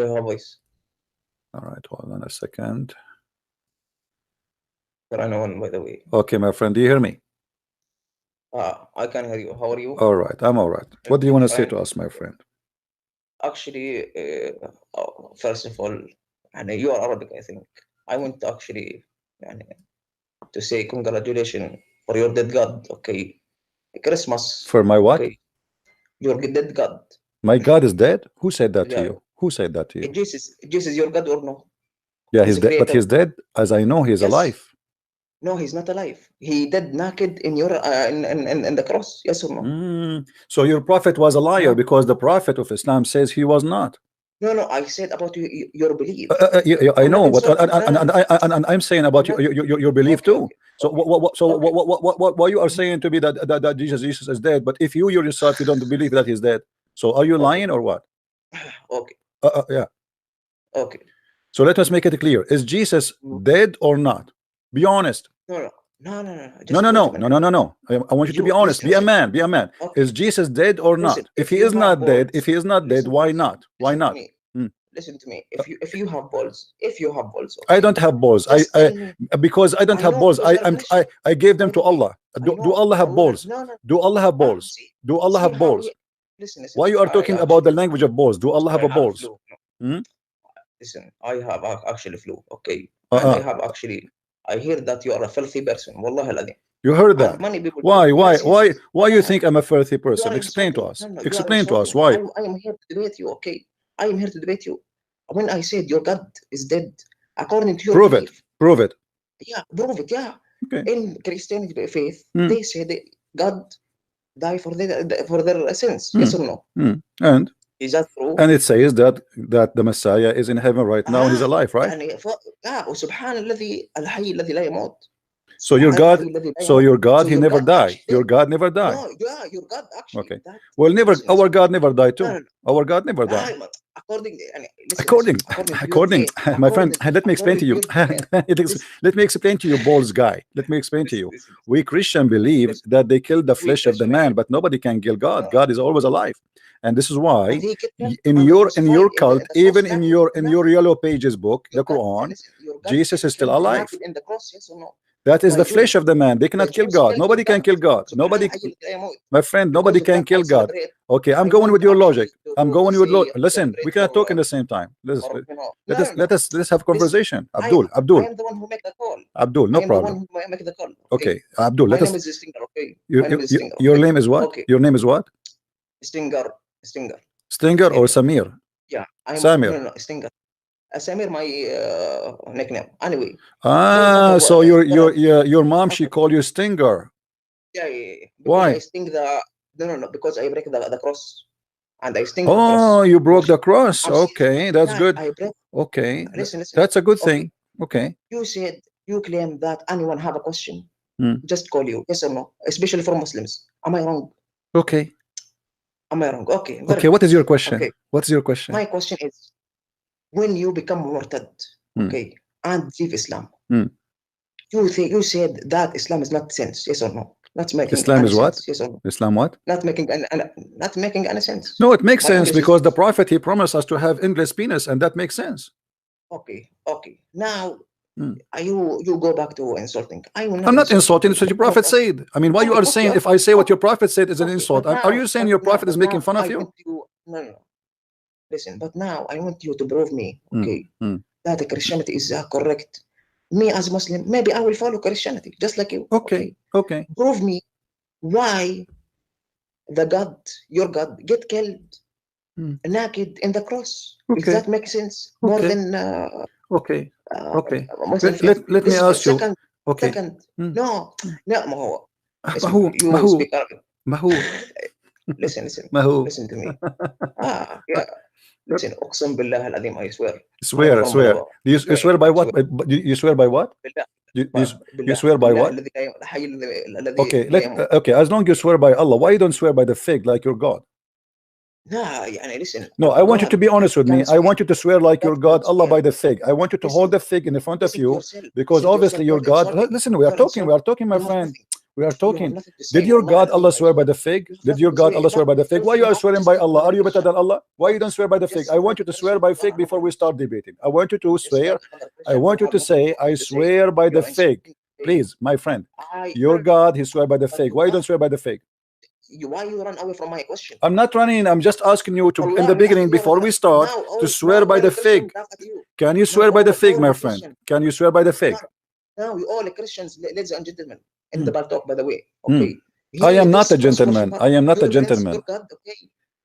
Okay, her voice. All right, hold on a second. For anyone, by the way. Okay, my friend, do you hear me? I can hear you. How are you? All right, I'm all right. What do you want to say to us, my friend? Actually, first of all, and you are Arabic, I think. I want to actually to say congratulations for your dead God. Okay, Christmas. For my what? Okay, your dead God. My God is dead? Who said that to Yeah. you? Who said that to you? Jesus, your God or no? Yeah, He's he's dead, but creator. he's dead. As I know, he's Yes. alive. No, he's not alive. He dead naked in your in the cross. Yes or no? So your prophet was a liar No. because the prophet of Islam says he was not. No, I said about your belief. I know, but and I'm saying about your belief too. So what you are saying to me that Jesus is dead, but if you yourself you don't believe that he's dead, so are you lying or what? Okay. Yeah. Okay. So let us make it clear: is Jesus dead or not? Be honest. No. No. I want you to be honest. Be a man. Be a man. Okay. Is Jesus dead or not? If he is not dead, why not? Why not? Listen to me. If you have balls, okay. I don't have balls. Because I don't have balls. I gave them to Allah. Do Allah have balls? Do Allah have balls? Do Allah have balls? Listen. Why you are talking about the language of balls? Do Allah have a balls? Listen, I have actually flu. Okay, and I have actually. I hear that you are a filthy person. Wallah al-Adhim. You heard that? Why you think I'm a filthy person? Explain to us. Explain to us why. I am here to debate you. Okay, I am here to debate you. When I said your God is dead, according to your belief, prove it. Yeah, prove it. Yeah. Okay. In Christianity faith, they say that God died for their sins. Yes or no? And is that true? And it says that the Messiah is in heaven right now and he's alive, right? So your God, he never died. Your God never died. No, yeah, your God actually. Okay. Well, our God never died too. Our God never died. According, my friend, let me explain to you. Let me explain to you, balls guy. Let me explain to you. We Christian believe that they killed the flesh of the man, but nobody can kill God. God is always alive. And this is why in your cult, even in your Yellow Pages book, the Quran, Jesus is still alive. That is the flesh of the man. They cannot kill God. Nobody can kill God. Nobody, my friend, nobody can kill God. Okay, I'm going with your logic. I'm going with logic. Listen, we cannot talk in the same time. Let us have conversation. Abdul. I am the one who make the call. Abdul, no problem. Okay, Abdul, let us. Your name is what? Your name is what? Stinger or Samir? Yeah, Samir. No, Stinger. Samir, my nickname. Anyway. So your mom, she called you Stinger. Yeah. Why? I sting no, because I break the cross, and I sting. Oh, you broke the cross. Okay, that's good. Okay, listen. That's a good thing. Okay. You said you claim that anyone have a question, just call you. Yes or no? Especially for Muslims. Am I wrong? Okay. Am I wrong? Okay. Okay. What is your question? Okay. What's your question? My question is, when you become murtad, okay, and leave Islam, you said that Islam is not sense. Yes or no? Not making Islam is what? Sense, yes or no? Islam what? Not making any sense. No, it makes sense because the Prophet, he promised us to have endless penis, and that makes sense. Okay. Now you go back to insulting. I'm not insulting. It's what your Prophet said. I mean, why you are saying if I say what your Prophet said is an insult? Are you saying your Prophet is making fun of you? No. Listen, but now I want you to prove me, okay, that Christianity is correct. Me as a Muslim, maybe I will follow Christianity just like you. Okay. Prove me why your God, get killed naked in the cross. Okay. Does that make sense? More than okay. Let me ask you. Okay. Second. No. Mahu. Speak Arabic. Mahu. Listen. Mahu. Listen to me. Yeah. Listen, أقسم بالله العظيم, I swear. Swear. You swear by what? You swear by what? You swear by what? Okay. As long as you swear by Allah, why you don't swear by the fig like your God? Listen. No, I want you to be honest with me. I want you to swear like your God, Allah, by the fig. I want you to hold the fig in the front of you, because obviously your God. Listen, we are talking, my friend. We are You have talking. nothing to say. Did your Allah God and Allah I swear by swear. the fig? You have Did nothing your to God say. Allah swear by the fig? Why you are Don't swearing by start Allah? Are you better conversation. than Allah? Why you don't swear by the fig? Yes, I want you to swear by fig before we start debating. I want you to swear. I want you to say, I swear by the fig. Please, my friend. Your God, he swear by the fig. Why you don't swear by the fig? Why you run away from my question? I'm not running. I'm just asking you to, in the Allah, beginning, before we start, to swear by the fig. Can you swear by the fig, my friend? Can you swear by the fig? Now we all Christians, ladies and gentlemen, in the Baltalk, by the way. Hmm. Okay. I am Hear not this a gentleman. Muslim, I am not a your friends, gentleman. your God, okay.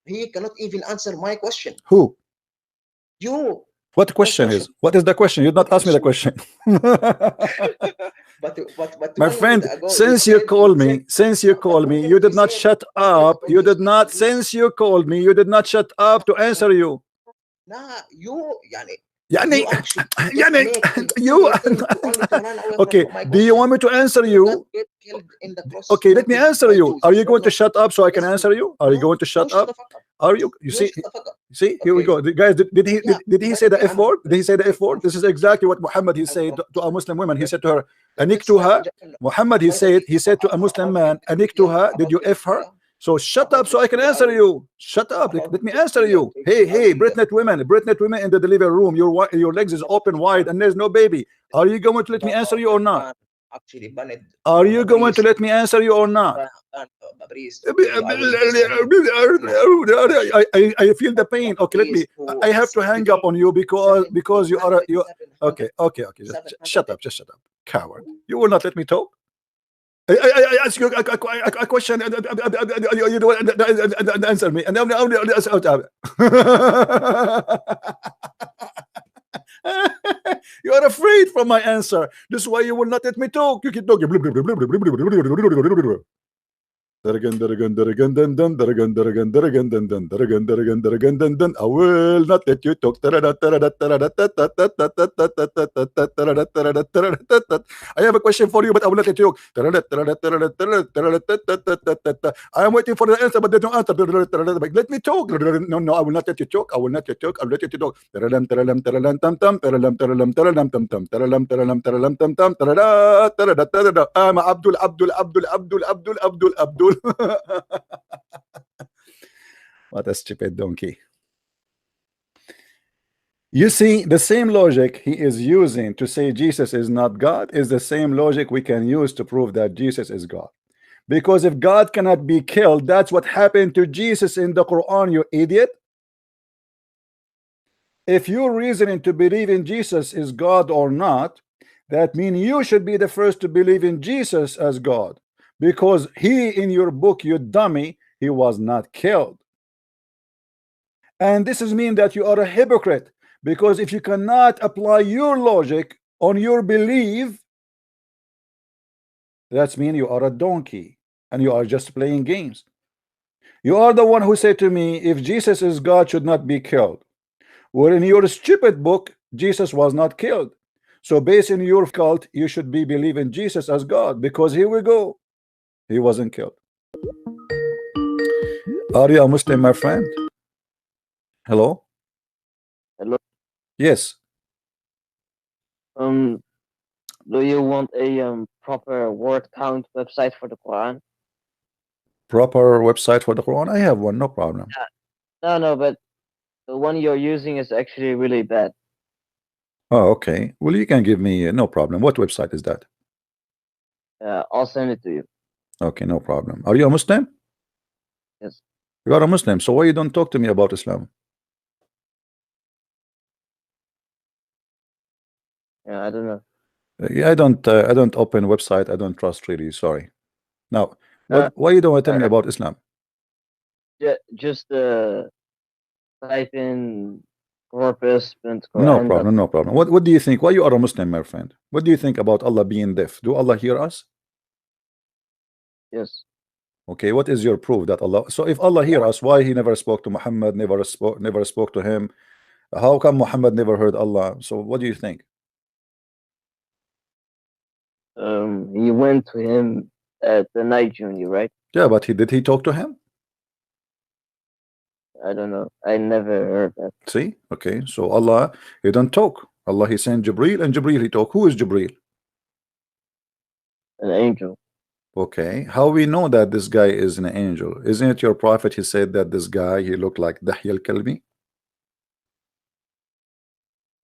He cannot even answer my question. Who? You. What question is? What is the question? You did not ask me the question. But My 1 friend, minute ago, since you called me, you did not shut up. You did not, since you called me, you did not shut up to answer you. Nah, you, Yani, you actually yani, make you, everything to only to run away okay, from my do you question. want me to answer Your God you? get killed in the cross Okay, let me tortured answer by you. Jews. Are you You're going to not. shut up so I can Listen, answer you? Are you no, going to shut shut up? the fuck up. Are you? You You see, shut the fuck up. see, here we Okay. go. The guys, did he Yeah, say the but F word? Did he say the F word? This is exactly what Muhammad he said to a Muslim woman. He said to her, "Aniktuha." Muhammad he said to a Muslim man, "Aniktuha." Did you F her? So shut up so I can answer you. Shut up. Let me answer you. Hey, Britnet women in the delivery room. Your legs is open wide and there's no baby. Are you going to let me answer you or not? Actually banned. Are you going to let me answer you or not? I feel the pain. Okay, let me. I have to hang up on you because you are okay. Just shut up. Just shut up, coward. You will not let me talk. I ask you a question and you don't answer me, and now you are afraid from my answer. This is why you will not let me talk. You keep talking. I will not let you talk. I have a question for you, but I will not let you talk. I am waiting for the answer, but they don't answer. Let me talk. No, I will not let you talk. I will not let you talk. I will let you talk. I'm Abdul. What a stupid donkey. You see, the same logic he is using to say Jesus is not God is the same logic we can use to prove that Jesus is God. Because if God cannot be killed, that's what happened to Jesus in the Quran, you idiot. If your reasoning to believe in Jesus is God or not, that means you should be the first to believe in Jesus as God. Because he, in your book, you dummy, he was not killed. And this is mean that you are a hypocrite, because if you cannot apply your logic on your belief, that's mean you are a donkey and you are just playing games. You are the one who said to me, if Jesus is God, should not be killed. Well, in your stupid book, Jesus was not killed. So based on your cult, you should be believing Jesus as God, because here we go, he wasn't killed. Are you a Muslim, my friend? Hello? Hello. Yes. Do you want a proper word count website for the Quran? Proper website for the Quran? I have one, no problem. No, but the one you're using is actually really bad. Oh, okay. Well, you can give me no problem. What website is that? I'll send it to you. Okay, no problem. Are you a Muslim? Yes. You are a Muslim, so why you don't talk to me about Islam? Yeah, I don't know. I don't open website. I don't trust, really. Sorry. Now, why you don't tell me about Islam? Just type in corpus. No problem, no problem. What do you think? Why you are a Muslim, my friend? What do you think about Allah being deaf? Do Allah hear us? Yes. Okay, what is your proof that Allah? So if Allah hear us, why he never spoke to Muhammad? Never spoke to him. How come Muhammad never heard Allah? So what do you think? He went to him at the night journey, right? Yeah, but did he talk to him? I don't know. I never heard that. See? Okay, so Allah, he don't talk. Allah, he sent Jibreel, and Jibreel he talk. Who is Jibreel? An angel. Okay, how we know that this guy is an angel? Isn't it your prophet? He said that this guy, he looked like Dahya al-Kalbi.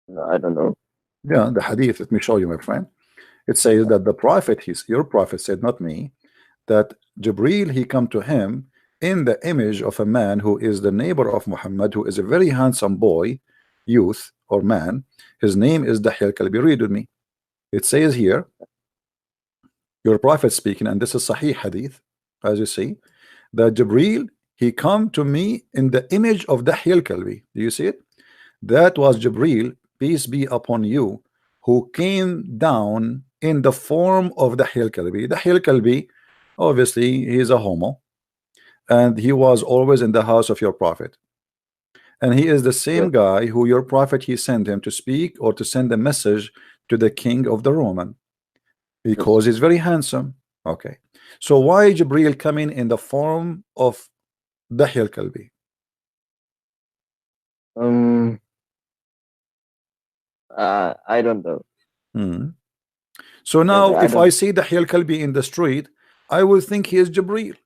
No, I don't know. Yeah, the hadith. Let me show you, my friend. It says that the prophet, your prophet said, not me, that Jibril, he come to him in the image of a man who is the neighbor of Muhammad, who is a very handsome boy, youth or man. His name is Dahya al-Kalbi. Read with me. It says here, your prophet speaking, and this is Sahih hadith, as you see, that Jibril, he come to me in the image of Dahya al-Kalbi. Do you see it? That was Jibril, peace be upon you, who came down in the form of Dahya al-Kalbi. Dahya al-Kalbi, obviously, he is a homo, and he was always in the house of your prophet. And he is the same guy who your prophet, he sent him to speak or to send a message to the king of the Roman, because he's very handsome. Okay, so why Jibril coming in the form of Dahya al-Kalbi? I don't know. So now I if I see Dahya al-Kalbi in the street, I will think he is Jibril.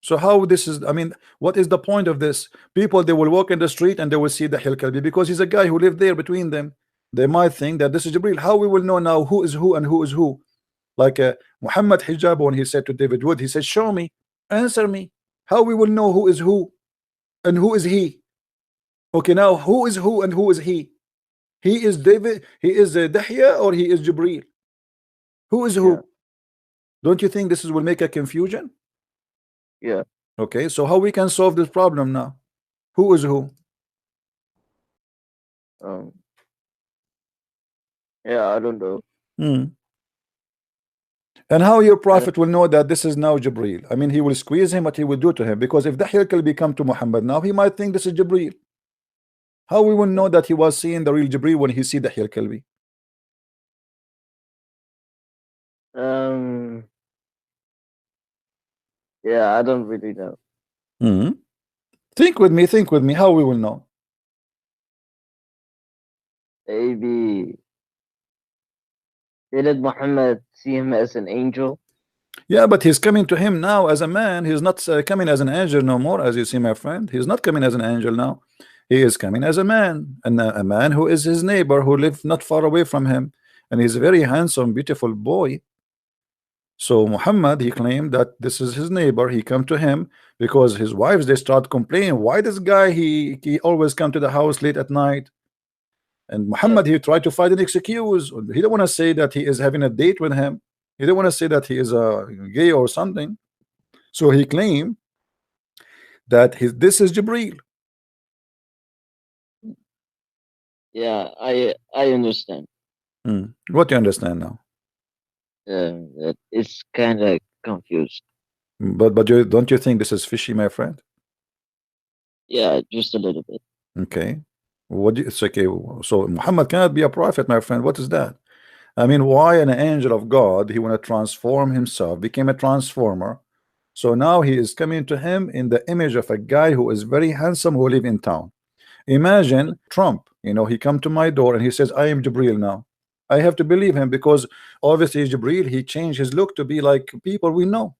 So how this is, I mean, what is the point of this? People, they will walk in the street and they will see Dahya al-Kalbi because he's a guy who lived there between them. They might think that this is Jibril. How we will know now who is who and who is who? Like Muhammad Hijab, when he said to David Wood, he said, show me, answer me. How we will know who is who and who is he? Okay, now who is who and who is he? He is David, he is Dahya, or he is Jibril? Who is who? Yeah. Don't you think this will make a confusion? Yeah. Okay, so how we can solve this problem now? Who is who? Yeah, I don't know. And how your prophet will know that this is now Jibril? I mean, he will squeeze him, what he will do to him, because if Dahya al-Kalbi come to Muhammad now, he might think this is Jibril. How we will know that he was seeing the real Jibril when he see Dahya al-Kalbi? Yeah, I don't really know. Think with me, how we will know? Maybe did Muhammad see him as an angel? Yeah, but he's coming to him now as a man. He's not coming as an angel no more, as you see, my friend. He's not coming as an angel now. He is coming as a man, and a man who is his neighbor, who lives not far away from him, and he's a very handsome, beautiful boy. So Muhammad, he claimed that this is his neighbor. He come to him because his wives, they start complaining, why this guy, he always come to the house late at night. And Muhammad, he tried to find an excuse. He don't want to say that he is having a date with him. He don't want to say that he is a gay or something. So he claimed that this is Jibril. Yeah, I understand. What do you understand now? It's kind of confused. But don't you think this is fishy, my friend? Yeah, just a little bit. Okay. It's okay. So Muhammad cannot be a prophet, my friend. What is that? I mean, why an angel of God, he want to transform himself, became a transformer. So now he is coming to him in the image of a guy who is very handsome, who live in town. Imagine Trump, he come to my door and he says, I am Jibril now. I have to believe him because obviously Jibril, he changed his look to be like people we know.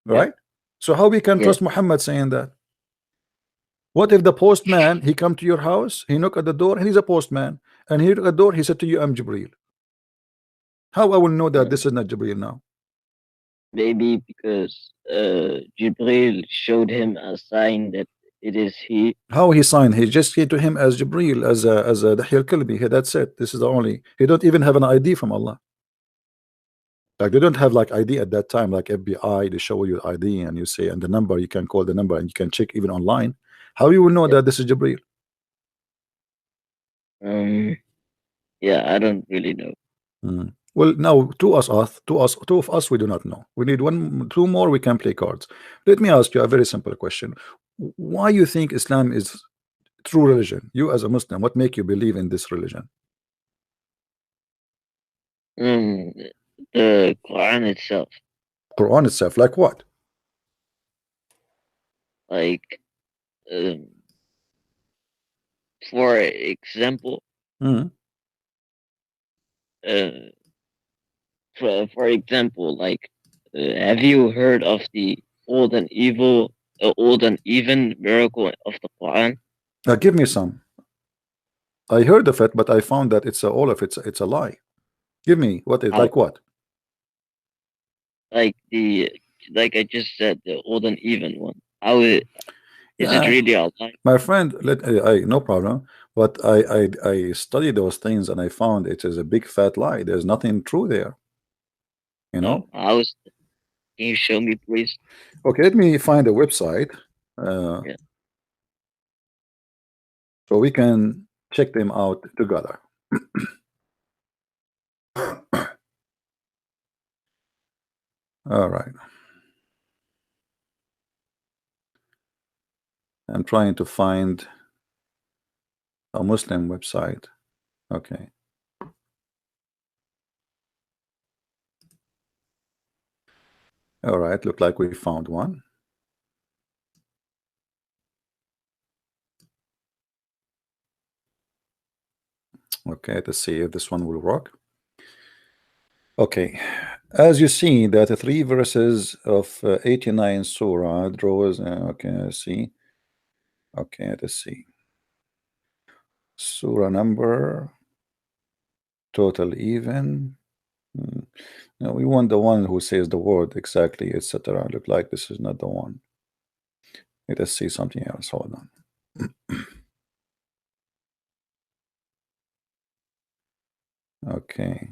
Right? Yeah. So how we can trust Muhammad saying that? What if the postman, he come to your house, he knock at the door, and he's a postman, and he knock at the door, he said to you, I'm Jibril. How I will know that this is not Jibril now? Maybe because Jibril showed him a sign that it is he. How he signed? He just came to him as Jibril, as a Dahya al-Kalbi. That's it. This is the only. He don't even have an ID from Allah. Like they don't have like ID at that time, like FBI. They show you ID and you say, and the number, you can call the number and you can check even online. How you will know that this is Jibril? Yeah, I don't really know. Well, now two of us, we do not know. We need two more. We can play cards. Let me ask you a very simple question: why you think Islam is true religion? You as a Muslim, what make you believe in this religion? The Quran itself. Quran itself, like what? Like, for example, for example, like have you heard of the old and evil, old and even miracle of the Quran? Give me some. I heard of it, but I found that all of it's a lie. Give me what is How? like what? Like like I just said, the old and even one. How is it Yeah, really a lie? my friend, no problem. But I studied those things and I found it is a big fat lie. There's nothing true there. You No. know? How is? Can you show me, please? Okay, let me find a website. Uh, Yeah. so we can check them out together. All right. I'm trying to find a Muslim website. Okay. All right. Look like we found one. Okay. Let's see if this one will work. Okay. As you see, that the 3 verses of 89 Surah draws. Okay. Let's see. Okay. Let's see. Surah number. Total even. No, we want the one who says the word exactly, etc. Look like this is not the one. Let us see something else. Hold on. Okay.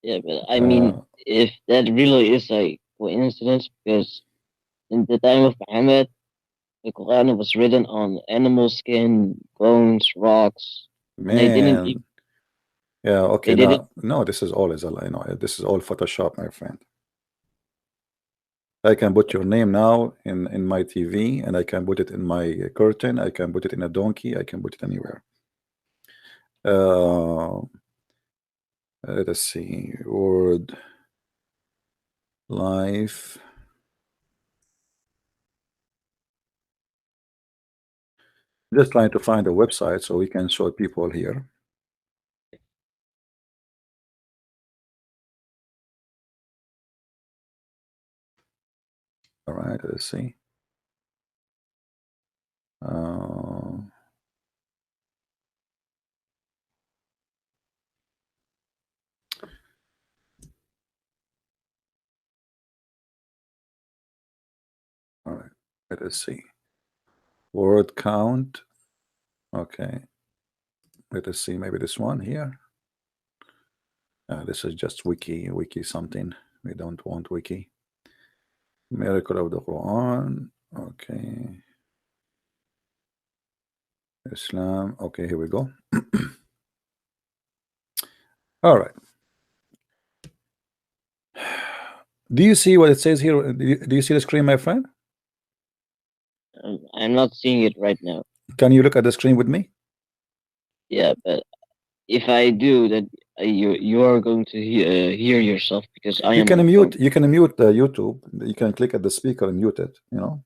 Yeah, but I mean, Uh, if that really is a coincidence, because in the time of Muhammad, the Quran was written on animal skin, bones, rocks, and they didn't even, man. Yeah, okay. they didn't. No, this is all is a lie. No, this is all Photoshop, my friend. I can put your name now in my TV, and I can put it in my curtain. I can put it in a donkey. I can put it anywhere. Let us see. Word life. Just trying to find a website so we can show people here. All right, let's see. All right, let us see. Word count. Okay. Let us see. Maybe this one here. This is just wiki something. We don't want wiki. Miracle of the Quran. Okay. Islam. Okay, here we go. All right. Do you see what it says here? Do you see the screen, my friend? I'm not seeing it right now. Can you look at the screen with me? Yeah, but if I do, then you are going to hear yourself because I You am can on mute. phone. You can mute YouTube. You can click at the speaker and mute it. You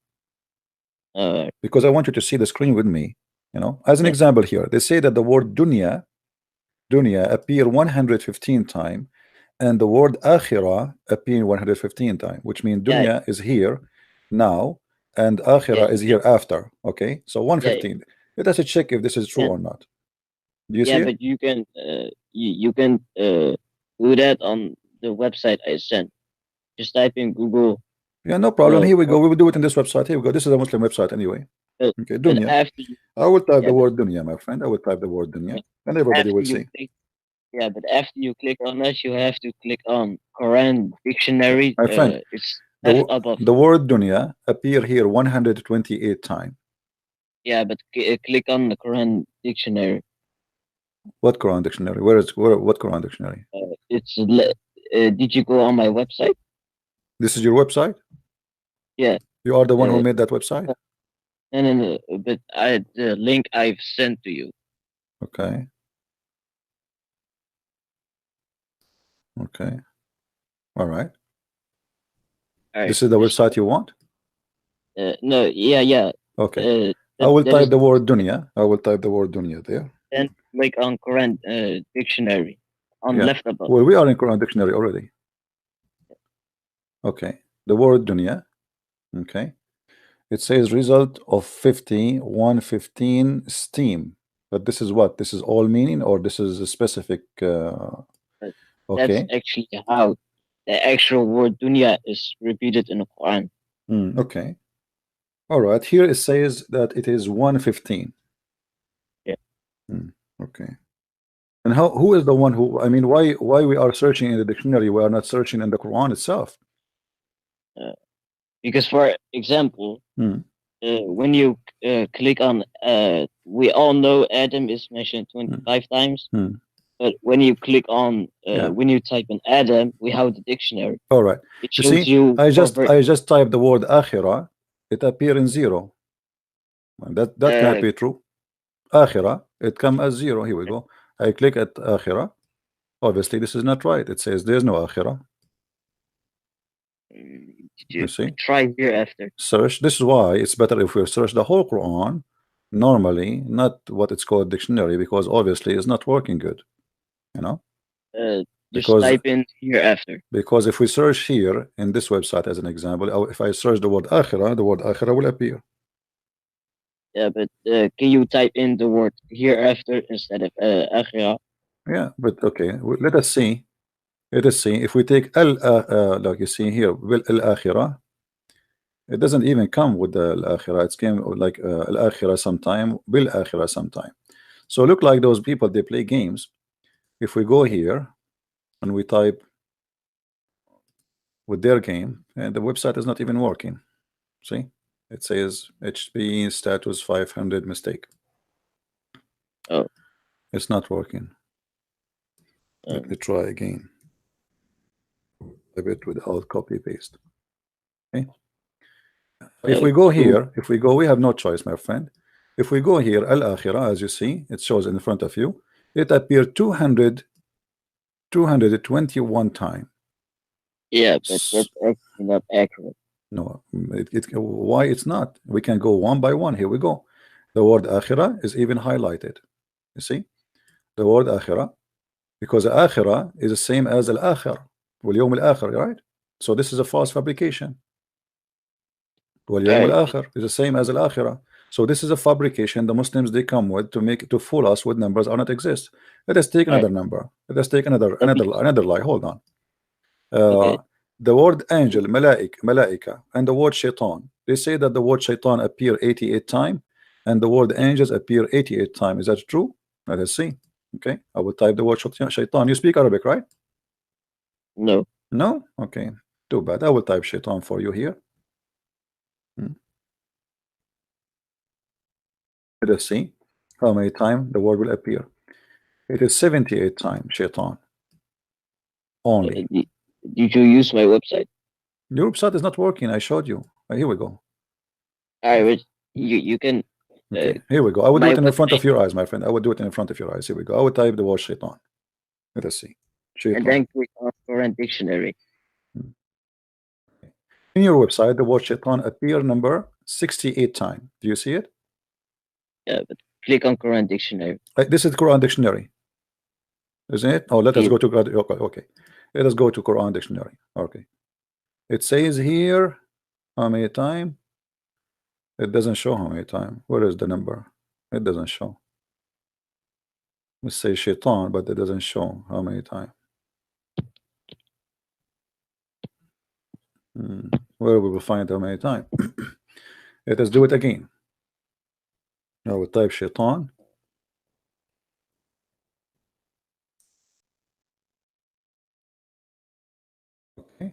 know, because I want you to see the screen with me. You know, as an yeah. example here, they say that the word dunya appear 115 times, and the word akhirah appear 115 times, which means Yeah, dunya is here now and akhirah is here after. Okay, so yeah, 115. Let us check if this is true yeah, or not. Do you yeah. see it? But you can do that on the website I sent. Just type in Google. Yeah, no problem. Here we Or, go. We will do it in this website. Here we go. This is a Muslim website anyway. Okay, but dunya. after you, I will type yeah, the but, word dunya, my friend. I will type the word dunya, yeah, and everybody after will you see. click, yeah, but after you click on that, you have to click on Quran dictionary. My friend, It's F the above. the word dunya appear here 128 times. Yeah, but click on the Quran dictionary. What Quran dictionary? What Quran dictionary? Did you go on my website? This is your website? Yeah. You are the one who Uh, made that website? no. But the link I've sent to you. Okay. Okay. All right. All right. This is the website you want? No. Yeah. Okay. I will type the word dunya. I will type the word dunya there. Then click on Quran dictionary on Yeah. left above. Well, we are in Quran dictionary already. Okay. The word dunya. Okay. It says result of 50, 115 steam. But this is what? This is all meaning, or this is a specific That's okay. actually how the actual word dunya is repeated in the Quran. Okay. All right. Here it says that it is 115. Yeah. Okay. And who is the one who, I mean, why we are searching in the dictionary, we are not searching in the Quran itself? Because, for example, when you click on, we all know Adam is mentioned 25 times. But when you click on, when you type in Adam, we have the dictionary. All right. It You shows see, you. I just typed the word akhirah. It appear in 0. That cannot be true. Akhirah, it come as 0. Here we go. I click at akhirah. Obviously, this is not right. It says there's no akhirah. You see? Try hereafter. Search. This is why it's better if we search the whole Quran normally, not what it's called dictionary, because obviously it's not working good. You know? Just type in hereafter. Because if we search here in this website as an example, if I search the word akhirah, the word akhirah will appear. Yeah, but can you type in the word hereafter instead of akhirah? Yeah, but okay, let us see. Let us see if we take like you see here, al akhirah. It doesn't even come with the al akhirah. It came like al akhirah sometime, bil akhirah sometime. So look like those people, they play games. If we go here and we type with their game, and the website is not even working. See, it says HP status 500 mistake. Oh, it's not working. Let me try again. A bit without copy paste. Okay. If we go here, we have no choice, my friend. If we go here, al-akhirah, as you see, it shows in front of you, it appeared 221 times. Yeah, but that's actually not accurate. No, why it's not? We can go one by one. Here we go. The word akhirah is even highlighted. You see? The word akhirah, because akhirah is the same as al-akhir, wal-yawm al-akhir, right? So this is a false fabrication. Wal-yawm al-akhir is the same as al-akhirah. So this is a fabrication the Muslims they come with to fool us with numbers are not exist. Let us take another number. Let us take another lie. Hold on. The word angel, malaika, and the word shaitan. They say that the word shaitan appear 88 times, and the word angels appear 88 times. Is that true? Let us see. Okay, I will type the word shaitan. You speak Arabic, right? No. No? Okay. Too bad. I will type shaitan for you here. Let us see how many times the word will appear. It is 78 times shaitan. Only. Did you use my website? Your website is not working. I showed you. Here we go. Alright, you can. Okay, here we go. I will do it in front of your eyes, my friend. I will do it in front of your eyes. Here we go. I will type the word shaitan. Let us see. Shaitan. And then click on Quran dictionary. In your website, the word shaitan appear number 68 times. Do you see it? Yeah, but click on Quran dictionary. This is Quran dictionary, isn't it? Oh, let us go to okay. Let us go to Quran dictionary. Okay. It says here how many times. It doesn't show how many times. Where is the number? It doesn't show. We say shaitan, but it doesn't show how many times. Where we will find how many times. Let us do it again. Now we type shaitan. Okay,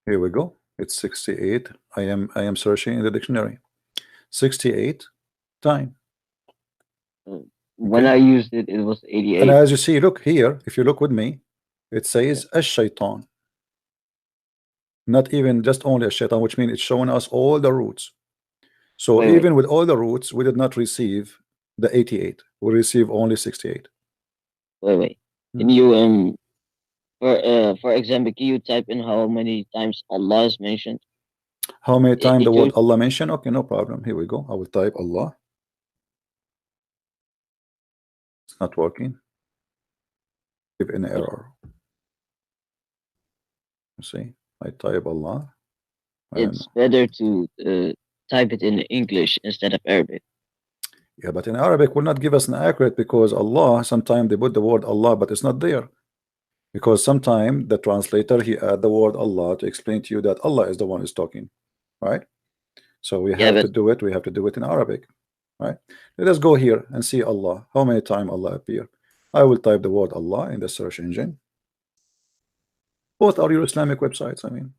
here we go. It's 68. I am searching in the dictionary. 68 times. When I used it, it was 88. And as you see, look here, if you look with me, it says ash-shaytan. Not even just only a shaitan, which means it's showing us all the roots. So even with all the roots, we did not receive the 88. We receive only 68. Wait. Can you for example, can you type in how many times Allah is mentioned? How many times the word Allah mentioned? Okay, no problem. Here we go. I will type Allah. It's not working. in error. See, I type Allah. It's better to type it in English instead of Arabic. Yeah, but in Arabic will not give us an accurate, because Allah, sometimes they put the word Allah but it's not there, because sometimes the translator he add the word Allah to explain to you that Allah is the one who's talking, right? So we have to do it. We have to do it in Arabic, right? Let us go here and see Allah. How many times Allah appear? I will type the word Allah in the search engine. Both are your Islamic websites. I mean,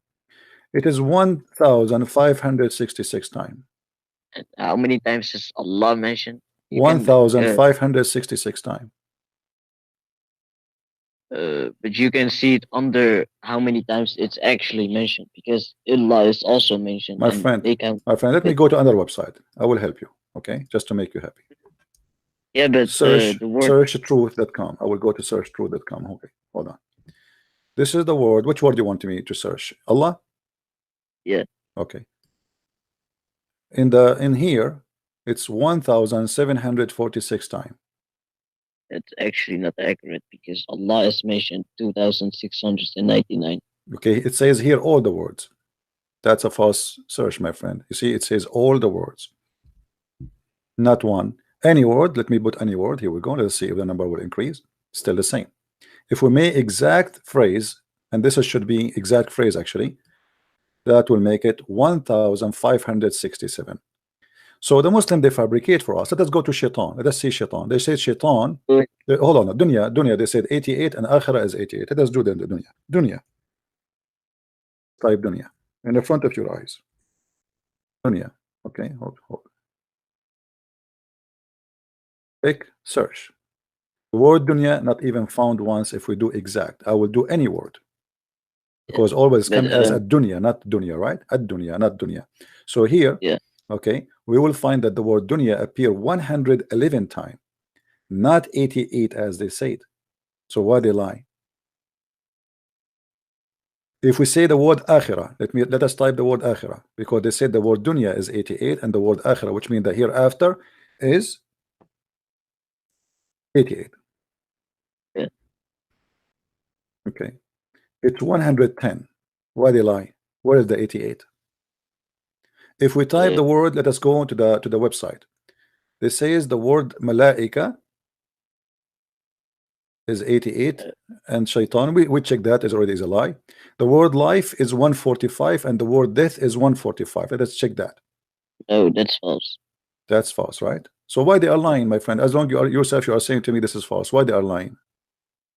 it is 1,566 times. How many times is Allah mentioned? 1,566 times. But you can see it under how many times it's actually mentioned, because Allah is also mentioned. My friend, let me go to another website. I will help you, okay? Just to make you happy. Yeah, but search truth.com. I will go to searchtruth.com. Okay, hold on. This is the word. Which word do you want me to search? Allah? Yeah. Okay. In here, it's 1,746 times. It's actually not accurate, because Allah is mentioned 2,699. Okay, it says here all the words. That's a false search, my friend. You see, it says all the words, not one. Any word, let me put any word. Here we go. Let's see if the number will increase. Still the same. If we make exact phrase, and this should be exact phrase actually, that will make it 1,567. So the Muslim, they fabricate for us. Let us go to shaitan. Let us see shaitan. They say shaitan. Hold on, dunya. They said 88 and akhirah is 88. Let us do the dunya. Type dunya in the front of your eyes. Dunya. Okay, hold. Click search. The word dunya not even found once. If we do exact, I will do any word, because always come as a dunya, not dunya, right? Ad dunya, not dunya. So here, okay, we will find that the word dunya appear 111 times, not 88 as they said. So why they lie? If we say the word akhirah, let us type the word akhirah, because they said the word dunya is 88 and the word akhirah, which means the hereafter, is 88. Yeah. Okay, it's 110. Why they lie? Where is the 88? If we type the word, let us go to the website. This says the word malaika is 88, and shaitan, we check that is already a lie. The word life is 145, and the word death is 145. Let us check that. No, that's false. That's false, right? So why they are lying, my friend? As long as you are yourself, you are saying to me this is false. Why they are lying?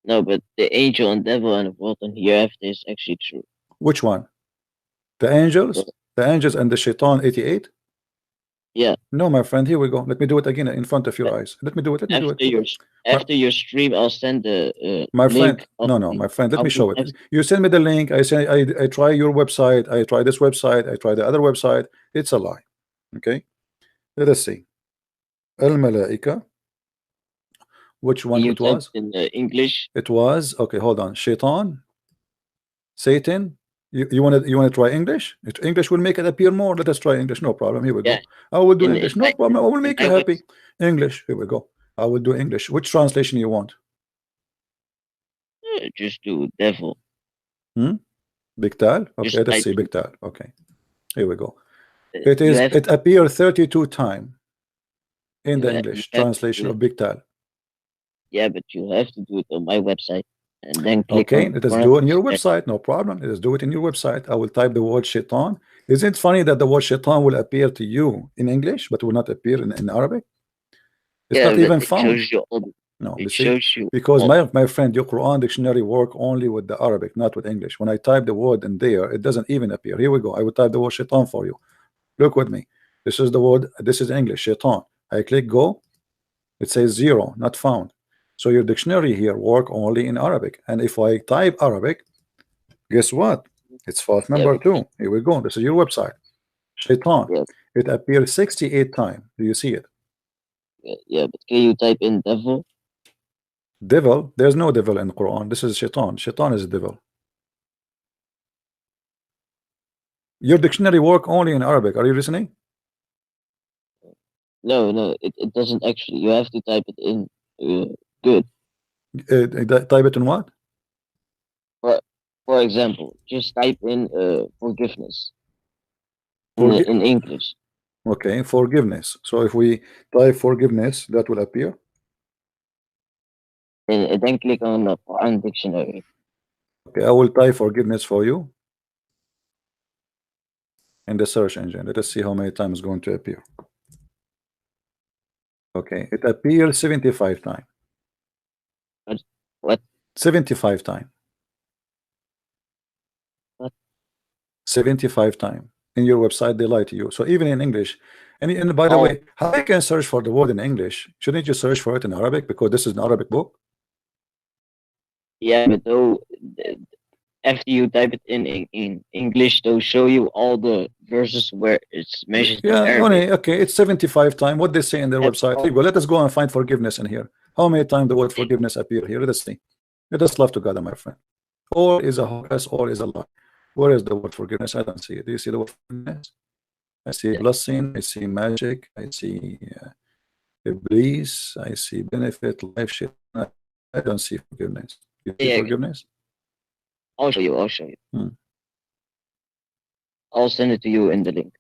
No, but the angel and devil and the world and hereafter is actually true. Which one? The angels? The angels and the shaitan 88? Yeah. No, my friend, here we go. Let me do it again in front of your eyes. Let me do it. After your stream, I'll send the my link. friend. No, my friend, let me show it. You send me the link. I say I try your website. I try this website. I try the other website. It's a lie. Okay. Let us see. Al-Malaika. Which one it was? In English. It was okay. Hold on. Shaitan, Satan. You want to try English? English will make it appear more. Let us try English. No problem. Here we go. I will do English. No problem. I will make you happy. English. Here we go. I will do English. Which translation you want? Just do devil. Bigtal. Okay. Let's see Bigtal. Okay. Here we go. It appeared 32 times in the English translation of Bigtal. Yeah, but you have to do it on my website. And then click okay, let us do it on your website. No problem. Let us do it in your website. I will type the word shaitan. Isn't it funny that the word shaitan will appear to you in English, but will not appear in Arabic? It's not even found. No, it shows you because my friend, your Quran dictionary work only with the Arabic, not with English. When I type the word in there, it doesn't even appear. Here we go. I will type the word shaitan for you. Look with me. This is the word. This is English, shaitan. I click go. It says 0, not found. So your dictionary here work only in Arabic. And if I type Arabic, guess what? It's fault number 2. Here we go. This is your website. Shaitan. It appears 68 times. Do you see it? Yeah, but can you type in devil? Devil? There's no devil in the Quran. This is shaitan. Shaitan is a devil. Your dictionary work only in Arabic. Are you listening? No, it doesn't actually. You have to type it in good. Type it in what? For example, just type in forgiveness in English. Okay, forgiveness. So if we type forgiveness, that will appear. And then click on the Quran dictionary. Okay, I will type forgiveness for you in the search engine. Let us see how many times it's going to appear. Okay, it appears 75 times. What? 75 times. What? 75 times. In your website, they lie to you. So even in English, and by the way, how I can search for the word in English? Shouldn't you search for it in Arabic because this is an Arabic book? Yeah, but though after you type it in English, they'll show you all the verses where it's mentioned. Yeah, in Arabic. okay, it's 75 times. What they say in their website. Here you go. Let us go and find forgiveness in here. How many times the word forgiveness appear here? Let us see. Let us love together, my friend. All is a hocus, all is a lie. Where is the word forgiveness? I don't see it. Do you see the word forgiveness? I see blessing, I see magic, I see bliss, I see benefit, life shit. I don't see forgiveness. You see forgiveness? I'll show you. I'll send it to you in the link.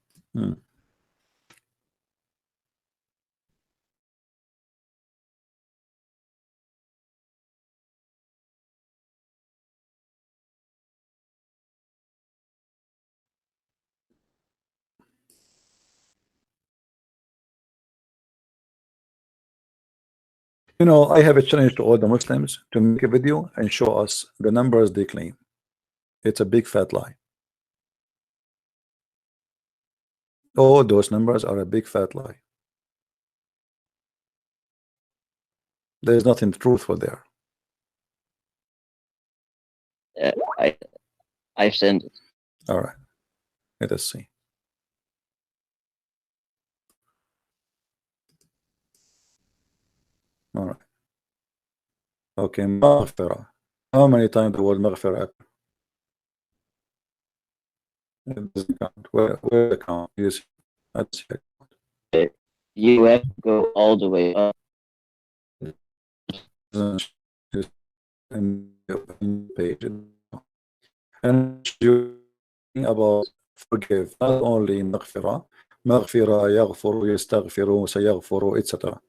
You know, I have a challenge to all the Muslims to make a video and show us the numbers they claim. It's a big fat lie. All those numbers are a big fat lie. There's nothing truthful there. I've sent it. All right. Let us see. All right. Okay, maghfirah. How many times the word maghfirah? It doesn't count. Where the count? Let's check. You have to go all the way up. In the page. And you about forgive, not only maghfirah, yaghfuru, yastaghfiru, sayaghfuru, etc.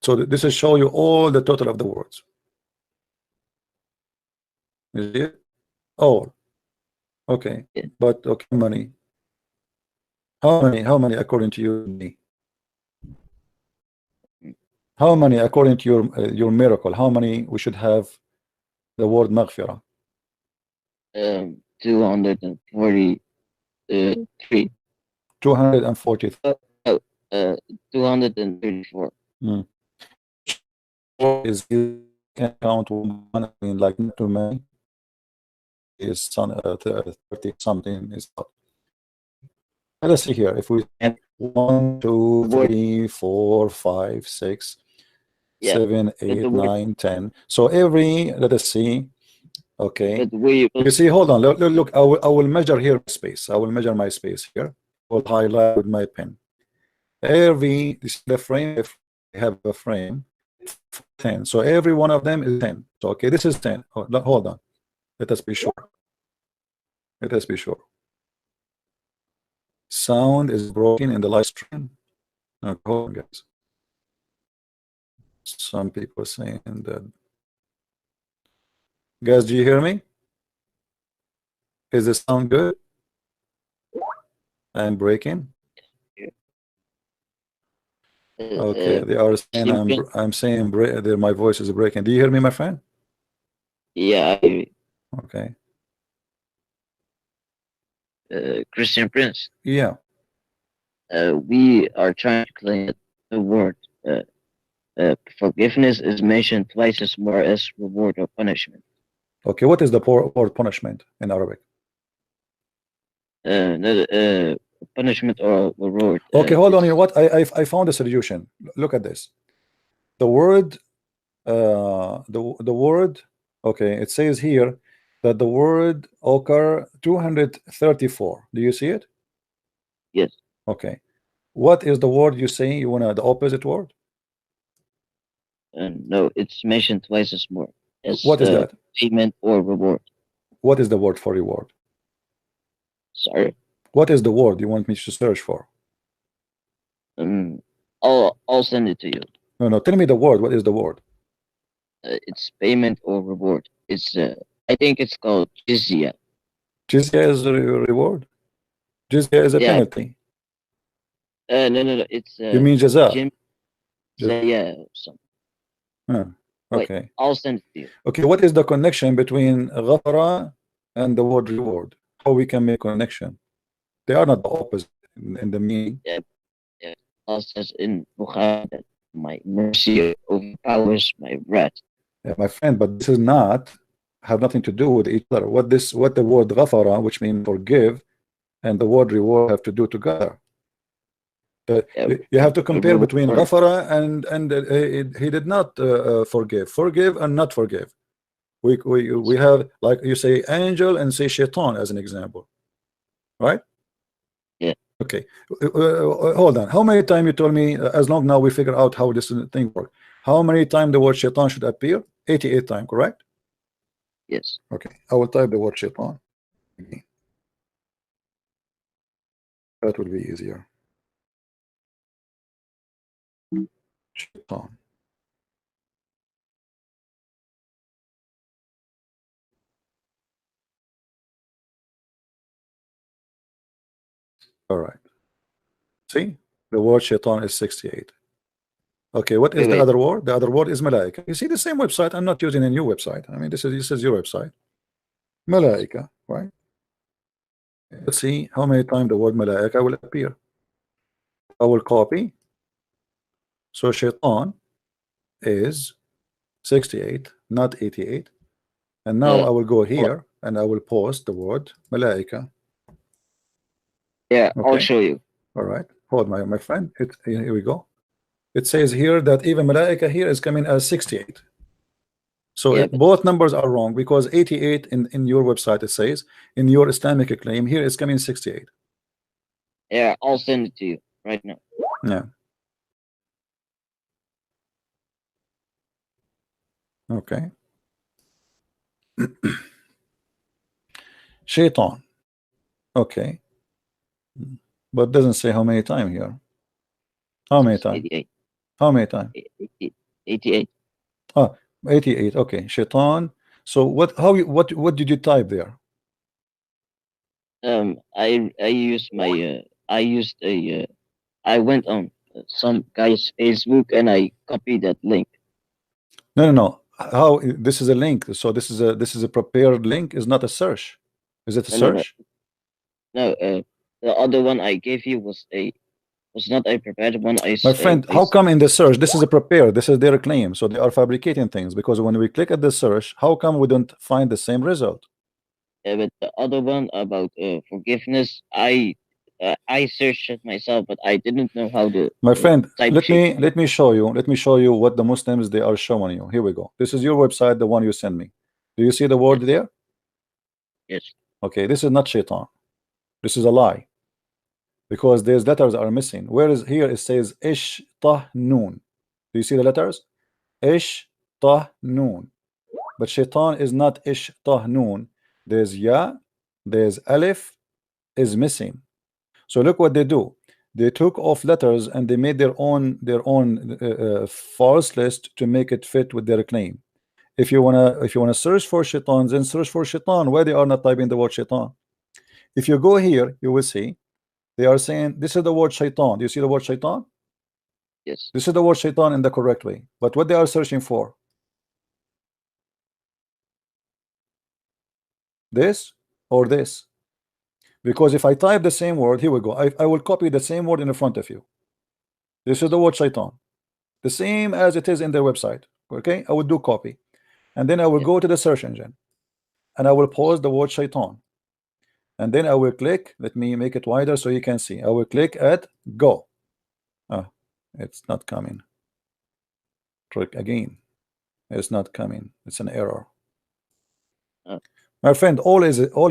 So this is show you all the total of the words. You see it? All. Okay. But okay, money. How many according to you? How many according to your miracle? How many we should have the word maghfirah? 243. 243. 234. Is you can count one, I mean, like not too many. Is 30 something is up. Let's see here. If we 1, 2, 3, 4, 5, 6, 7, 8, 9, 10. So every, let us see. Okay. You see, hold on. Look, I will measure here space. I will measure my space here. I will highlight with my pen. Every, this is the frame. If I have a frame, 10. So every one of them is 10. So okay, this is 10. Hold on. Let us be sure. Let us be sure. Sound is broken in the live stream. Okay, hold on, guys. Some people saying that. Guys, do you hear me? Is the sound good? I'm breaking. Okay, they are saying I'm saying my voice is breaking. Do you hear me, my friend? Yeah. Okay. Christian Prince. Yeah. We are trying to claim that the word forgiveness is mentioned twice as more as reward or punishment. Okay, what is the word punishment in Arabic? Punishment or reward. Okay, hold on. You know what? I found a solution. Look at this. The word, the word. Okay, it says here that the word occur 234. Do you see it? Yes. Okay. What is the word you say? You want the opposite word? No, it's mentioned twice as more. As, What is that? Payment or reward. What is the word for reward? Sorry. What is the word you want me to search for? I'll send it to you. No, tell me the word. What is the word? It's payment or reward. It's I think it's called jizya. Jizya is a reward. Jizya is a penalty. No. It's you mean jaza? Yeah, something. Okay. Wait, I'll send it to you. Okay, what is the connection between ghafara and the word reward? How we can make connection? They are not the opposite in the meaning. Yeah. Allah says in Bukhari that my mercy overpowers my wrath. Yeah, my friend, but this is not have nothing to do with each other. What the word ghafara, which means forgive, and the word reward have to do together. You have to compare between ghafara and he did not forgive and not forgive. We have, like you say, angel and say shaitan as an example, right? Yeah. Okay. Hold on. How many times you told me? As long now we figure out how this thing works. How many times the word shaitan should appear? 88 times, correct? Yes. Okay. I will type the word shaitan. That will be easier. Shaitan. All right. See, the word shaitan is 68. Okay, what is the other word? The other word is malaika. You see the same website. I'm not using a new website. I mean, this is your website. Malaika, right? Let's see how many times the word malaika will appear. I will copy. So shaitan is 68, not 88. And now I will go here and I will post the word malaika. Yeah, okay. I'll show you. All right. Hold my friend. Here we go. It says here that even malaika here is coming as 68. So both numbers are wrong, because 88 in your website it says, in your Islamic claim here is coming 68. Yeah, I'll send it to you right now. Yeah. Okay. Shaitan. Okay. But doesn't say how many times here. How many times? 88. How many times? 88. Oh, 88. Okay. Shaitan. So what did you type there? I used my I went on some guy's Facebook and I copied that link. No. How this is a link? So this is a prepared link, is not a search. Is it a search? No, the other one I gave you was not a prepared one. My friend, how come in the search this is a prepared? This is their claim, so they are fabricating things, because when we click at the search, how come we don't find the same result? But the other one about forgiveness, I searched it myself, but I didn't know how to. My friend, let me show you what the Muslims they are showing you. Here we go. This is your website, the one you send me. Do you see the word there? Yes. Okay, this is not shaitan. This is a lie, because these letters are missing. Where is here? It says ish tah noon. Do you see the letters? Ish tah noon. But shaitan is not ish tah noon. There's ya, there's alif is missing. So look what they do. They took off letters and they made their own false list to make it fit with their claim. If you wanna search for shaitan, then search for shaitan. Why they are not typing the word shaitan? If you go here, you will see they are saying this is the word shaitan. Do you see the word shaitan? Yes. This is the word shaitan in the correct way. But what they are searching for? This or this? Because if I type the same word, here we go. I will copy the same word in the front of you. This is the word shaitan, the same as it is in their website. Okay, I will do copy, and then I will go to the search engine, and I will pause the word shaitan, and then I will click. Let me make it wider so you can see. I will click at go. It's not coming. Click again. It's not coming. It's an error. My friend, all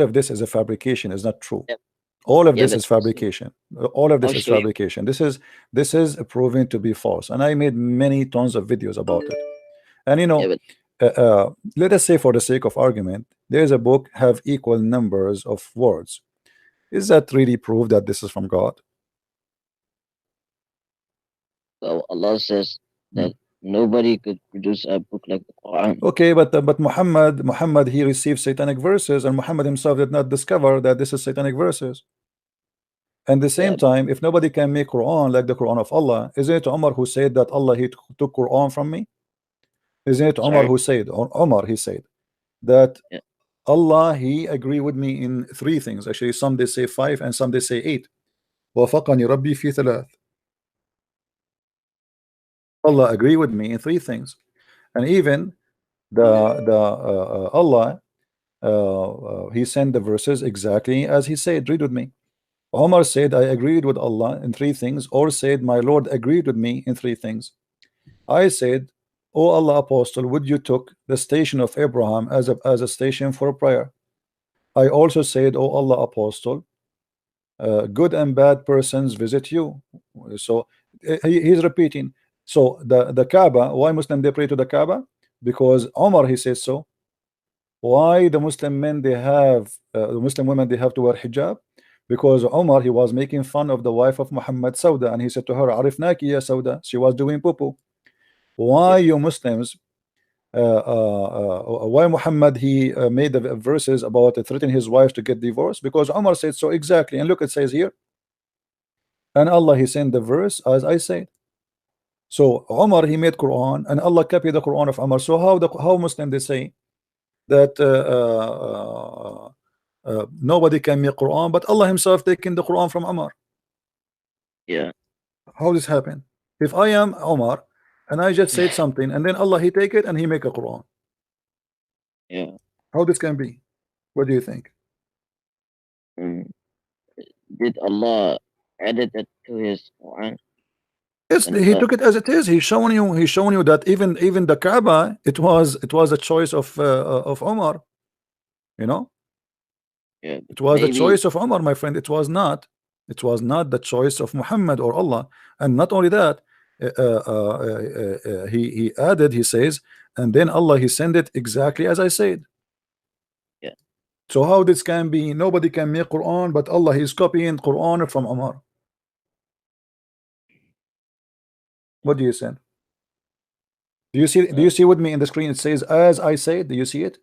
of this is a fabrication. Is not true. All of this is fabrication. All of this is fabrication. This is proven to be false, and I made many tons of videos about it. And you know, Yeah, but let us say for the sake of argument, there is a book have equal numbers of words. Is that really proof that this is from God? well, Allah says that nobody could produce a book like the Quran. Okay, but Muhammad he received satanic verses, and Muhammad himself did not discover that this is satanic verses. And the same Yeah. time, if nobody can make Quran like the Quran of Allah, isn't it Umar who said that Allah he took Quran from me? Isn't it Umar Sorry. who said, or Umar he said that Yeah. Allah he agreed with me in 3 things. Actually, some they say 5 and some they say 8. وافقني ربي في 3. Allah agree with me in 3 things. And even Allah he sent the verses exactly as he said. Read with me. Omar said, I agreed with Allah in 3 things, or said, my Lord agreed with me in 3 things. I said, O Allah apostle, would you took the station of Abraham as a station for prayer? I also said, O Allah apostle, good and bad persons visit you. So he's repeating. So the Kaaba, why Muslim they pray to the Kaaba? Because Omar he says so. Why the Muslim men they have the Muslim women they have to wear hijab? Because Omar he was making fun of the wife of Muhammad, Sauda, and he said to her, Arifnaki ya Sauda. She was doing poo-poo. Why you Muslims why Muhammad he made the verses about threatening his wife to get divorced? Because Omar said so exactly. And look, it says here, and Allah he sent the verse as I said. So Omar he made Quran, and Allah copied the Quran of Omar. So how Muslim they say that nobody can make Quran, but Allah himself taking the Quran from Omar? Yeah. How this happen? If I am Omar and I just said something, and then Allah he take it and he make a Quran. Yeah. How this can be? What do you think? Did Allah added it to his Quran? Yes, he took it as it is. He's showing you that even the Kaaba, it was a choice of Omar. You know, Yeah, it was the maybe, choice of Omar, my friend. It was not the choice of Muhammad or Allah. And not only that, he added, he says, and then Allah he sent it exactly as I said. Yeah. So how this can be? Nobody can make Quran, but Allah is copying Quran from Omar. What do you say? Do you see with me in the screen? It says as I said. Do you see it?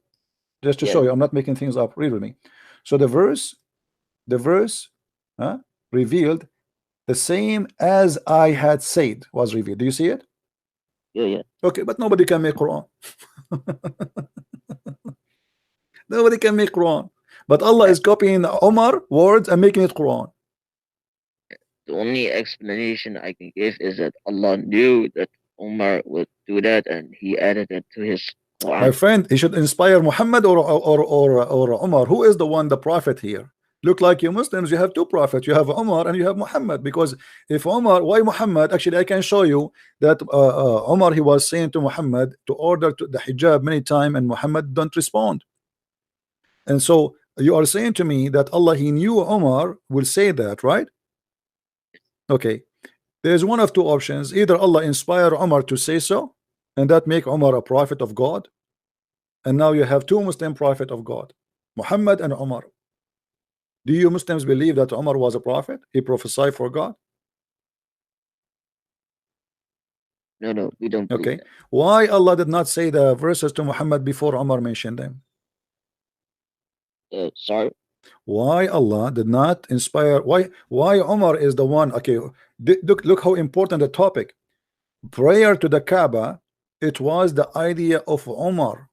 Just to show you, I'm not making things up. Read with me. So the verse revealed the same as I had said was revealed. Do you see it? Yeah. Okay, but nobody can make Quran. Nobody can make Quran, but Allah is copying Omar words and making it Quran. The only explanation I can give is that Allah knew that Omar would do that, and he added it to his Quran. My friend, he should inspire Muhammad or Omar. Who is the one, the prophet here? Look like you Muslims, you have 2 prophets. You have Omar and you have Muhammad. Because if Omar, why Muhammad? Actually, I can show you that Omar he was saying to Muhammad to order the hijab many times, and Muhammad don't respond. And so you are saying to me that Allah he knew Omar will say that, right? Okay, there's one of 2 options. Either Allah inspire Omar to say so, and that make Omar a prophet of God, and now you have 2 Muslim prophet of God, Muhammad and Omar. Do you Muslims believe that Omar was a prophet? He prophesied for God? No, we don't. Okay, why Allah did not say the verses to Muhammad before Omar mentioned them? Sorry. Why Allah did not inspire? Why Omar is the one? Okay, look how important the topic. Prayer to the Kaaba, it was the idea of Omar.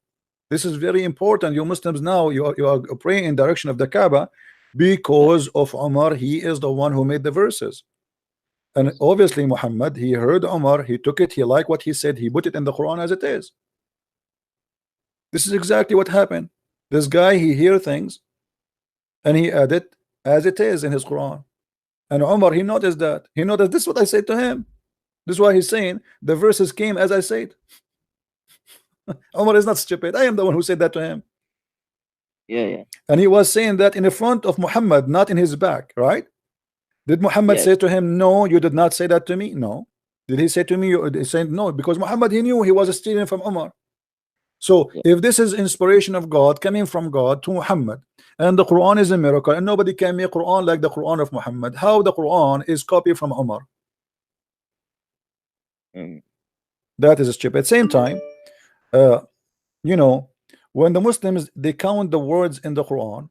This is very important. You Muslims now you are praying in direction of the Kaaba because of Omar. He is the one who made the verses, and obviously Muhammad he heard Omar, he took it, he liked what he said, he put it in the Quran as it is. This is exactly what happened. This guy he hear things and he added as it is in his Quran, and Omar he noticed that. He noticed this is what I said to him. This is why he's saying the verses came as I said. Omar is not stupid. I am the one who said that to him. Yeah. And he was saying that in the front of Muhammad, not in his back, right? Did Muhammad say to him, no, you did not say that to me? No. Did he say to me, he said no, because Muhammad, he knew he was stealing from Umar. So if this is inspiration of God coming from God to Muhammad, and the Quran is a miracle, and nobody can make Quran like the Quran of Muhammad, how the Quran is copied from Umar? That is stupid. At the same time, you know, when the Muslims, they count the words in the Quran,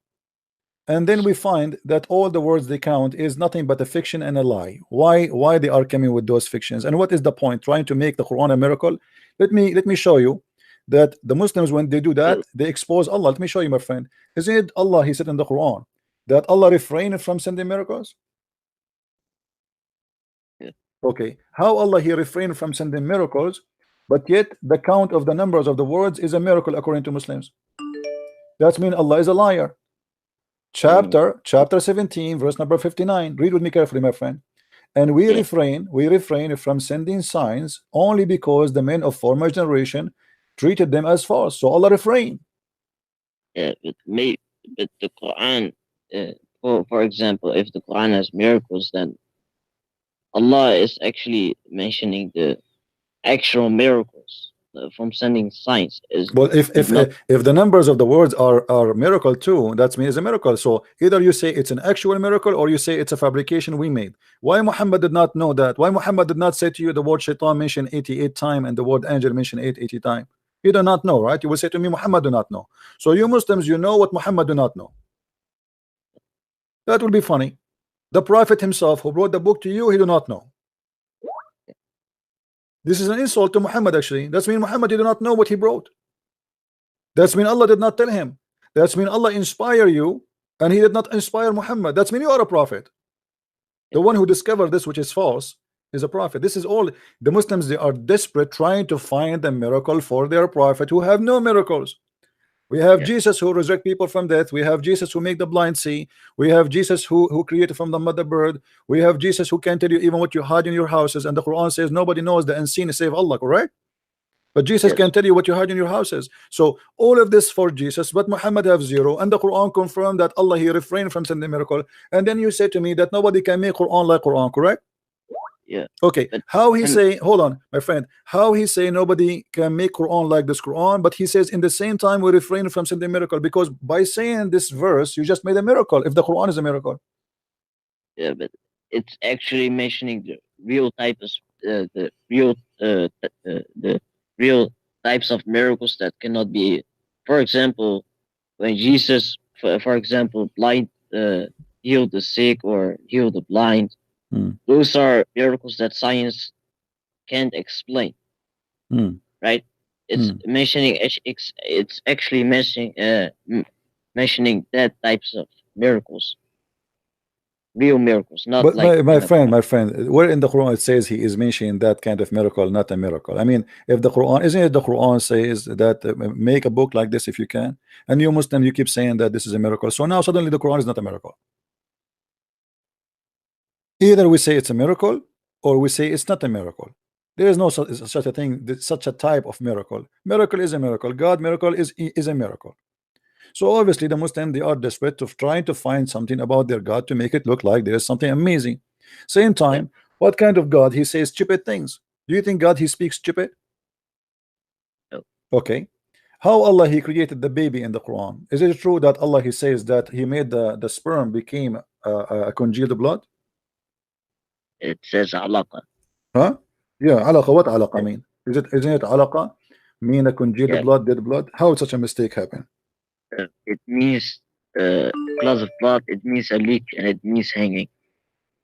and then we find that all the words they count is nothing but a fiction and a lie. Why they are coming with those fictions, and what is the point trying to make the Quran a miracle? Let me show you that the Muslims, when they do that, they expose Allah. Let me show you, my friend. Isn't it Allah, he said in the Quran that Allah refrained from sending miracles? Okay, how Allah he refrained from sending miracles, but yet the count of the numbers of the words is a miracle according to Muslims? That means Allah is a liar. Chapter 17, verse number 59. Read with me carefully, my friend. And we refrain from sending signs only because the men of former generation treated them as false. So Allah refrained. Yeah, but the Quran, for example, if the Quran has miracles, then Allah is actually mentioning the actual miracles from sending signs. Well, if the numbers of the words are miracle too, that means a miracle. So either you say it's an actual miracle, or you say it's a fabrication we made. Why Muhammad did not know that? Why Muhammad did not say to you the word shaitan mentioned 88 times and the word angel mentioned 80 times? You do not know, right? You will say to me, Muhammad do not know. So you Muslims, you know what Muhammad do not know. That will be funny. The Prophet himself who brought the book to you, he do not know. This is an insult to Muhammad actually. That's mean Muhammad did not know what he brought. That's mean Allah did not tell him. That's mean Allah inspire you and he did not inspire Muhammad. That's mean you are a prophet. The one who discovered this which is false is a prophet. This is all the Muslims, they are desperate trying to find a miracle for their prophet who have no miracles. We have Jesus who resurrect people from death. We have Jesus who make the blind see. We have Jesus who created from the mother bird. We have Jesus who can tell you even what you hide in your houses, and the Quran says nobody knows the unseen save Allah, correct? But Jesus can tell you what you hide in your houses. So all of this for Jesus, but Muhammad have zero, and the Quran confirmed that Allah he refrained from sending miracle. And then you say to me that nobody can make Quran like Quran, correct? Yeah. Okay. How he say, hold on, my friend, how he say nobody can make Quran like this Quran, but he says in the same time we refrain from sending miracle, because by saying this verse you just made a miracle if the Quran is a miracle. Yeah, but it's actually mentioning the real types, the real types of miracles that cannot be. For example, when Jesus, for example, blind healed the sick or healed the blind. Those are miracles that science can't explain, right? It's mentioning. It's actually mentioning that types of miracles, real miracles, not but like my friend, where in the Quran it says he is mentioning that kind of miracle, not a miracle. I mean, if the Quran, isn't it the Quran says that make a book like this if you can, and you Muslim, you keep saying that this is a miracle. So now suddenly the Quran is not a miracle. Either we say it's a miracle or we say it's not a miracle. There is no such a thing, such a type of miracle. Miracle is a miracle. God miracle is a miracle. So obviously the Muslim, they are desperate of trying to find something about their God to make it look like there is something amazing. Same time, what kind of God? He says stupid things. Do you think God he speaks stupid? No. Okay. How Allah he created the baby in the Quran? Is it true that Allah he says that he made the sperm became a congealed blood? It says alaqa. Huh? Yeah, alaqa. What alaqa mean? Isn't it alaqa mean a congealed blood, dead blood? How would such a mistake happen? It means glass of blood. It means a leak, and it means hanging.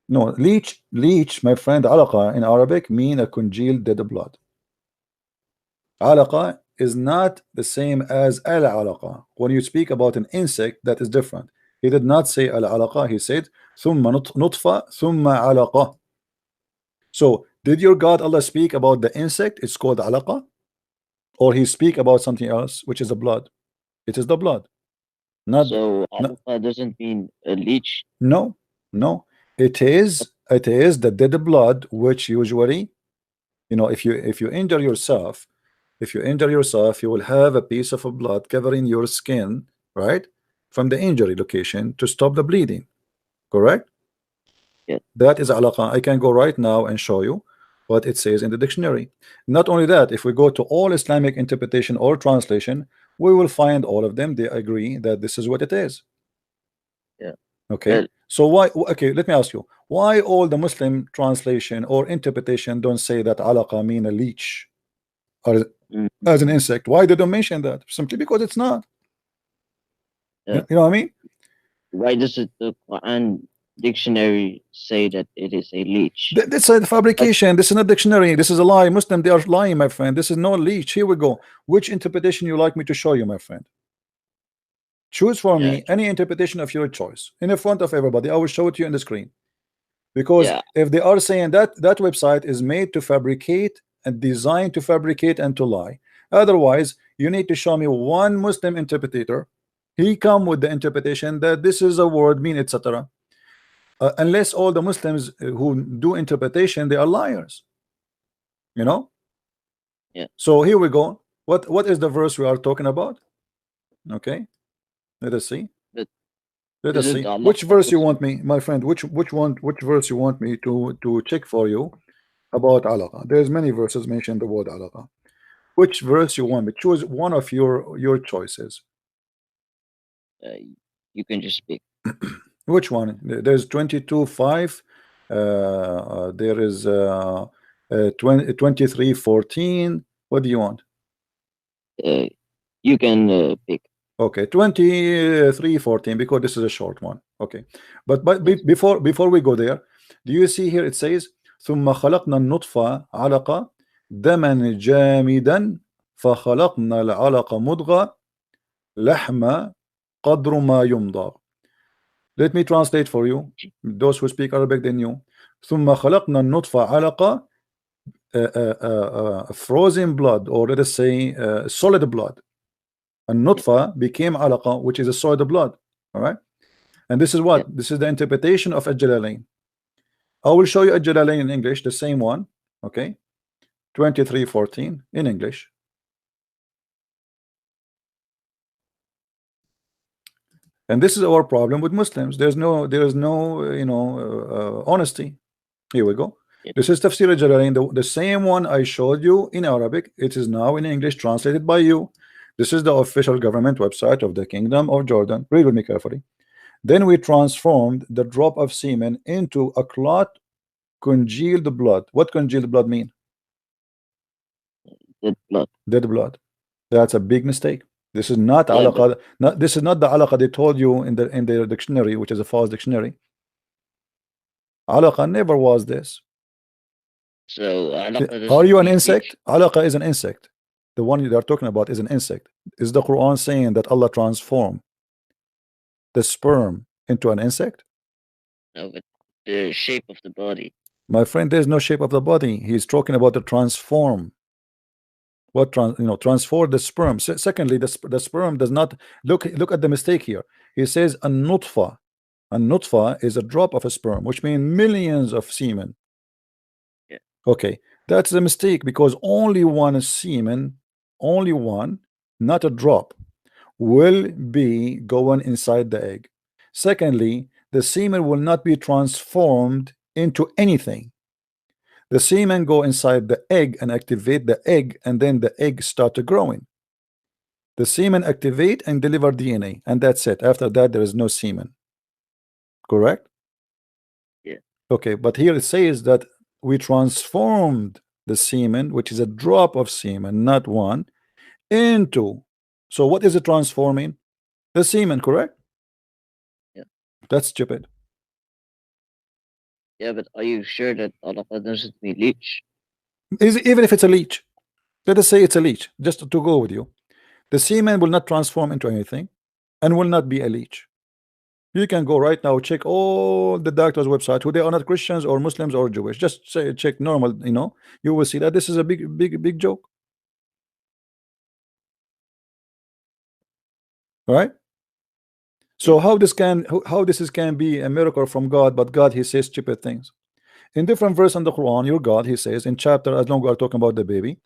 No, leech, my friend. Alaqa in Arabic mean a congealed dead blood. Alaqa is not the same as al-alaqa. When you speak about an insect, that is different. He did not say al-alaqa. He said thumma nutfa thumma alaqa. So did your God Allah speak about the insect? It's called alaqa, or he speak about something else, which is the blood? It is the blood. Not so alaqa doesn't mean a leech. No. It is the dead blood, which usually, you know, if you injure yourself, you will have a piece of blood covering your skin, right, from the injury location to stop the bleeding. Correct? Yeah. That is alaqa. I can go right now and show you what it says in the dictionary. Not only that, if we go to all Islamic interpretation or translation, we will find all of them, they agree that this is what it is. Yeah. Okay. So why, okay, let me ask you, why all the Muslim translation or interpretation don't say that alaqa mean a leech or as an insect? Why they don't mention that? Simply because it's not. Yeah. You know what I mean? Why does the Quran dictionary say that it is a leech? This is a fabrication. This is not dictionary. This is a lie. Muslim, they are lying, my friend. This is no leech. Here we go. Which interpretation you like me to show you, my friend? Choose for me any interpretation of your choice in the front of everybody. I will show it to you on the screen. Because if they are saying that that website is made to fabricate and designed to fabricate and to lie, otherwise you need to show me one Muslim interpreter. He come with the interpretation that this is a word mean, etc. Unless all the Muslims who do interpretation, they are liars. You know? Yeah. So here we go. What is the verse we are talking about? Okay. Let us see. Let us see. Which verse you want me, my friend? Which verse you want me to check for you about alaqa? There's many verses mention the word alaqa. Which verse you want me? Choose one of your choices. You can just pick. Which one? There's 22:5. There is 23:14. What do you want? You can pick. Okay, 23:14, because this is a short one. Okay, but before we go there, do you see here it says ثم خلقنا النطفة علقة دما جامدا فخلقنا العلقة مضغة لحم قدر ما يمضغ. Let me translate for you, those who speak Arabic than you. ثم خلقنا النطفة علقة, frozen blood, or let us say solid blood. And nutfa became alaqa, which is a solid blood. All right, and this is what this is the interpretation of Al-Jalalain. I will show you Al-Jalalain in English, the same one. Okay, 23:14 in English. And this is our problem with Muslims. There is no you know honesty. Here we go. This is Tafsir Al-Jalalain, the same one I showed you in Arabic. It is now in English, translated by you. This is the official government website of the Kingdom of Jordan. Read with me carefully. Then we transformed the drop of semen into a clot, congealed blood. What congealed blood mean? Dead blood. Dead blood. That's a big mistake. This is not alaqa. This is not the alaqa they told you in the dictionary, which is a false dictionary. Alaqa never was this. So are you an insect? Alaqa is an insect. The one they are talking about is an insect. Is the Quran saying that Allah transformed the sperm into an insect? No, but the shape of the body. My friend, there's no shape of the body. He's talking about the transform. What transform the sperm. Secondly, the sperm does not look at the mistake here. He says a nutfa. A nutfa is a drop of a sperm, which means millions of semen. Yeah. Okay, that's the mistake, because only one semen, only one, not a drop, will be going inside the egg. Secondly, the semen will not be transformed into anything. The semen go inside the egg and activate the egg, and then the egg start growing. The semen activate and deliver DNA, and that's it. After that, there is no semen. Correct? Yeah. Okay, but here it says that we transformed the semen, which is a drop of semen, not one, into. So what is it transforming? The semen, correct? Yeah. That's stupid. Yeah, but are you sure that alaqa doesn't mean leech? Even if it's a leech, let us say it's a leech, just to go with you. The semen will not transform into anything and will not be a leech. You can go right now, check all the doctors' website, who they are not Christians or Muslims or Jewish. Just say, check normal, you will see that this is a big joke. All right. So how this can be a miracle from God, but God, he says stupid things. In different verse in the Quran, your God, he says in chapter, as long as we are talking about the baby,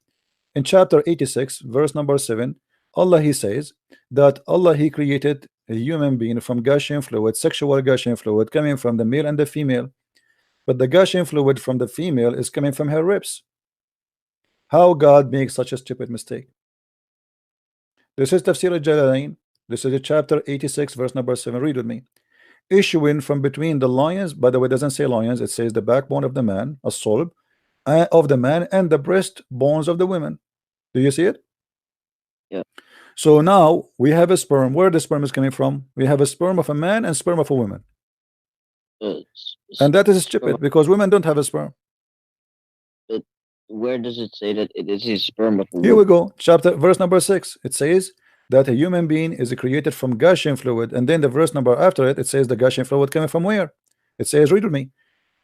in chapter 86, verse number 7, Allah, he says that Allah, he created a human being from Gaussian fluid, sexual Gaussian fluid, coming from the male and the female. but the gushing fluid from the female is coming from her ribs. How God makes such a stupid mistake? This is Tafsir al-Jalalain. This is chapter 86, verse number 7. Read with me. Issuing from between the lions, by the way, it doesn't say lions, it says the backbone of the man, a sulb of the man, and the breast bones of the women. Do you see it? Yeah. So now we have a sperm. Where the sperm is coming from? We have a sperm of a man and sperm of a woman. And that is stupid because women don't have a sperm. Where does it say that it is a sperm of a woman? Here we go. Chapter verse number 6. It says that a human being is created from gushing fluid, and then the verse number after it, it says the gushing fluid coming from where? It says, read with me.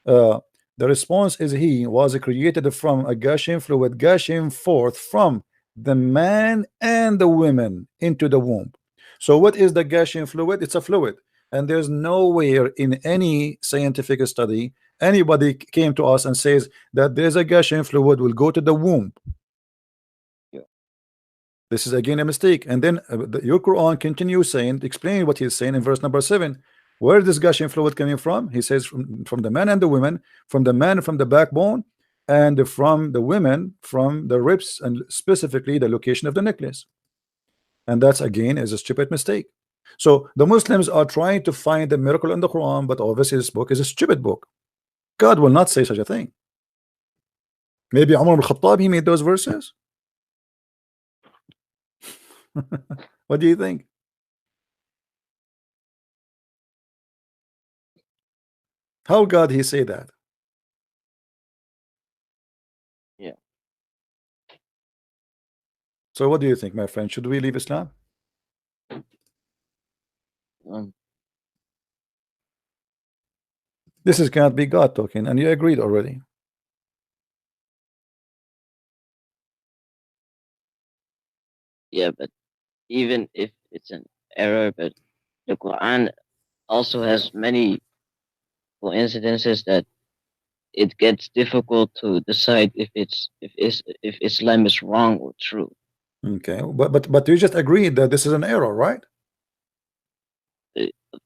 The response is he was created from a gushing fluid gushing forth from the man and the women into the womb. So what is the gushing fluid? It's a fluid, and there's nowhere in any scientific study anybody came to us and says that there's a gushing fluid will go to the womb. Yeah. This is again a mistake. And then your Quran continues saying, explaining what he's saying in verse number 7. Where is this gushing fluid coming from? He says from the man and the women, from the man from the backbone, and from the women from the ribs, and specifically the location of the necklace. And that's again is a stupid mistake. So the Muslims are trying to find the miracle in the Quran, but obviously this book is a stupid book. God will not say such a thing. Maybe Umar ibn Khattab, he made those verses. What do you think? How God he say that? Yeah. So what do you think, my friend? Should we leave Islam? This is cannot be God talking, and you agreed already. Yeah, but even if it's an error, but the Quran also has many coincidences that it gets difficult to decide if Islam is wrong or true. Okay, but you just agreed that this is an error, right?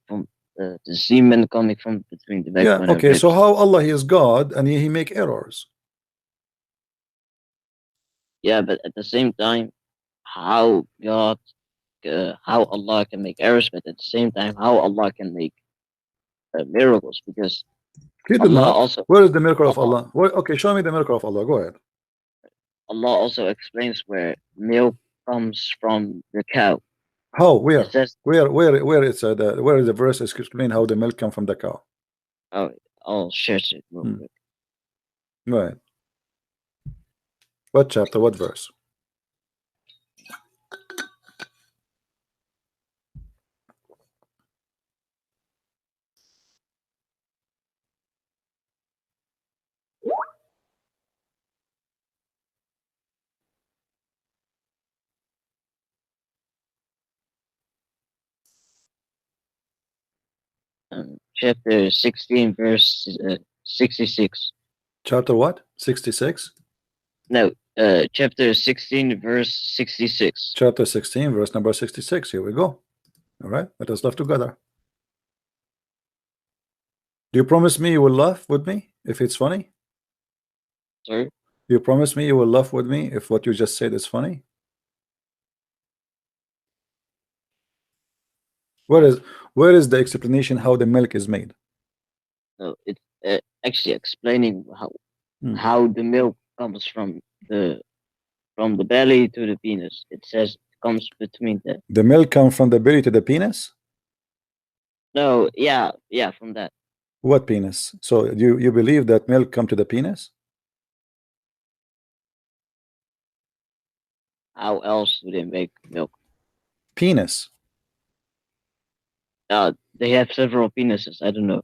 From the semen coming from between the backbone. Yeah. Okay. So how Allah he is God and he make errors? Yeah, but at the same time, how God, how Allah can make errors, but at the same time, how Allah can make miracles, because Allah also. Where is the miracle of Allah? Okay, show me the miracle of Allah. Go ahead. Allah also explains where milk comes from the cow. How? Where? It says, where it's where is the verse is explain how the milk come from the cow? Oh, I'll share it real quick. Go ahead. What chapter? What verse? Chapter 16, verse 66. Chapter what? 66? No, chapter 16, verse 66. Chapter 16, verse number 66. Here we go. All right, let us laugh together. Do you promise me you will laugh with me if it's funny? Sorry? You promise me you will laugh with me if what you just said is funny? Where is the explanation how the milk is made? No, it's actually explaining how the milk comes from the belly to the penis. It says it comes between the milk comes from the belly to the penis? No, yeah, from that. What penis? So you believe that milk come to the penis? How else do they make milk? Penis. They have several penises. I don't know.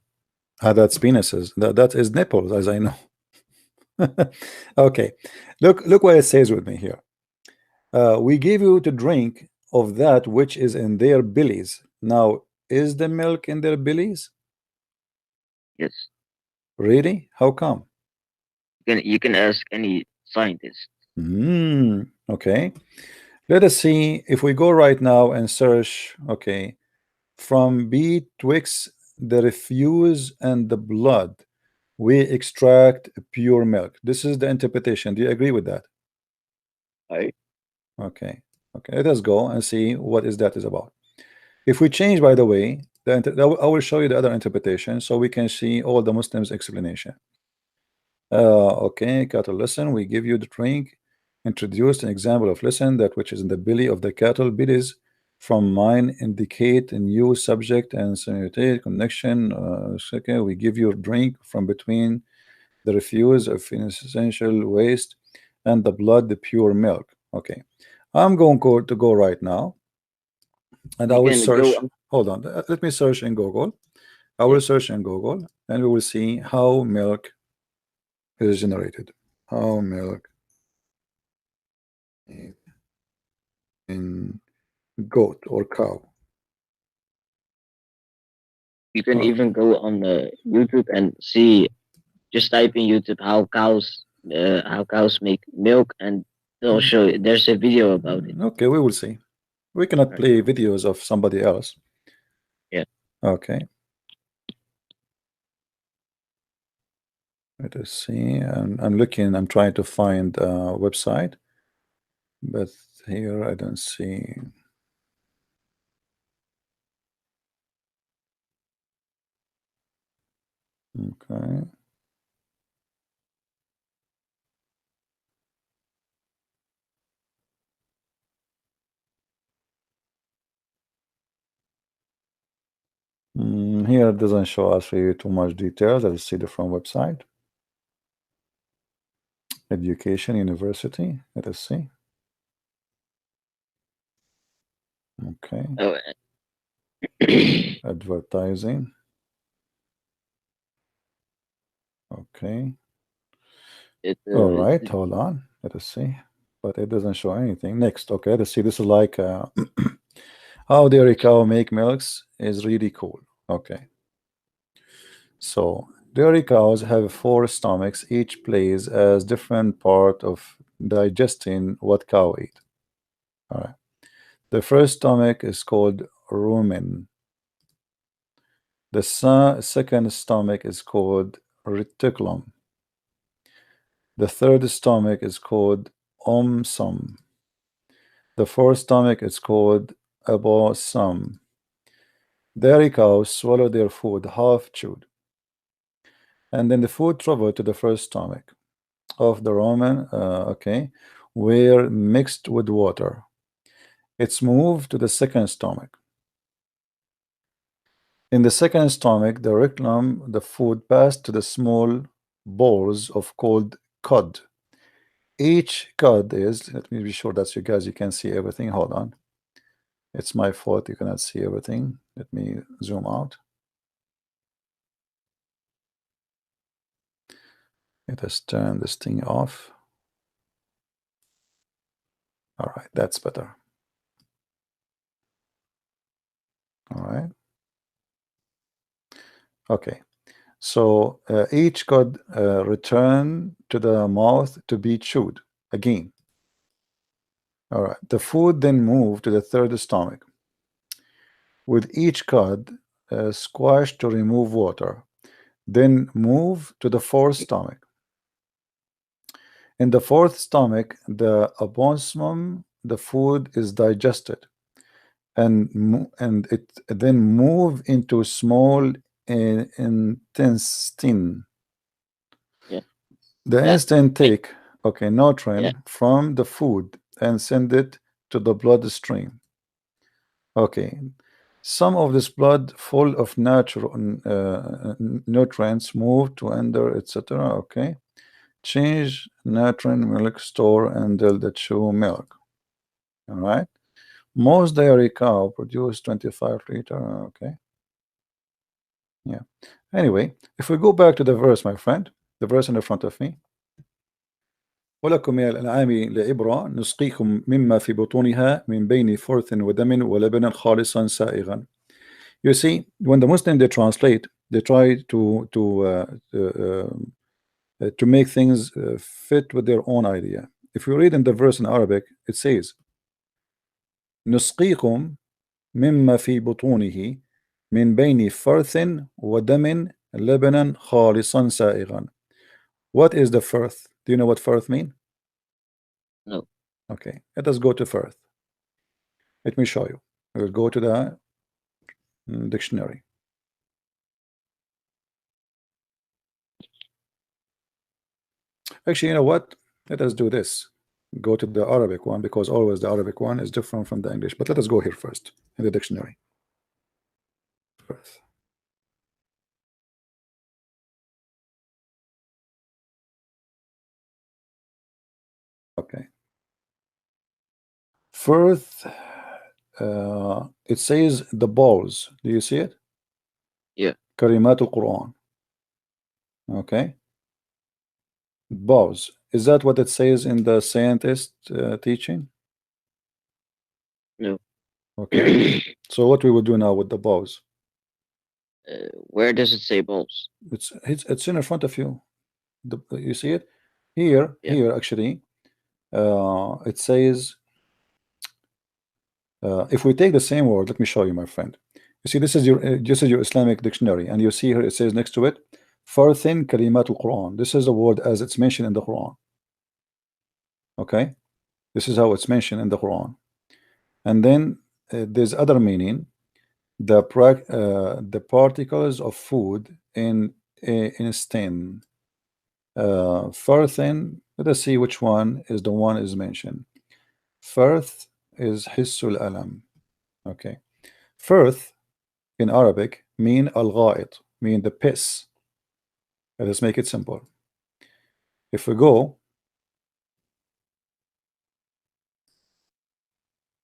That's penises. That is nipples, as I know. Okay, look what it says with me here. We give you to drink of that which is in their bellies. Now, is the milk in their bellies? Yes. Really? How come? You can ask any scientist. Okay. Let us see if we go right now and search. Okay, from betwixt the refuse and the blood, we extract pure milk. This is the interpretation. Do you agree with that? Right. Okay. Okay, let us go and see what is about. If we change, by the way, I will show you the other interpretation so we can see all the Muslims' explanation. Okay, cattle listen, we give you the drink. Introduced an example of listen, that which is in the belly of the cattle. Bellies from mine indicate a new subject and simultaneous connection. Okay, we give you a drink from between the refuse of essential waste and the blood, the pure milk. Okay, I'm going to go right now, and I will search. Hold on, let me search in Google. I will search in Google, and we will see how milk is generated. How milk in goat or cow. You can even go on YouTube and see. Just type in YouTube how cows make milk, and they'll show you. There's a video about it. Okay, we will see. We cannot play videos of somebody else. Yeah. Okay. Let us see. I'm looking. I'm trying to find a website, but here I don't see. Okay. Here it doesn't show us really too much details. Let's see the front website. Education University. Let us see. Okay. Oh. Advertising. Okay. All right, hold on. Let us see. But it doesn't show anything. Next. Okay, let's see. This is like how dairy cow make milks is really cool. Okay. So dairy cows have 4 stomachs. Each plays as different part of digesting what cow eat. All right. The first stomach is called rumen. The second stomach is called reticulum. The third stomach is called omasum. The fourth stomach is called abomasum. Dairy cows swallow their food half chewed, and then the food travel to the first stomach of the rumen, okay, where mixed with water. It's moved to the second stomach. In the second stomach, the reticulum, the food passed to the small balls of called cud. Each cud is, let me be sure that you guys, you can see everything. Hold on. It's my fault you cannot see everything. Let me zoom out. Let us turn this thing off. All right, that's better. All right. Okay. So each cud return to the mouth to be chewed again. All right. The food then moved to the third stomach. With each cud squashed to remove water, then move to the fourth stomach. In the fourth stomach, the abomasum, the food is digested, and it then move into small intestine. Yeah. The intestine take nutrient from the food and send it to the bloodstream. Okay, some of this blood full of natural nutrients move to under, etc. Okay, change nutrient milk store and the chew milk. All right, most dairy cow produce 25 liter. Okay, yeah. Anyway, if we go back to the verse, my friend, the verse in the front of me. ولكم من الأنعام لعبرة نسقيكم مما في بطونها من بين فرث ودم ولبن خالصا سائغا. You see, when the Muslim they translate, they try to make things fit with their own idea. If you read in the verse in Arabic, it says نسقيكم مما في بطونه من بين فرث ودم لبنا خالصا سائغا. What is the firth? Do you know what firth mean? No. Okay, let us go to firth. Let me show you. We will go to the dictionary. Actually, you know what? Let us do this. Go to the Arabic one, because always the Arabic one is different from the English. But let us go here first in the dictionary. Firth. Okay. Firth. It says the balls. Do you see it? Yeah. Kalimat al-Quran. Okay. Balls. Is that what it says in the scientist teaching? No. Okay. So what we will do now with the balls? Where does it say balls? It's in front of you. You see it here? Yeah. Here actually. It says. If we take the same word, let me show you, my friend. You see, this is your Islamic dictionary, and you see here it says next to it, Farthin Kalimatul Quran. This is the word as it's mentioned in the Quran. Okay, this is how it's mentioned in the Quran. And then there's other meaning, the particles of food in stem. Farthin. Let us see which one is mentioned. Farth is Hissul Alam. Okay, Firth in Arabic mean al-gha'it, mean the piss. Let's make it simple. If we go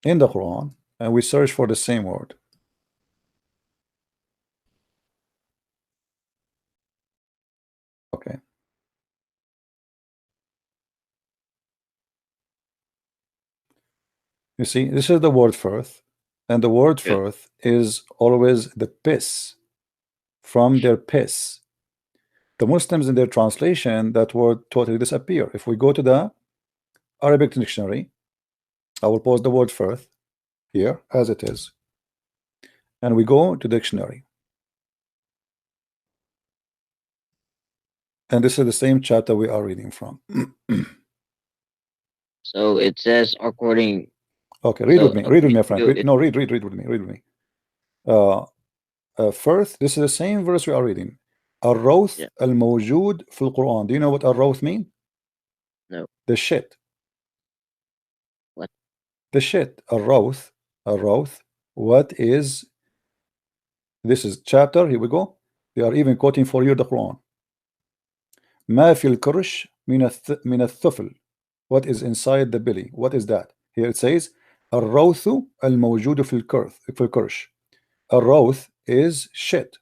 in the Quran and we search for the same word, okay, you see, this is the word firth, and the word firth is always the piss, from their piss. The Muslims in their translation, that word totally disappear. If we go to the Arabic dictionary, I will post the word firth here as it is, and we go to dictionary, and this is the same chapter we are reading from. So it says according. Okay, read with me, my friend. Read with me. First, this is the same verse we are reading. الروث الموجود في القرآن. Do you know what الروث mean? No. The shit. What? The shit. الروث. What is? This is chapter. Here we go. They are even quoting for you the Quran. ما في الكرش من الثفل. What is inside the belly? What is that? Here it says الروث الموجود في الكرش. الروث is shit.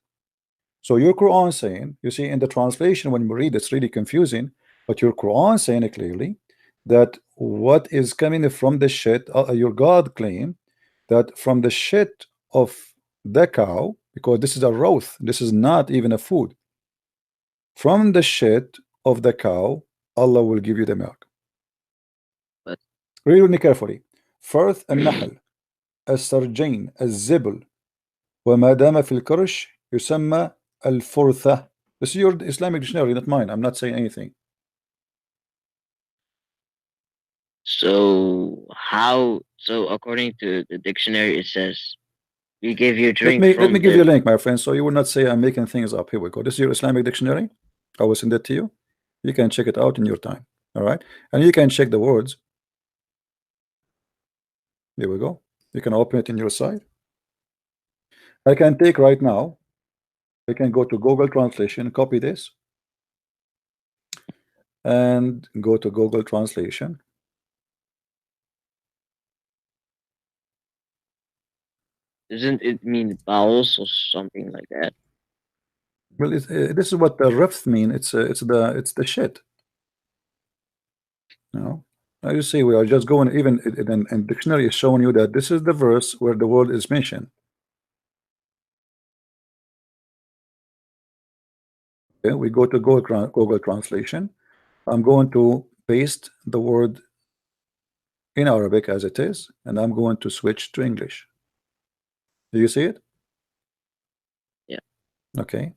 So your Quran saying, you see in the translation when we read it's really confusing, but your Quran saying it clearly that what is coming from the shit, your God claim that from the shit of the cow, because this is a roth, this is not even a food, from the shit of the cow Allah will give you the milk. But read with me carefully. Firth النحل السرجين الزبل وما دام في الكرش يسمى الفرثة. This is your Islamic dictionary, not mine. I'm not saying anything. So how? So according to the dictionary, it says we give you drink. Let me give you a link, my friend, so you will not say I'm making things up. Here we go. This is your Islamic dictionary. I will send it to you. You can check it out in your time. All right, and you can check the words. Here we go. You can open it in your side. I can take right now. I can go to Google Translation, copy this, and go to Google Translation. Doesn't it mean bowels or something like that? Well, this is what the refs mean. It's the shit. You know, now you see, we are just going, even in dictionary is showing you that this is the verse where the word is mentioned. Okay, we go to Google Translation. I'm going to paste the word in Arabic as it is, and I'm going to switch to English. Do you see it? Yeah. Okay.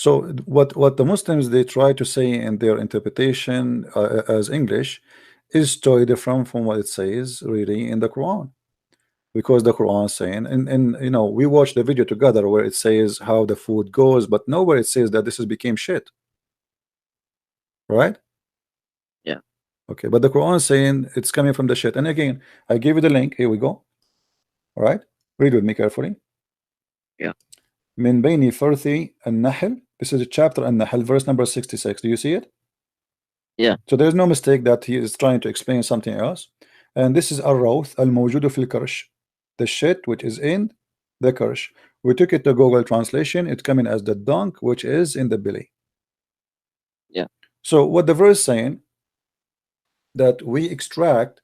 So what the Muslims they try to say in their interpretation as English is totally different from what it says really in the Quran, because the Quran is saying, and you know, we watched the video together where it says how the food goes, but nowhere it says that this is became shit, right? Yeah. Okay, but the Quran is saying it's coming from the shit. And again, I gave you the link. Here we go. All right, read with me carefully. Yeah. من بين فرث النحل. This is a chapter النحل, verse number 66. Do you see it? Yeah. So there's no mistake that he is trying to explain something else. And this is الروث الموجود في الكرش, the shit which is in the kirsh. We took it to Google translation. It's coming as the dung which is in the belly. Yeah. So what the verse saying, that we extract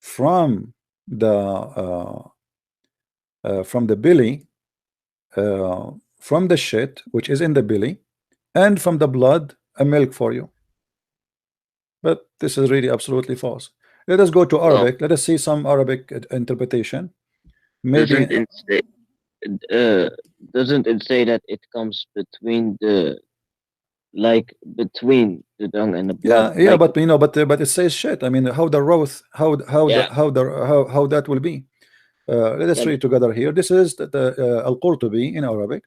from the belly, from the shit which is in the belly, and from the blood a milk for you. But this is really absolutely false. Let us go to Arabic. Let us see some Arabic interpretation. Maybe doesn't it say that it comes between the between the dung and the blood? Yeah, but you know, but it says shit. I mean, how the roth, how that will be. Let us read together here. This is the Al-Qurtubi in Arabic.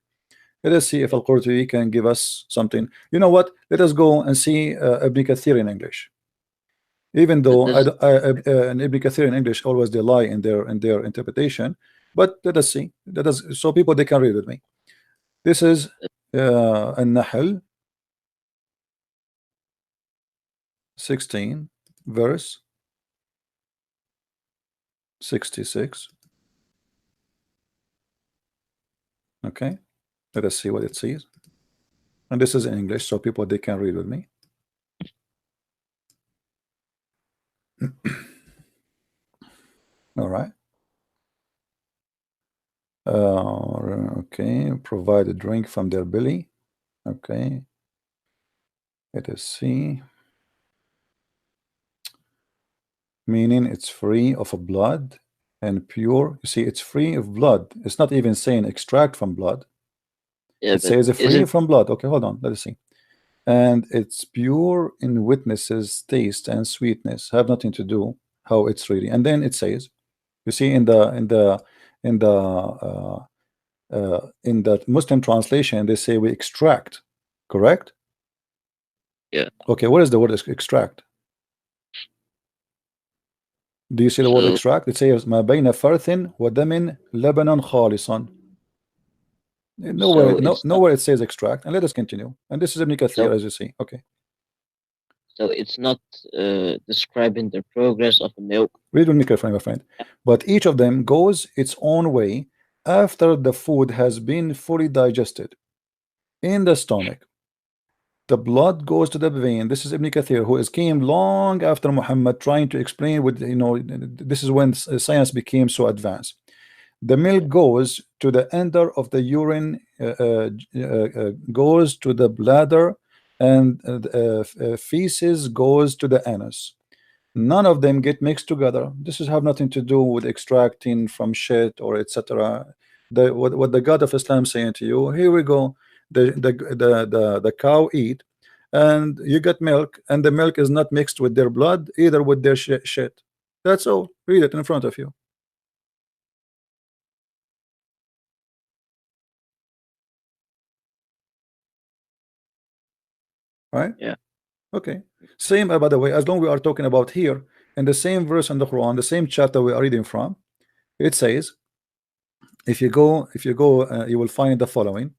Let us see if Al-Qurtubi can give us something. You know what? Let us go and see Ibn Kathir in English. Even though and Ibn Kathir in English always they lie in their interpretation, but let us see. So people they can read with me. This is An-Nahl 16 verse 66. Okay, let us see what it says. And this is in English, so people they can read with me. All right. Okay, provide a drink from their belly. Okay, let us see. Meaning it's free of blood and pure. You see, it's free of blood. It's not even saying extract from blood. Yeah, it says free from blood. Okay, hold on. Let us see. And it's pure in witnesses, taste, and sweetness. Have nothing to do how it's really. And then it says, you see, in the Muslim translation, they say we extract. Correct? Yeah. Okay, what is the word extract? Do you see the word extract? It says ما بين فرث ودم لبنا خالصا. Nowhere it says extract. And let us continue. And this is Ibn Kathir, as you see. Okay. So it's not describing the progress of the milk. Read with me carefully, my friend. But each of them goes its own way after the food has been fully digested in the stomach. The blood goes to the vein. This is Ibn Kathir, who came long after Muhammad, trying to explain with, you know, this is when science became so advanced. The milk goes to the ender of the urine, goes to the bladder, and feces goes to the anus. None of them get mixed together. This has have nothing to do with extracting from shit or etc. What the God of Islam saying to you, here we go. The cow eat, and you get milk, and the milk is not mixed with their blood, either with their shit. That's all. Read it in front of you. Right? Yeah. Okay. Same, by the way, as long we are talking about here, in the same verse in the Quran, the same chapter we are reading from, it says, if you go, you will find the following.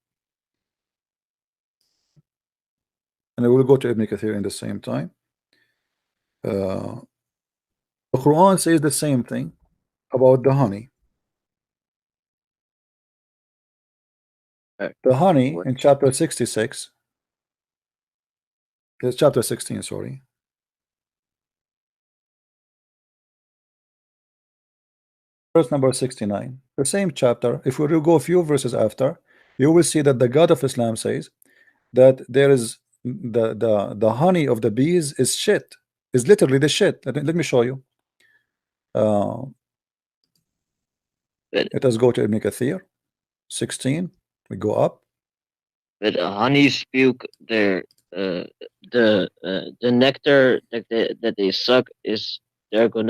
And I will go to Ibn Kathir in the same time. The Quran says the same thing about the honey. The honey in chapter 66. It's chapter 16, sorry. Verse number 69. The same chapter. If we will go a few verses after, you will see that the God of Islam says that there is the honey of the bees is shit. Is literally the shit. Let me show you. Let us go to Ibn Kathir 16. We go up. But honeys puke their the nectar that they suck is they are going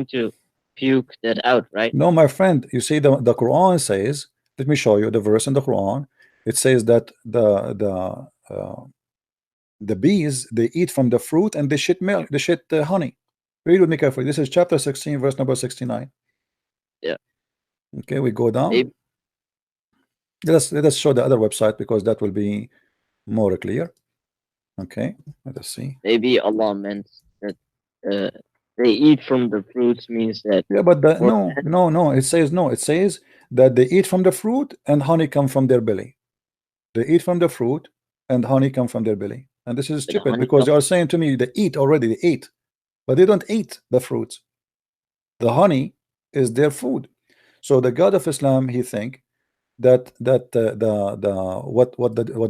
to puke that out, right? No, my friend, you see the Quran says, let me show you the verse in the Quran. It says that the bees, they eat from the fruit and they shit milk, they shit honey. Read with me carefully. This is chapter 16, verse number 69. Yeah. Okay, we go down. Maybe, Let us show the other website because that will be more clear. Okay, let us see. maybe Allah meant that they eat from the fruits means that. Yeah, but no. It says no. It says that they eat from the fruit and honey come from their belly. They eat from the fruit and honey come from their belly. And this is stupid because they are saying to me they eat already. They eat, but they don't eat the fruits. The honey is their food. So the God of Islam, he think that what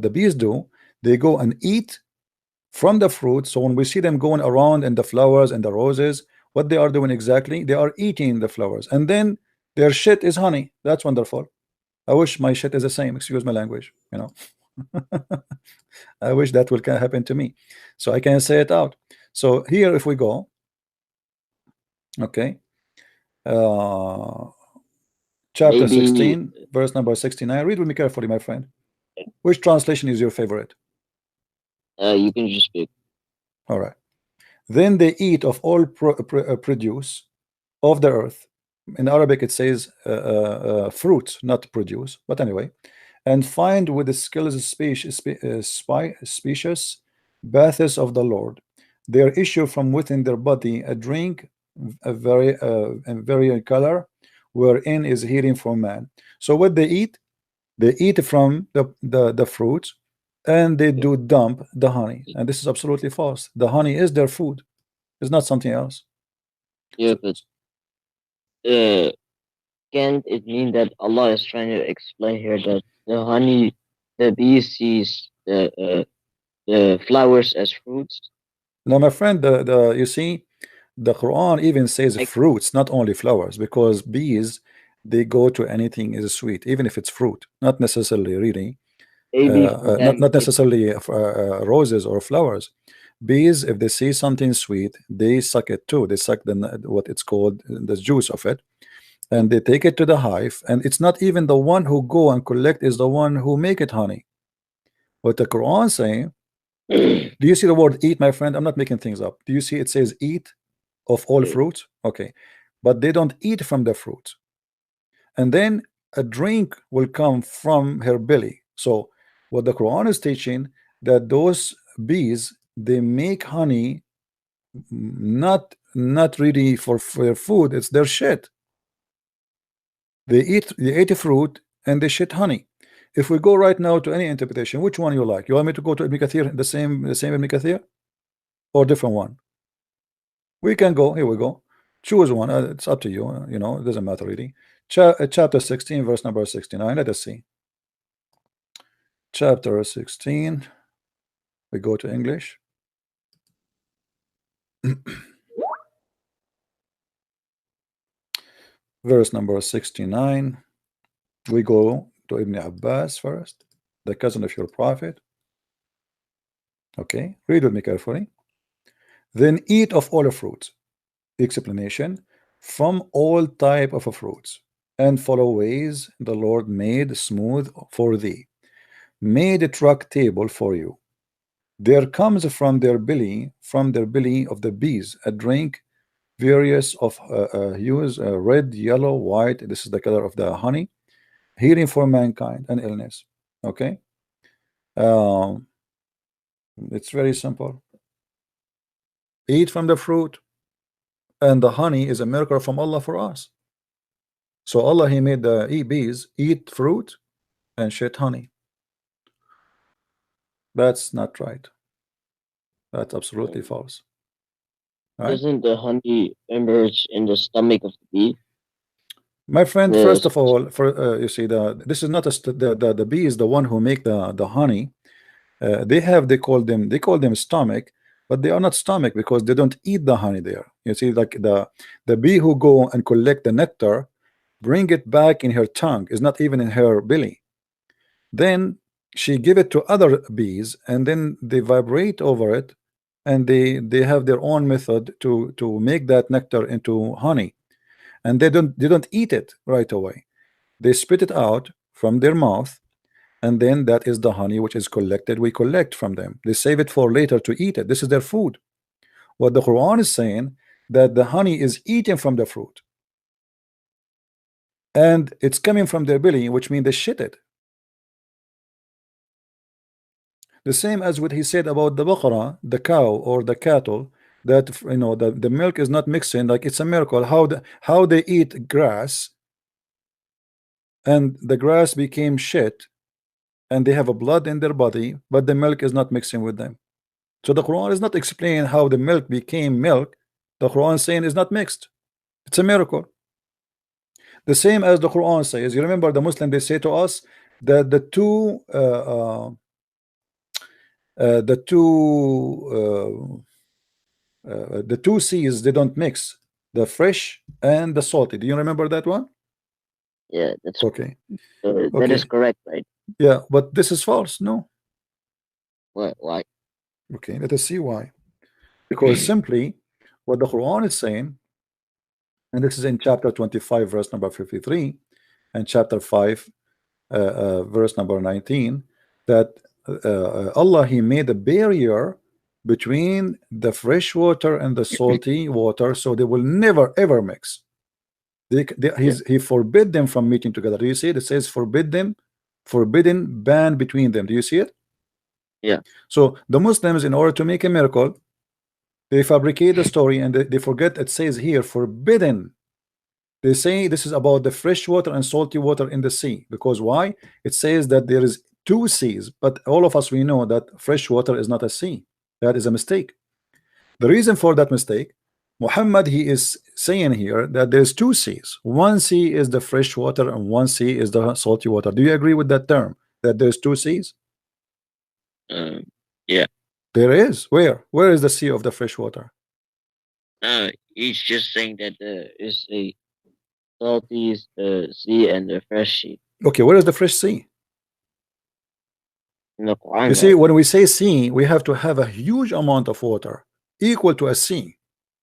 the bees do, they go and eat from the fruit. So when we see them going around in the flowers and the roses, what they are doing exactly, they are eating the flowers, and then their shit is honey. That's wonderful. I wish my shit is the same, excuse my language, you know. I wish that will happen to me so I can say it out. So here if we go, okay, chapter 16 verse number 69. Read with me carefully, my friend. Which translation is your favorite? You can just pick. All right. Then they eat of all produce of the earth. In Arabic it says fruit, not produce, but anyway, and find with the skills species baths of the Lord. There issue from within their body a drink, a very color, wherein is healing for man. So what they eat from the fruits, and they do dump the honey, and this is absolutely false. The honey is their food. It's not something else. Yeah, but can't it mean that Allah is trying to explain here that the honey, the bee sees the flowers as fruits? No, my friend, you see, the Quran even says fruits, not only flowers, because bees, they go to anything is sweet, even if it's fruit, not necessarily really, not necessarily roses or flowers. Bees, if they see something sweet, they suck it too. They suck what it's called the juice of it, and they take it to the hive. And it's not even the one who go and collect is the one who make it honey. What the Quran saying? Do you see the word eat, my friend? I'm not making things up. Do you see it says eat of all fruits? Okay, but they don't eat from the fruit. And then a drink will come from her belly. So what the Quran is teaching, that those bees, they make honey, not really for food, it's their shit. They ate a fruit and they shit honey. If we go right now to any interpretation, which one you like? You want me to go to Ibn Kathir, the same Ibn Kathir, or different one? We can go. Here we go. Choose one. It's up to you. You know, it doesn't matter really. Chapter 16, verse number 69. Let us see. Chapter 16. We go to English. Verse number 69. We go to Ibn Abbas first, the cousin of your prophet. Okay, read with me carefully. Then eat of all fruits. Explanation: from all type of fruits, and follow ways the Lord made smooth for thee, made a truck table for you. There comes from their belly of the bees a drink various of hues, red, yellow, white. This is the color of the honey, healing for mankind and illness. Okay, it's very simple. Eat from the fruit, and the honey is a miracle from Allah for us. So Allah, he made the bees eat fruit and shit honey. That's not right. That's absolutely false. Right? Doesn't the honey emerge in the stomach of the bee? My friend, first of all, you see, this is not the bee is the one who make the honey. They call them stomach, but they are not stomach because they don't eat the honey there. You see, like the bee who go and collect the nectar, bring it back in her tongue, is not even in her belly. Then she give it to other bees, and then they vibrate over it, and they have their own method to make that nectar into honey, and they don't eat it right away. They spit it out from their mouth, and then that is the honey which is collected. We collect from them. They save it for later to eat it. This is their food. What the Quran is saying, that the honey is eaten from the fruit, and it's coming from their belly, which means they shit it. The same as what he said about the baqarah, the cow or the cattle, that the milk is not mixing. Like, it's a miracle how they eat grass, and the grass became shit, and they have a blood in their body, but the milk is not mixing with them. So the Quran is not explaining how the milk became milk. The Quran is saying it's not mixed. It's a miracle. The same as the Quran says. You remember the Muslim, they say to us that the two seas, they don't mix, the fresh and the salty. Do you remember that one? Yeah, that's okay. That is correct, right? Yeah, but this is false. No. Why? Okay, let us see why. Because simply what the Quran is saying, and this is in chapter 25 verse number 53 and chapter 5 verse number 19, that Allah, he made a barrier between the fresh water and the salty water, so they will never ever mix. He forbid them from meeting together. Do you see it? It says forbidden, ban between them. Do you see it? Yeah. So the Muslims, in order to make a miracle, they fabricate the story, and they forget it says here forbidden. They say this is about the fresh water and salty water in the sea. Because why? It says that there is two seas, but all of us, we know that fresh water is not a sea. That is a mistake. The reason for that mistake, Muhammad, he is saying here that there's two seas. One sea is the fresh water and one sea is the salty water. Do you agree with that term, that there's two seas? Yeah. There is. Where is the sea of the fresh water? He's just saying that there is a salty sea and a fresh sea. Okay, where is the fresh sea? In the Quran, you see, when we say sea, we have to have a huge amount of water equal to a sea.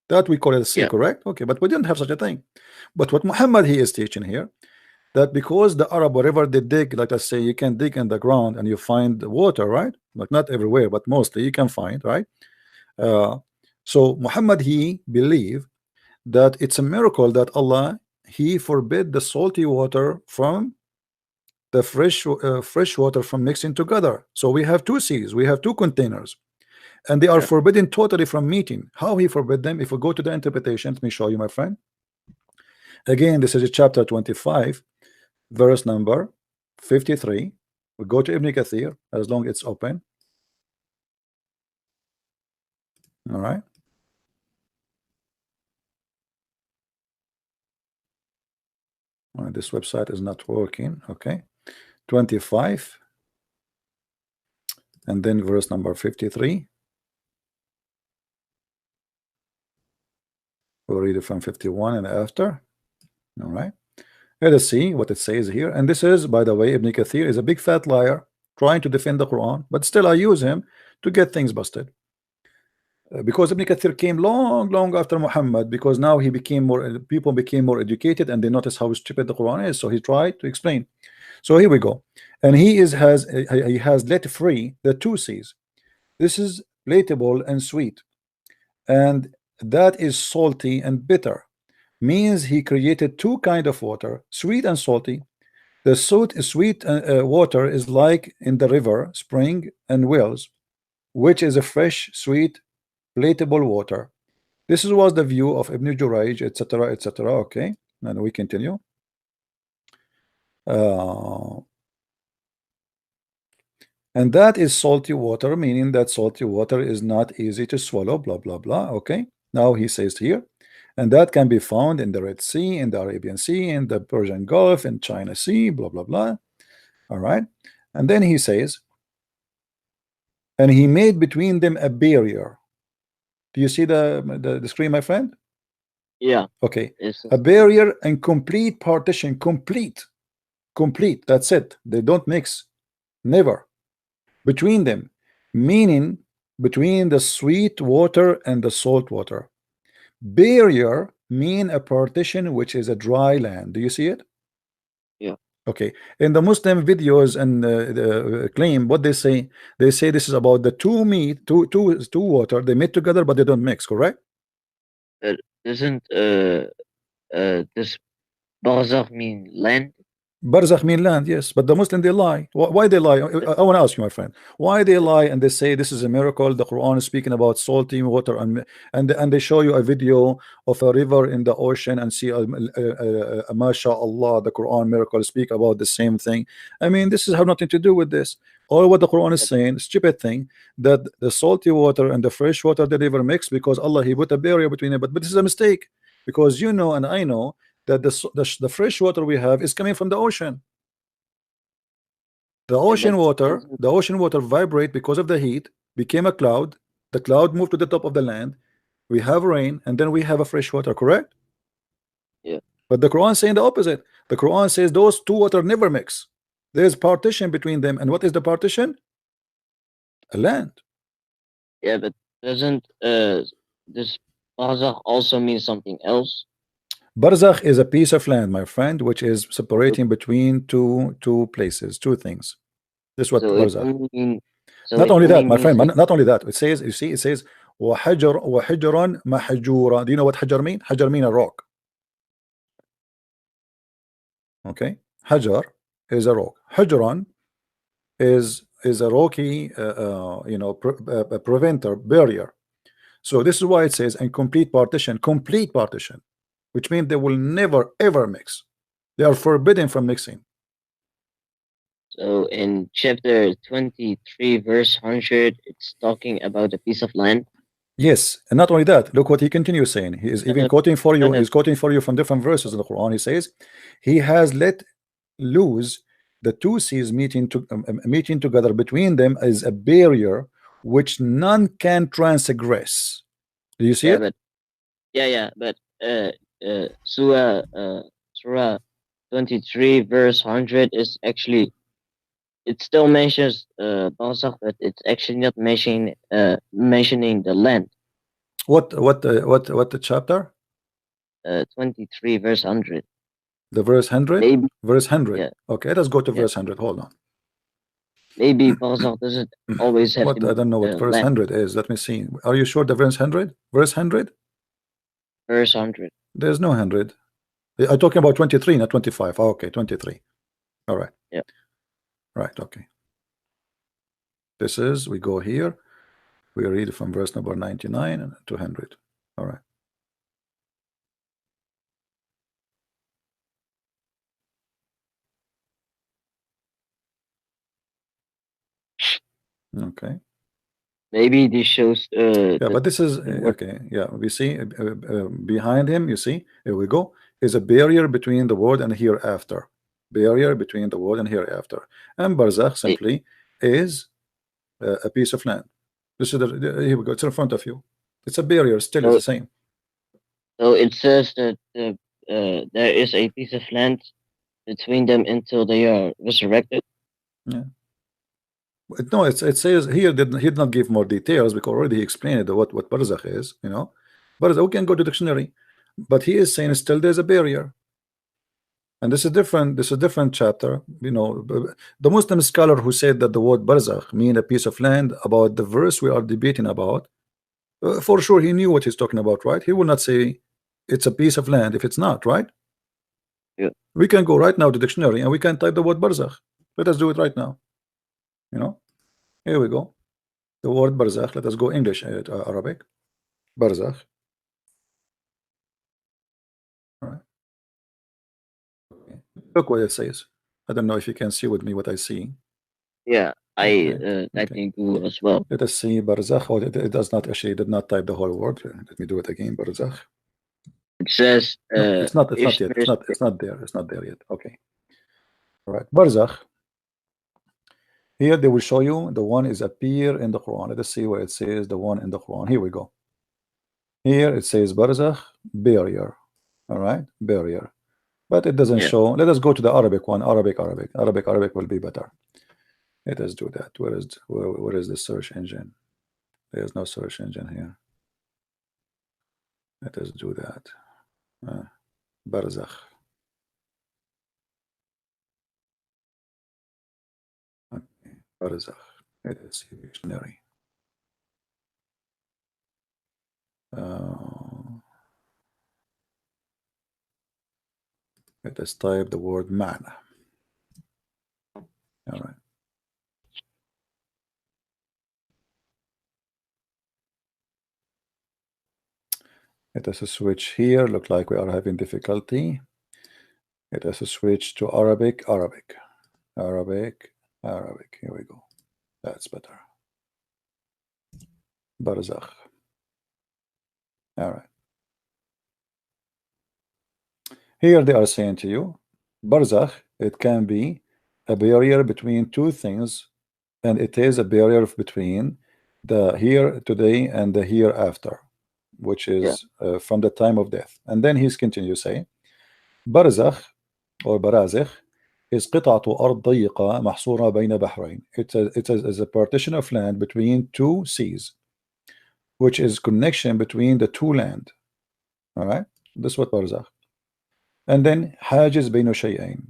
That we call it a sea, correct? Okay, but we didn't have such a thing. But what Muhammad, he is teaching here, that because the Arab, wherever they dig, like I say, you can dig in the ground and you find water, right? Like, not everywhere, but mostly you can find, right? So Muhammad, he believed that it's a miracle that Allah, he forbid the salty water from the fresh water from mixing together. So we have two seas, we have two containers, and they are forbidden totally from meeting. How he forbid them? If we go to the interpretation, let me show you, my friend. Again, this is chapter 25 verse number 53. We go to Ibn Kathir, as long as it's open. All right. This website is not working. Okay. 25 and then verse number 53. We'll read it from 51 and after. All right. Let us see what it says here. And this is, by the way, Ibn Kathir is a big fat liar trying to defend the Quran, but still I use him to get things busted. Because Ibn Kathir came long after Muhammad, because now he became more, people became more educated, and they noticed how stupid the Quran is. So he tried to explain. So here we go. And he has let free the two seas. This is palatable and sweet, and that is salty and bitter. Means he created two kind of water, sweet and salty. The sweet water is like in the river, spring and wells, which is a fresh, sweet, palatable water. This was the view of Ibn Jurayj, etc., etc. Okay, and we continue. And that is salty water, meaning that salty water is not easy to swallow, blah blah blah. Okay, now he says here, and that can be found in the Red Sea, in the Arabian Sea, in the Persian Gulf, in China Sea, blah blah blah. All right, and then he says, and he made between them a barrier. Do you see the screen, my friend? Yeah. Okay. A barrier and complete partition, complete. That's it. They don't mix. never. Between them, meaning between the sweet water and the salt water. Barrier mean a partition which is a dry land. Do you see it? Yeah. Okay. In the Muslim videos and the claim, what they say this is about the two water, they meet together but they don't mix, correct? Doesn't this barzakh mean land? Barzakh mean land, yes, but the Muslim they lie. Why they lie? I want to ask you, my friend, why they lie and they say this is a miracle? The Quran is speaking about salty water, and they show you a video of a river in the ocean and see mashallah, the Quran miracle speak about the same thing. I mean, this is have nothing to do with this. All what the Quran is saying, stupid thing, that the salty water and the fresh water they never mix because Allah He put a barrier between it. But this is a mistake, because you know and I know that the fresh water we have is coming from the ocean. The ocean water vibrate because of the heat, became a cloud. The cloud moved to the top of the land. We have rain, and then we have a fresh water, correct? Yeah. But the Quran is saying the opposite. The Quran says those two water never mix. There's partition between them. And what is the partition? A land. Yeah, but doesn't this barzakh also mean something else? Barzakh is a piece of land, my friend, which is separating between two places, two things. This is what barzakh. Not only that, my friend. Not only that. It says, you see, it says وَحِجْرًا مَحْجُورًا. Do you know what hajar mean? Hajar mean a rock. Okay, hajar is a rock. Hujran is a rocky, a preventer, barrier. So this is why it says in complete partition, which means they will never ever mix. They are forbidden from mixing. So in chapter 23 verse 100, it's talking about a piece of land. Yes, and not only that, look what he continues saying. He is even quoting for you. He's quoting for you from different verses in the Quran. He says, he has let loose the two seas meeting together. Between them is a barrier which none can transgress. Do you see it? But Surah 23 verse 100 is actually, it still mentions barzakh, but it's actually not mentioning the land. What the chapter? 23 verse 100. The verse 100? Maybe. Verse 100. Yeah. Okay, let's go to verse 100. Hold on. Maybe barzakh doesn't always have I don't know what verse 100 is. Let me see. Are you sure the verse 100? Verse 100? Verse 100. There's no 100. I'm talking about 23, not 25. Oh, okay, 23. All right. Yeah. Right, okay. This is, we go here. We read from verse number 99 and 200. All right. Okay. Maybe this shows. Yeah, but this is okay. Yeah, we see behind him. You see, here we go. Is a barrier between the world and hereafter. Barrier between the world and hereafter. And barzakh simply is a piece of land. This is here we go. It's in front of you. It's a barrier. Still, it's the same. So it says that there is a piece of land between them until they are resurrected. Yeah. No, it says here he did not give more details because already he explained what barzakh is. You know, barzakh, we can go to dictionary, but he is saying still there's a barrier, and this is different. This is a different chapter. You know, the Muslim scholar who said that the word barzakh mean a piece of land about the verse we are debating about, for sure he knew what he's talking about, right? He will not say it's a piece of land if it's not, right? Yeah. We can go right now to dictionary and we can type the word barzakh. Let us do it right now. You know, here we go. The word barzakh. Let us go English, Arabic. Barzakh. All right. Okay. Look what it says. I don't know if you can see with me what I see. Yeah, I think Google as well. Let us see barzakh. Oh, it does not actually. Did not type the whole word. Let me do it again. Barzakh. It says. No, it's not yet. It's not there. It's not there yet. Okay. All right. Barzakh. Here they will show you the one is appear in the Quran. Let us see where it says the one in the Quran. Here we go. Here it says barzakh, barrier. All right, barrier. But it doesn't show. Let us go to the Arabic one. Arabic will be better. Let us do that. Where is the search engine? There's no search engine here. Let us do that. Barzakh. Okay. Barzakh. Let's see dictionary. Let us type the word ma'na. All right. Let us switch here. Look like we are having difficulty. Let us switch to Arabic. Here we go. That's better. Barzakh. All right. Here they are saying to you, Barzakh, it can be a barrier between two things, and it is a barrier between the here today and the hereafter, which is from the time of death. And then he's continue saying, Barzakh or Barazikh is قطعة أرض ضيقة محصورة بين بحرين. It is a partition of land between two seas, which is connection between the two land. All right, this is what Barzakh. And then حاجز بين شيئين,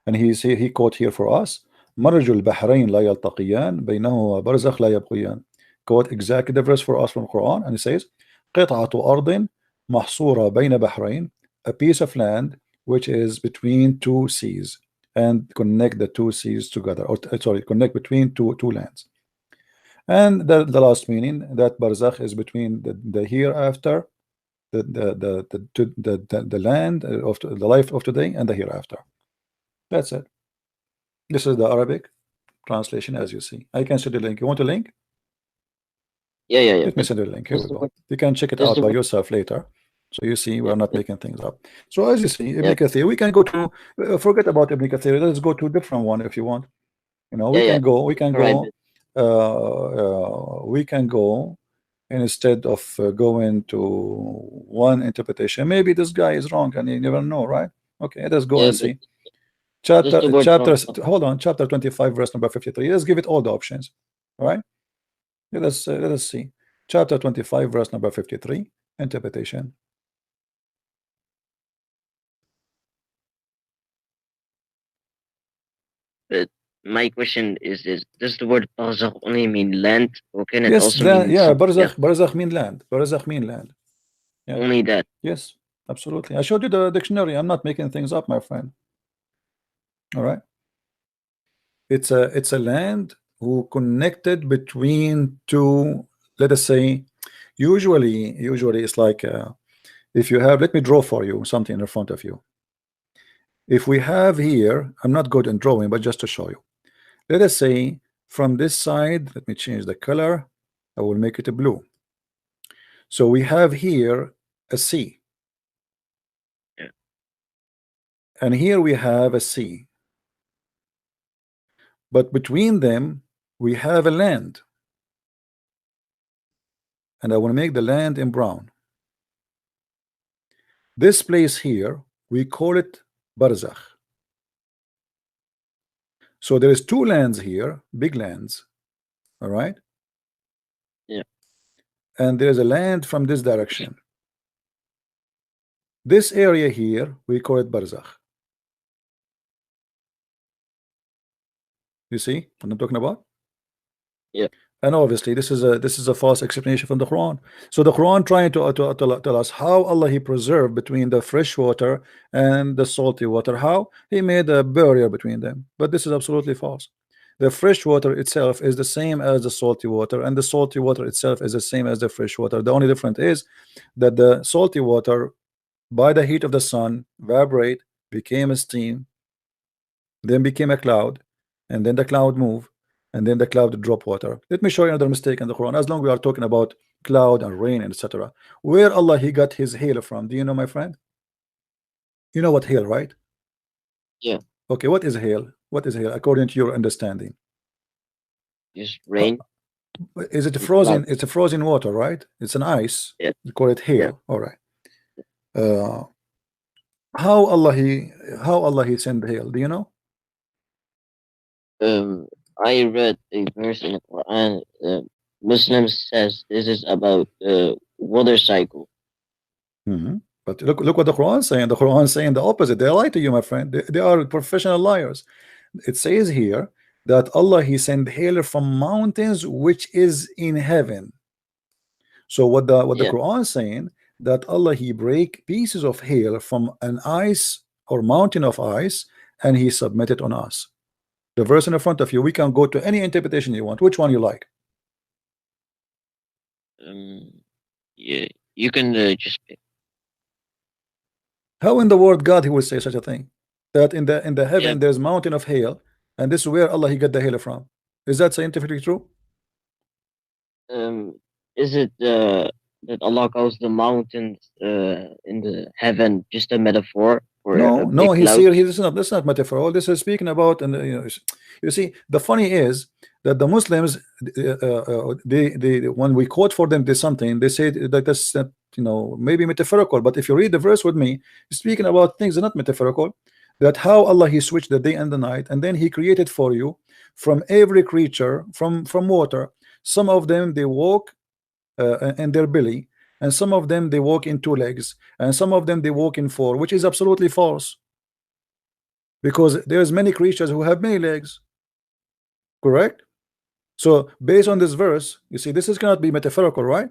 and he quote here for us, مرج البحرين لا يلتقيان بينهما برزخ لا يبقيان. Quote exactly the verse for us from Quran, and he says قطعة أرض محصورة بين بحرين, a piece of land which is between two seas, and connect the two seas together, or sorry, connect between two lands. And the last meaning that Barzakh is between the hereafter, the land of the life of today and the hereafter. That's it. This is the Arabic translation, as you see. I can send you the link. You want a link? Yeah. Let me send you the link. Here we go. You can check it out by yourself later. So you see, we're not making things up. So as you see, Ibn Kathir, we can go to forget about Ibn Kathir. Let's go to a different one if you want. You know, we can go instead of going to one interpretation. Maybe this guy is wrong, and you never know, right? Okay, let's go and see. Hold on, chapter 25, verse number 53. Let's give it all the options. All right, let us see. Chapter 25, verse number 53, interpretation. But my question is this: does the word barzakh only mean land, or can it also mean? Yeah, barzakh mean land. Barzakh mean land. Yeah. Only that. Yes, absolutely. I showed you the dictionary. I'm not making things up, my friend. All right. It's a land who connected between two. Let us say, usually it's like if you have. Let me draw for you something in front of you. If we have here, I'm not good in drawing, but just to show you. Let us say from this side, let me change the color. I will make it a blue. So we have here a sea. Yeah. And here we have a sea. But between them, we have a land. And I want to make the land in brown. This place here, we call it Barzakh. So there is two lands here, big lands. All right. Yeah. And there's a land from this direction. This area here, we call it Barzakh. You see what I'm talking about? Yeah. And obviously this is a false explanation from the Quran. So the Quran trying to tell us how Allah He preserved between the fresh water and the salty water, how He made a barrier between them. But this is absolutely false. The fresh water itself is the same as the salty water, and the salty water itself is the same as the fresh water. The only difference is that the salty water, by the heat of the sun, evaporate, became a steam, then became a cloud, and then the cloud moved, and then the cloud drop water. Let me show you another mistake in the Quran. As long as we are talking about cloud and rain, etc., where Allah He got His hail from? Do you know, my friend? You know what hail, right? Yeah. Okay, what is hail? What is hail according to your understanding? Is rain. Is it frozen? It's a frozen water, right? It's an ice. Yeah. We call it hail. Yeah. All right. How Allah He sent hail? Do you know? I read a verse in the Quran. Muslims says this is about water cycle. But look what the Quran is saying. The Quran is saying the opposite. They lie to you, my friend. They are professional liars. It says here that Allah He sent hail from mountains which is in heaven. So what the Quran is saying, that Allah He break pieces of hail from an ice or mountain of ice and He submitted on us. The verse in the front of you, we can go to any interpretation you want. Which one you like? Yeah, you can just pick. How in the world God He will say such a thing? That in the heaven there's mountain of hail, and this is where Allah He get the hail from. Is that scientifically true? Is it that Allah calls the mountains in the heaven just a metaphor for no, He's here. This is not metaphor. This is speaking about, and you see, the funny is that the Muslims, they when we quote for them this something, they say that that's maybe metaphorical. But if you read the verse with me, speaking about things that are not metaphorical, that how Allah He switched the day and the night, and then He created for you from every creature from water. Some of them they walk in their belly, and some of them they walk in 2 legs, and some of them they walk in 4, which is absolutely false, because there's many creatures who have many legs. Correct? So based on this verse, you see, this is cannot be metaphorical, right?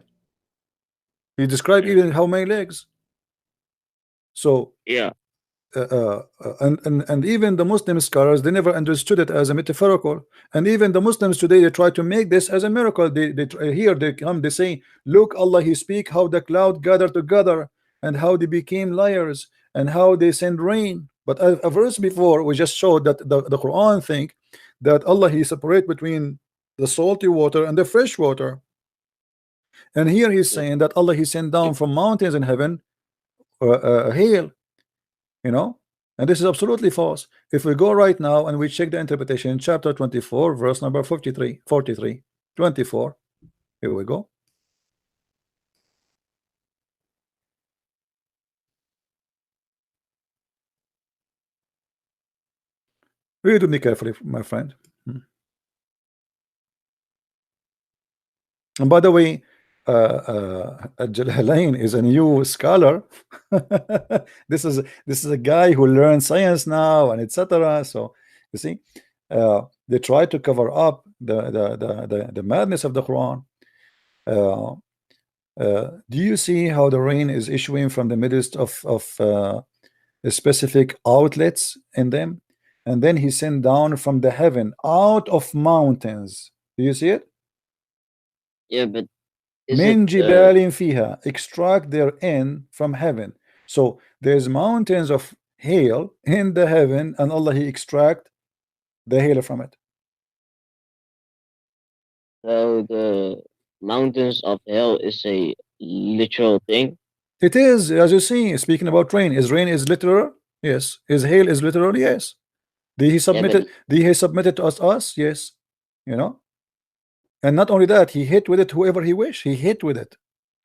He described even how many legs. So yeah. And even the Muslim scholars, they never understood it as a metaphorical, and even the Muslims today, they try to make this as a miracle. They come, they say, look, Allah He speak how the cloud gathered together and how they became liars and how they send rain. But a verse before we just showed that the Quran think that Allah He separate between the salty water and the fresh water, and here He's saying that Allah He sent down from mountains in heaven hail. And this is absolutely false. If we go right now and we check the interpretation, chapter 24, verse number 43, 24. Here we go. Read with me carefully, my friend. And by the way, Jalalain is a new scholar. This is a guy who learns science now and etc. So you see, they try to cover up the madness of the Quran. Do you see how the rain is issuing from the midst of specific outlets in them, and then He sent down from the heaven out of mountains? Do you see it? Yeah, but min jibalin fiha, extract therein from heaven. So there's mountains of hail in the heaven, and Allah He extract the hail from it. So the mountains of hell is a literal thing. It is, as you see. Speaking about rain, is rain is literal? Yes. Is hail is literal? Yes. Did He submitted? Did He submitted to us? Yes. And not only that, He hit with it whoever He wish. He hit with it.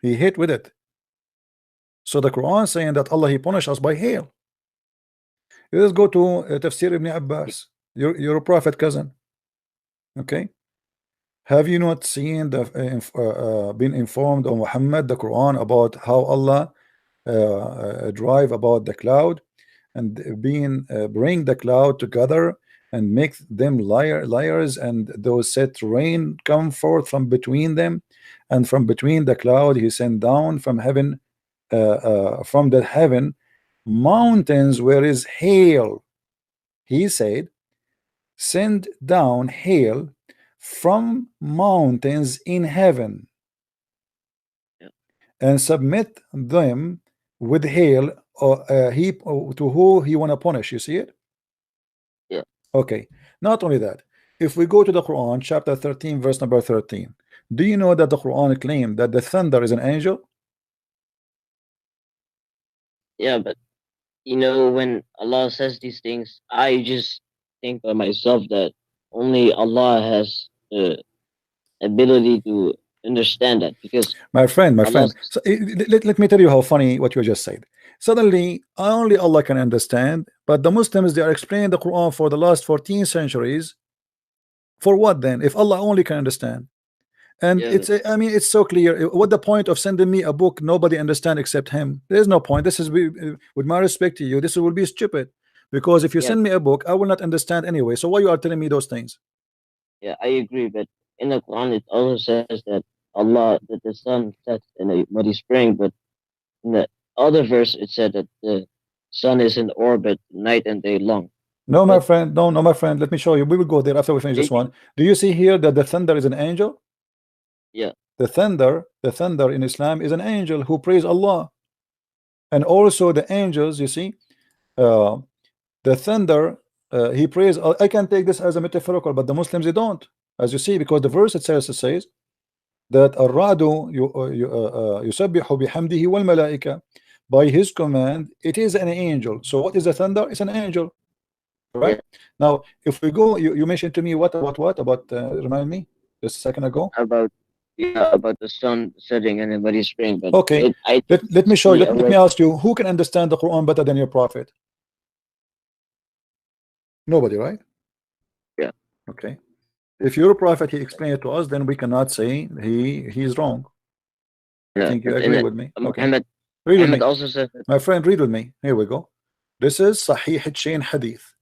He hit with it. So the Quran saying that Allah He punished us by hail. Let's go to Tafsir Ibn Abbas, your prophet cousin. Okay. Have you not seen been informed on Muhammad, the Quran, about how Allah drive about the cloud and bring the cloud together and make them liars, and those set rain come forth from between them, and from between the cloud He sent down from heaven, from the heaven, mountains where is hail. He said, send down hail from mountains in heaven, and submit them with hail heap to who He want to punish. You see it? Yeah. Okay. Not only that, if we go to the Quran, chapter 13, verse number 13, do you know that the Quran claimed that the thunder is an angel? Yeah, but when Allah says these things, I just think by myself that only Allah has the ability to understand that, because my friend, so, let me tell you how funny what you just said. Suddenly only Allah can understand, but the Muslims, they are explaining the Quran for the last 14 centuries, For what then? If Allah only can understand. And it's I mean, it's so clear. What the point of sending me a book nobody understand except him? There's no point. This is with my respect to you, this will be stupid, because if you send me a book I will not understand anyway. So why you are telling me those things? Yeah, I agree, but in the Quran it also says that that the sun sets in a muddy spring, but in the other verse it said that the sun is in orbit night and day long. No, my friend, no, my friend, let me show you. We will go there after we finish this one. Do you see here that the thunder is an angel? Yeah. The thunder in Islam is an angel who praise Allah. And also the angels, you see, the thunder, he prays. I can take this as a metaphorical, but the Muslims, they don't, as you see, because the verse itself says that Ar-Ra'du yusabbihu bihamdihi wal malaika, by his command it is an angel. So what is the thunder? It's an angel, right? Now if we go, you mentioned to me what about remind me just a second ago about the sun setting in a muddy spring. But okay, let me show you. Let me ask you, who can understand the Quran better than your prophet? Nobody, right? Yeah. Okay. If your prophet he explained it to us, then we cannot say he's wrong. Yeah, I think you agree with me. Okay. Muhammad, read with Muhammad me. also said My friend, read with me. Here we go. This is Sahih Chain Hadith.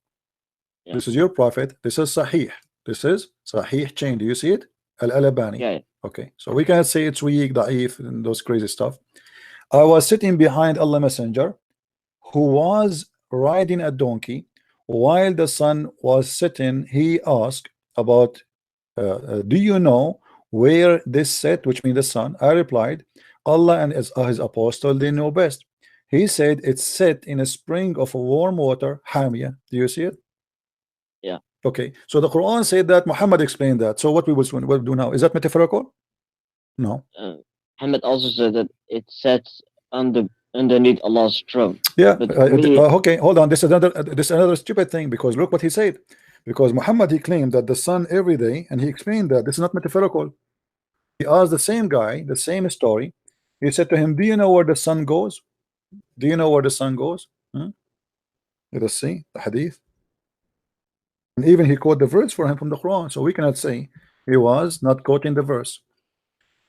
Yeah. This is your prophet. This is Sahih. This is Sahih Chain. Do you see it? Al-Albani. Yeah. Okay. So we cannot say it's weak, da'if, and those crazy stuff. I was sitting behind Allah Messenger, who was riding a donkey. While the sun was setting, he asked about, do you know where this set, which means the sun? I replied, Allah and his apostle, they know best. He said it's set in a spring of warm water, Hamia. Do you see it? Yeah. Okay. So the Quran said that, Muhammad explained that. So what we will do now, is that metaphorical? No. Muhammad also said that it sets underneath Allah's throne. Yeah. Okay, hold on. This is another stupid thing, because look what he said. Because Muhammad, he claimed that the sun every day, and he explained that this is not metaphorical. He asked the same guy the same story. He said to him, do you know where the sun goes? Do you know where the sun goes? Let us see the hadith. And even he quoted the verse for him from the Quran. So we cannot say he was not quoting the verse.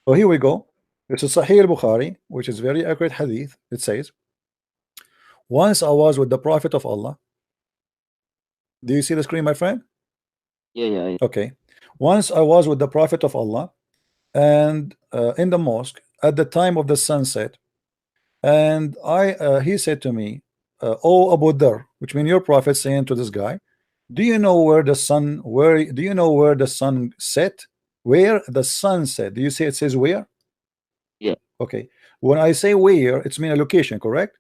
So here we go. This is Sahih al-Bukhari, which is very accurate hadith. It says, once I was with the Prophet of Allah. Do you see the screen, my friend? Yeah. Okay. Once I was with the Prophet of Allah, and in the mosque at the time of the sunset, and he said to me, "Oh Abu Dhar," which means your Prophet saying to this guy, do you know where the sun set? Where the sun set? Do you see it says where? Yeah. Okay. When I say where, it's mean a location, correct?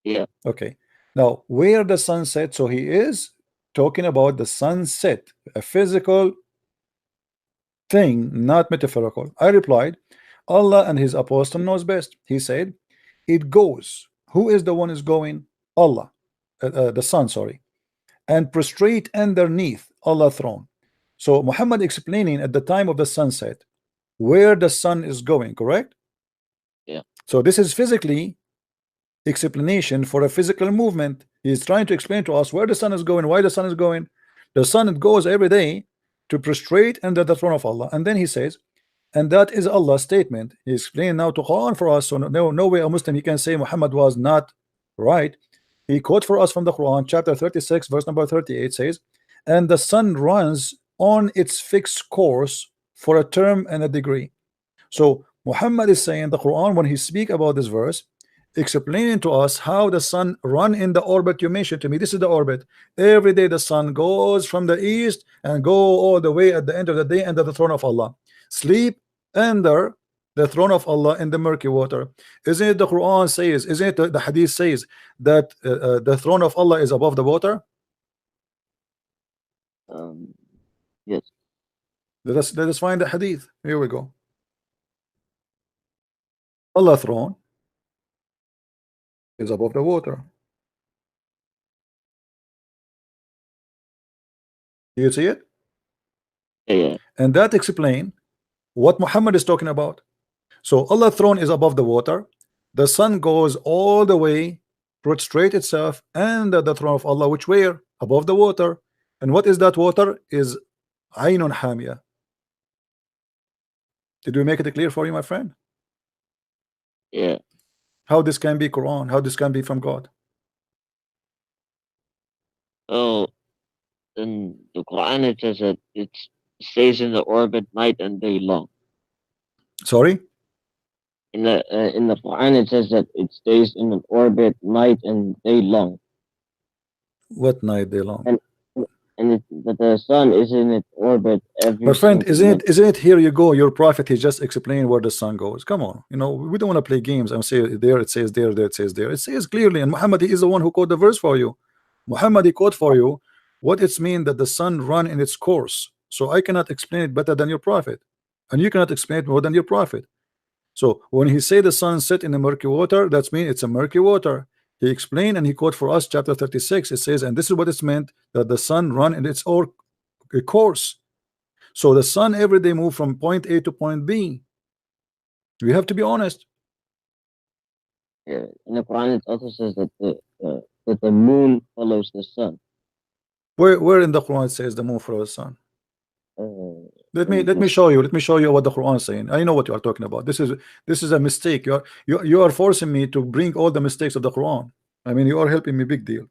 Yeah. Okay. Now, where the sun set, so he is talking about the sunset, a physical thing, not metaphorical. I replied, Allah and his apostle knows best. He said, it goes. Who is the one is going? Allah, the sun, sorry, and prostrate underneath Allah's throne. So Muhammad explaining at the time of the sunset where the sun is going, correct? Yeah. So this is physically explanation for a physical movement. He's trying to explain to us where the sun is going, why the sun is going. The sun, it goes every day to prostrate under the throne of Allah. And then he says, and that is Allah's statement. He explained now to Quran for us. So no way a Muslim he can say Muhammad was not right. He quote for us from the Quran, chapter 36, verse number 38 says, and the sun runs on its fixed course for a term and a degree. So Muhammad is saying the Quran, when he speak about this verse, explaining to us how the sun run in the orbit you mentioned to me. This is the orbit. Every day the sun goes from the east and go all the way at the end of the day under the throne of Allah. Sleep under the throne of Allah in the murky water. Isn't it the Quran says, isn't it the hadith says that the throne of Allah is above the water? Yes. Let us find the hadith. Here we go. Allah's throne is above the water. You see it? Yeah. And that explains what Muhammad is talking about. So Allah's throne is above the water. The sun goes all the way, prostrate itself, and the throne of Allah, which where? Above the water. And what is that water? Is Ainun Hamia. Did we make it clear for you, my friend? Yeah. How this can be Quran? How this can be from God? Oh, in the Quran it says that it stays in the orbit night and day long. Sorry? In the Quran it says that it stays in an orbit night and day long. What night day long? And that the sun is in its orbit every. My friend, isn't it here you go? Your prophet, he just explained where the sun goes. Come on, you know, we don't want to play games and say there it says there, there it says there. It says clearly, and Muhammad, he is the one who quote the verse for you. Muhammad, he quote for you what it's mean that the sun run in its course. So I cannot explain it better than your prophet, and you cannot explain it more than your prophet. So when he say the sun set in the murky water, that's mean it's a murky water. He explained and he quote for us chapter 36. It says, and this is what it's meant, that the sun run in its course. So the sun every day move from point A to point B. We have to be honest. Yeah, in the Quran it also says that the moon follows the sun. Where in the Quran it says the moon follows the sun? Let me show you. Let me show you what the Quran is saying. I know what you are talking about. This is a mistake. You are forcing me to bring all the mistakes of the Quran. I mean, you are helping me big deal.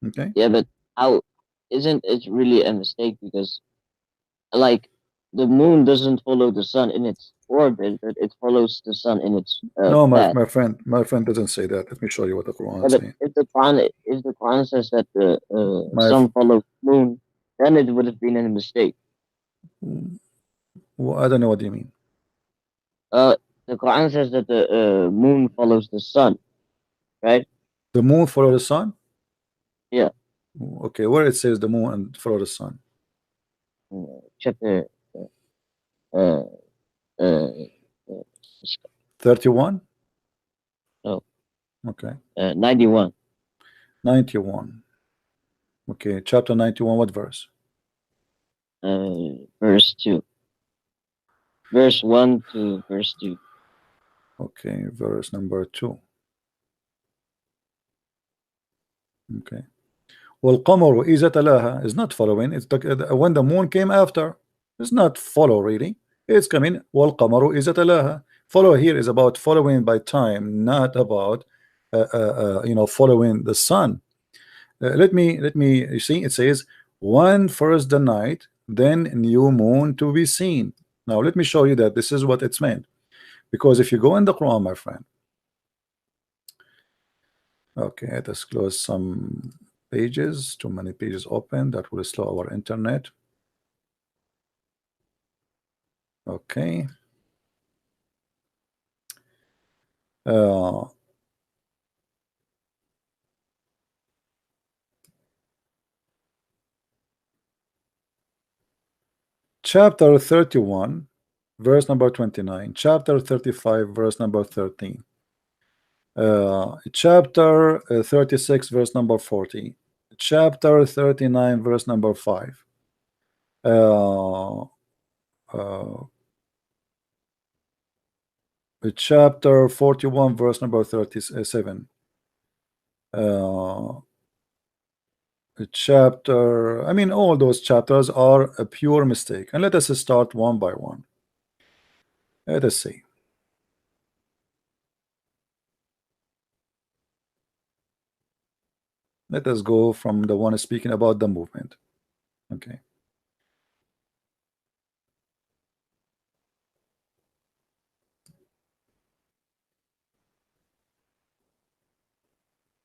Okay. Yeah, but how isn't it really a mistake? Because like the moon doesn't follow the sun in its orbit, but it follows the sun in its no, path. my friend doesn't say that. Let me show you what the Quran is saying. If the Quran says that the sun follows the moon, then it would have been a mistake. Well, I don't know what you mean. The Quran says that the moon follows the sun, right? The moon follows the sun? Yeah. Okay, where it says the moon and follow the sun? Chapter 31? Oh. Okay. 91. 91. Okay, chapter 91, what verse? Verse 2. Verse 1 to verse 2. Okay, verse number 2. Okay. وَالْقَمَرُ إِذَا تَلَاهَا is not following. It's when the moon came after. It's not follow really. It's coming. وَالْقَمَرُ إِذَا تَلَاهَا. Follow here is about following by time, not about you know, following the sun. Let me you see, it says one first the night, then new moon to be seen. Now let me show you that this is what it's meant, because if you go in the Quran, my friend. Okay, let us close some pages. Too many pages open, that will slow our internet. Okay. Chapter 31 verse number 29, chapter 35 verse number 13, chapter 36 verse number 40, chapter 39 verse number 5, chapter 41 verse number 37, chapter, I mean all those chapters are a pure mistake. And let us start one by one. Let us see. Let us go from the one speaking about the movement. Okay.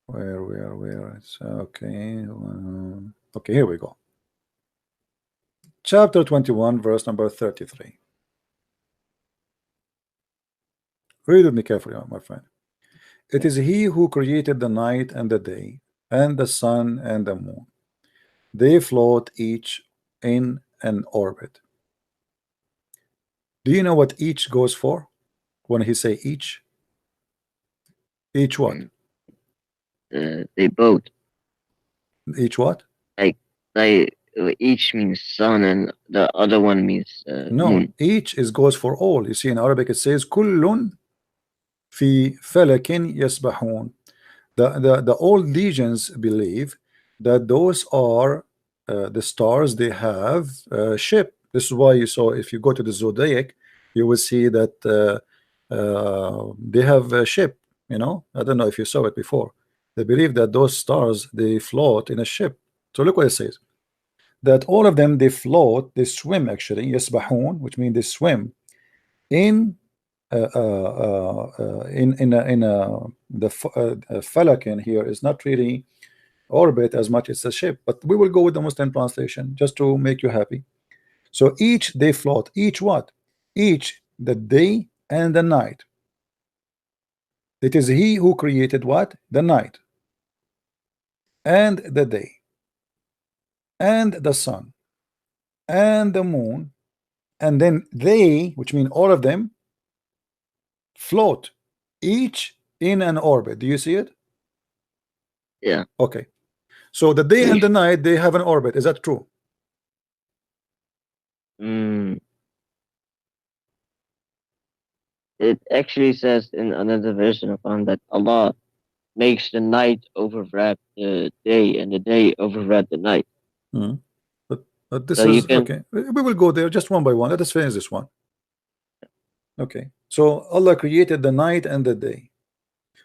Where it's okay. Okay, here we go. Chapter 21 verse number 33. Read with me carefully, my friend. It is he who created the night and the day, and the sun and the moon. They float each in an orbit. Do you know what each goes for? When he say each? Each what? They both. Each what? Like each means sun and the other one means no, moon. Each is goes for all. You see in Arabic it says كل في فلك يسبحون. The old legions believe that those are the stars, they have a ship. This is why you saw, if you go to the zodiac, you will see that they have a ship. You know, I don't know if you saw it before. They believe that those stars, they float in a ship. So look what it says, that all of them, they float, they swim actually, yasbahun, which means they swim in the falak in here is not really orbit as much as a ship, but we will go with the Muslim translation just to make you happy. So each they float, each what? Each the day and the night. It is he who created what? The night and the day and the sun and the moon, and then they, which mean all of them, float each in an orbit. Do you see it? Yeah. Okay. So the day and the night, they have an orbit. Is that true? It actually says in another version of Quran that Allah makes the night overlap the day and the day overlap the night. But this So is can, okay. We will go there just one by one. Let us finish this one. Okay. So Allah created the night and the day.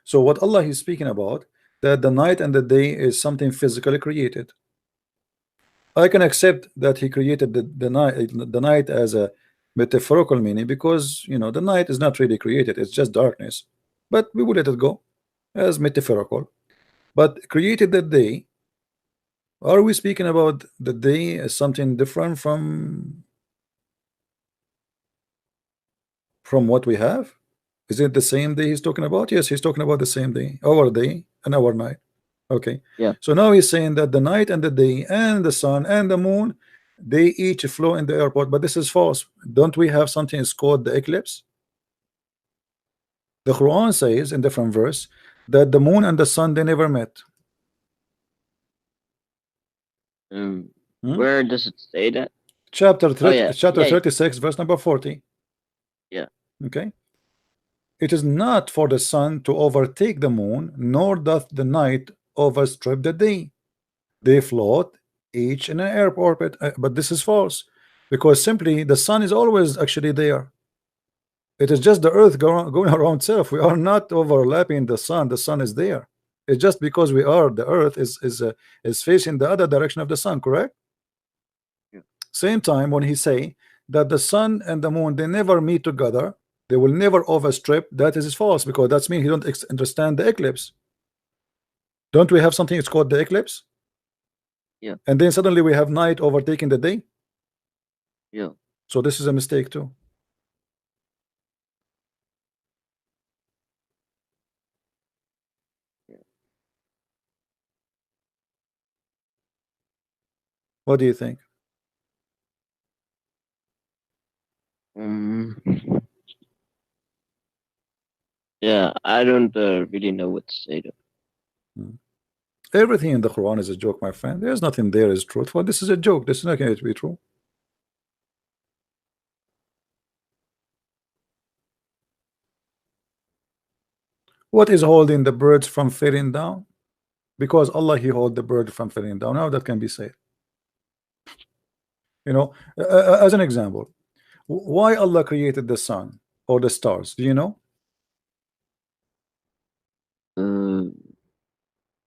So what Allah is speaking about, that the night and the day is something physically created. I can accept that he created the night as a metaphorical meaning, because you know the night is not really created, it's just darkness, but we will let it go as metaphorical. But created the day, are we speaking about the day as something different from what we have? Is it the same day he's talking about? Yes, he's talking about the same day, our day and our night. Okay. Yeah. So now he's saying that the night and the day and the sun and the moon, they each flow in the airport, but this is false. Don't we have something is called the eclipse? The Quran says in different verse that the moon and the sun, they never met. Where does it say that? Chapter 36, verse number 40. Yeah. Okay. It is not for the sun to overtake the moon, nor doth the night overstrip the day. They float each in an air orbit, but this is false, because simply the sun is always actually there. It is just the earth going around itself. We are not overlapping the sun. The sun is there. It's just because we are, the earth is facing the other direction of the sun, correct? Yeah. Same time when he say that the sun and the moon, they never meet together, they will never overstrip, that is false, because that means he don't understand the eclipse. Don't we have something it's called the eclipse? Yeah. And then suddenly we have night overtaking the day. Yeah. So this is a mistake too. What do you think? Yeah, I don't really know what to say though. Everything in the Quran is a joke, my friend. There's nothing there is truthful. This is a joke. This is not going to be true. What is holding the birds from falling down? Because Allah, he hold the bird from falling down. Now that can be said. You know, as an example, why Allah created the sun or the stars? Do you know?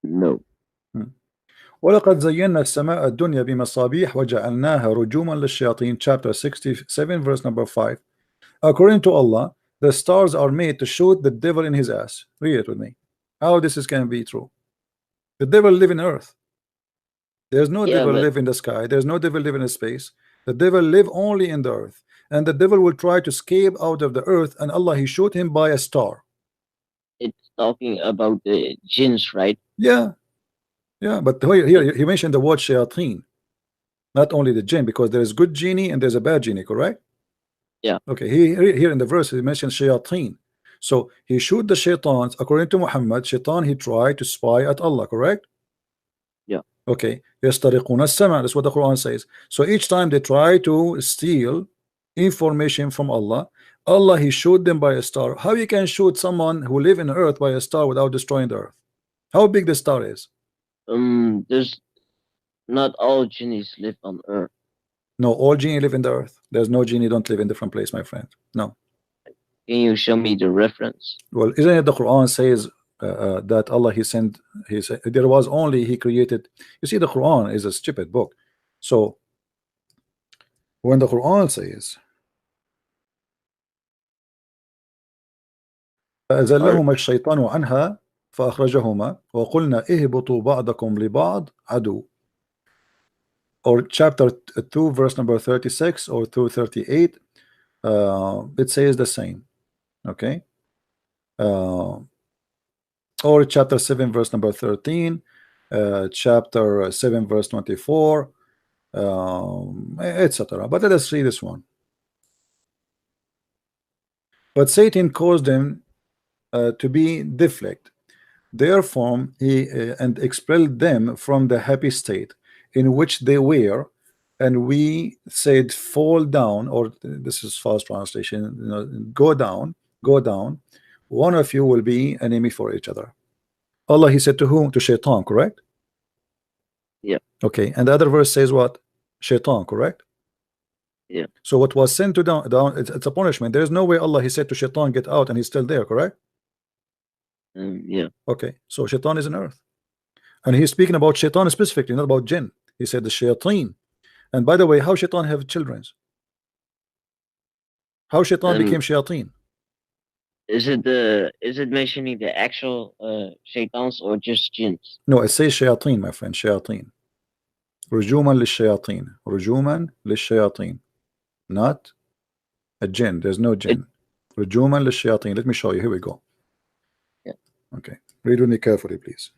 No. ولقد زينا السماء الدنيا بمصابيح وجعلناها رجوما للشياطين, chapter 67, verse number 5. According to Allah, the stars are made to shoot the devil in his ass. Read it with me. How this is can be true? The devil live in earth. There's no devil live in the sky. There's no devil live in space. The devil live only in the earth, and the devil will try to escape out of the earth, and Allah, he shoot him by a star. It's talking about the jinns, right? Yeah, but here he mentioned the word shayateen, not only the jinn, because there is good genie and there's a bad genie, correct? Yeah. Okay, here in the verse he mentioned shayateen. So he shoot the shaitans. According to Muhammad, shaitan, he tried to spy at Allah, correct? Yeah. Okay, yastariquna as-sama', that's what the Quran says. So each time they try to steal information from Allah, Allah, he shoot them by a star. How you can shoot someone who live in earth by a star without destroying the earth? How big the star is? There's not all genies live on Earth. No, all genie live in the earth. There's no genie don't live in different place, my friend. No. Can you show me the reference? Well, isn't it the Quran says that Allah he sent there was only he created. You see, the Quran is a stupid book. So when the Quran says فأزلهما الشيطان عنها فأخرجهما وقلنا اهبطوا بعضكم لبعض عدو, or chapter 2 verse number 36 or 238, it says the same. Okay, or chapter 7 verse number 13, chapter 7 verse 24, etc. But let us see this one. But Satan caused them to be deflect, therefore he and expelled them from the happy state in which they were, and we said fall down, or this is fast translation, you know, go down, one of you will be enemy for each other. Allah he said to whom? To Shaitan, correct? Yeah. Okay, and the other verse says what? Shaitan, correct? Yeah. So what was sent to down it's a punishment. There is no way Allah he said to Shaitan get out and he's still there, correct? Yeah. Okay, so Shaitan is on earth, and he's speaking about Shaitan specifically, not about jinn. He said the Shayateen. And by the way, how Shaitan have children? How Shaitan became Shayateen? Is it mentioning the actual shaitans or just jinns? No, it says Shayateen, my friend, Shayateen. Rujuman lishayateen. Rujuman lishayateen. Not a jinn. There's no jinn. Rujuman lishayateen. Let me show you. Here we go. Yeah. Okay. Read with me carefully, please.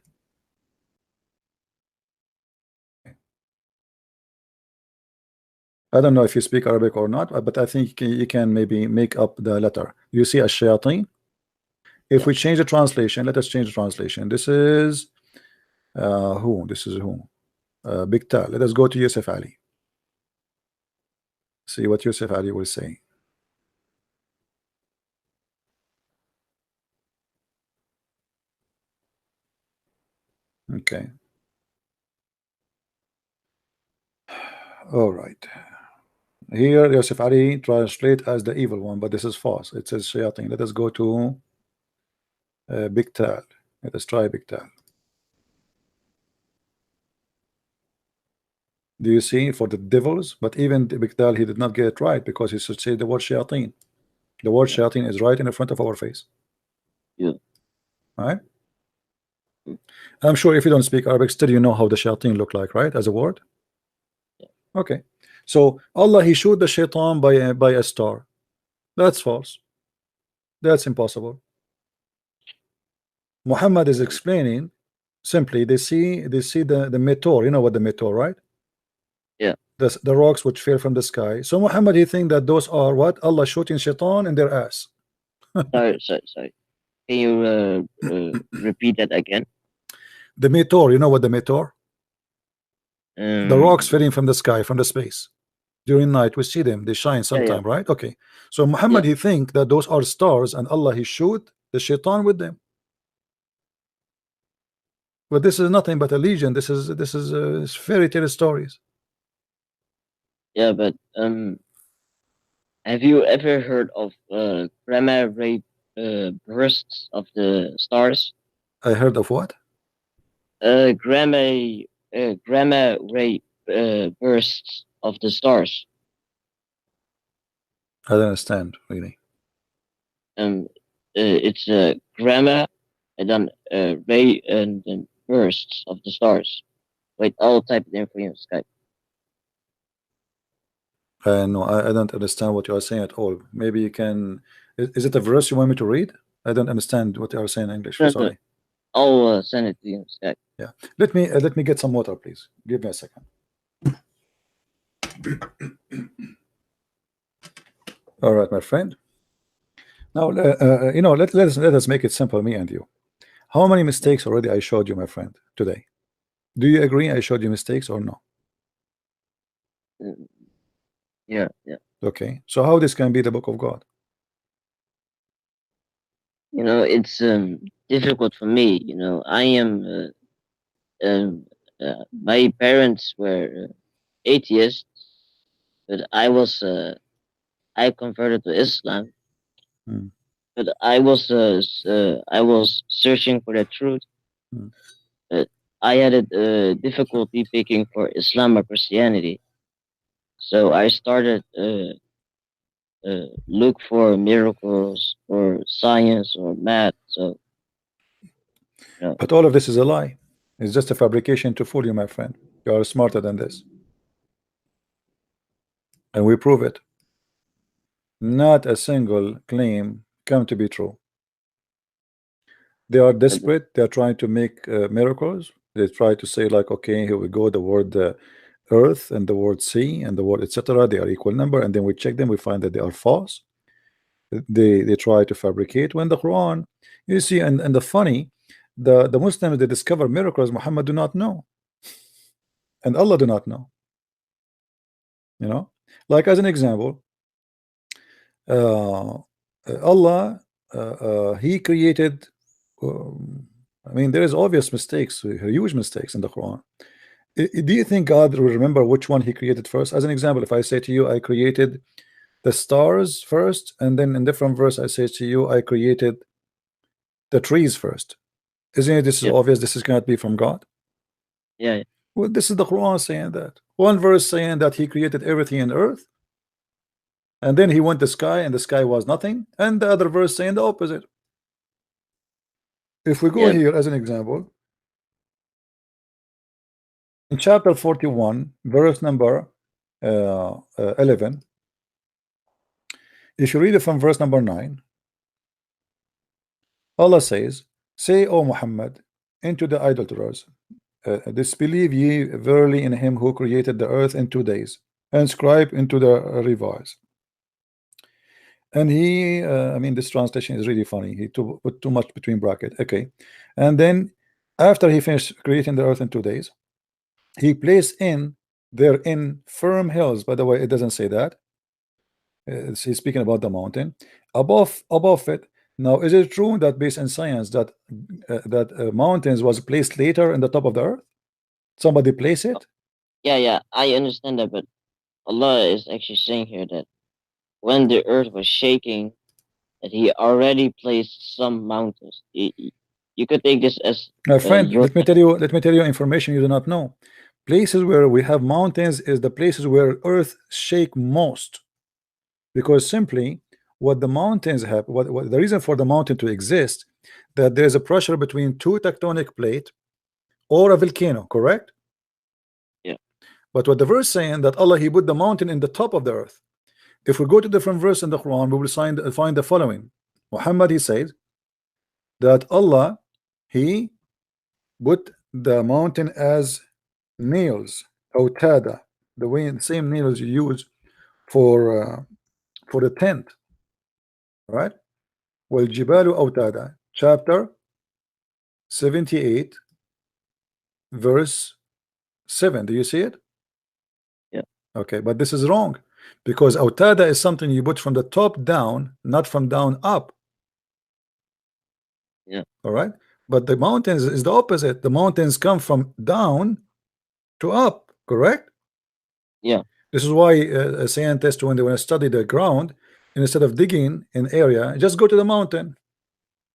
I don't know if you speak Arabic or not, but I think you can maybe make up the letter. You see a shayateen? If we change the translation, let us change the translation. This is who? This is who? Biktal. Let us go to Yusuf Ali. See what Yusuf Ali will say. Okay. All right. Here Yusuf Ali translate as the evil one, but this is false. It says shayateen. Let us go to Biktal. Let us try Biktal. Do you see for the devils? But even Biktal, he did not get it right because he should say the word shayateen. The word shayateen is right in the front of our face. Yeah. All right. I'm sure if you don't speak Arabic, still you know how the shayateen look like, right? As a word. Yeah. Okay. So Allah he showed the shaitan by a star. That's false. That's impossible. Muhammad is explaining simply. They see the meteor. You know what the meteor, right? Yeah. The rocks which fell from the sky. So Muhammad he think that those are what Allah shooting shaitan in their ass. Sorry. Can you repeat that again? The meteor. You know what the meteor? The rocks falling from the sky, from the space. During night we see them. They shine sometime, yeah. right? Okay. So Muhammad he think that those are stars, and Allah he shoot the shaitan with them. But this is nothing but a legend. This is fairy tale stories. Yeah, but have you ever heard of gamma ray bursts of the stars? I heard of what? Gamma ray bursts of the stars. I don't understand really. It's gamma and then ray and then bursts of the stars. Wait, I'll type it in for you on Skype. No, I don't understand what you are saying at all. Maybe you can. Is it a verse you want me to read? I don't understand what you are saying in English. No, sorry. I'll send it to you on Skype. Yeah. Let me get some water, please. Give me a second. All right, my friend. Now, you know, let us make it simple, me and you. How many mistakes already I showed you, my friend, today? Do you agree I showed you mistakes or no? Yeah. Okay. So how this can be the book of God? You know, it's difficult for me. You know, I am my parents were atheists, but I converted to Islam. But I was searching for the truth. But I had a difficulty picking for Islam or Christianity, so I started look for miracles or science or math. So, but all of this is a lie. It's just a fabrication to fool you, my friend. You are smarter than this, and we prove it. Not a single claim come to be true. They are desperate. They are trying to make miracles. They try to say like, okay, here we go, the word earth and the word sea and the word etc. They are equal number, and then we check them, we find that they are false. They try to fabricate when the Quran, you see, and the funny, the Muslims, they discover miracles Muhammad do not know, and Allah do not know. You know, like as an example, Allah he created I mean, there is obvious mistakes, huge mistakes in the Quran. Do you think God will remember which one he created first? As an example, if I say to you, I created the stars first, and then in different verse I say to you, I created the trees first. Isn't it this is obvious? This is cannot be from God. Yeah. Well, this is the Quran saying that. One verse saying that he created everything in earth, and then he went to sky, and the sky was nothing, and the other verse saying the opposite. If we go here as an example, in chapter 41, verse number 11, if you read it from verse number 9, Allah says, say, O Muhammad, into the idolaters, disbelieve ye verily in him who created the earth in 2 days, and scribe into the revise. And he, I mean, this translation is really funny. He put too much between brackets. Okay, and then after he finished creating the earth in 2 days, he placed in firm hills. By the way, it doesn't say that. He's speaking about the mountain above it. Now, is it true that based on science that mountains was placed later in the top of the earth? Somebody place it? Yeah, I understand that, but Allah is actually saying here that when the earth was shaking, that he already placed some mountains. You could take this as my friend. Let me tell you information you do not know. Places where we have mountains is the places where earth shake most, because simply what the mountains have, what the reason for the mountain to exist, that there's a pressure between two tectonic plate or a volcano, correct? Yeah. But what the verse saying that Allah he put the mountain in the top of the earth. If we go to different verse in the Quran, we will find the following. Muhammad he says that Allah he put the mountain as nails, autada, the same nails you use for the tent, right? Well, Jibalu autada, chapter 78, verse 7. Do you see it? Yeah. Okay, but this is wrong, because autada is something you put from the top down, not from down up. Yeah. All right, but the mountains is the opposite. The mountains come from down to up, correct? Yeah. This is why scientists, when they want to study the ground, instead of digging an area, just go to the mountain,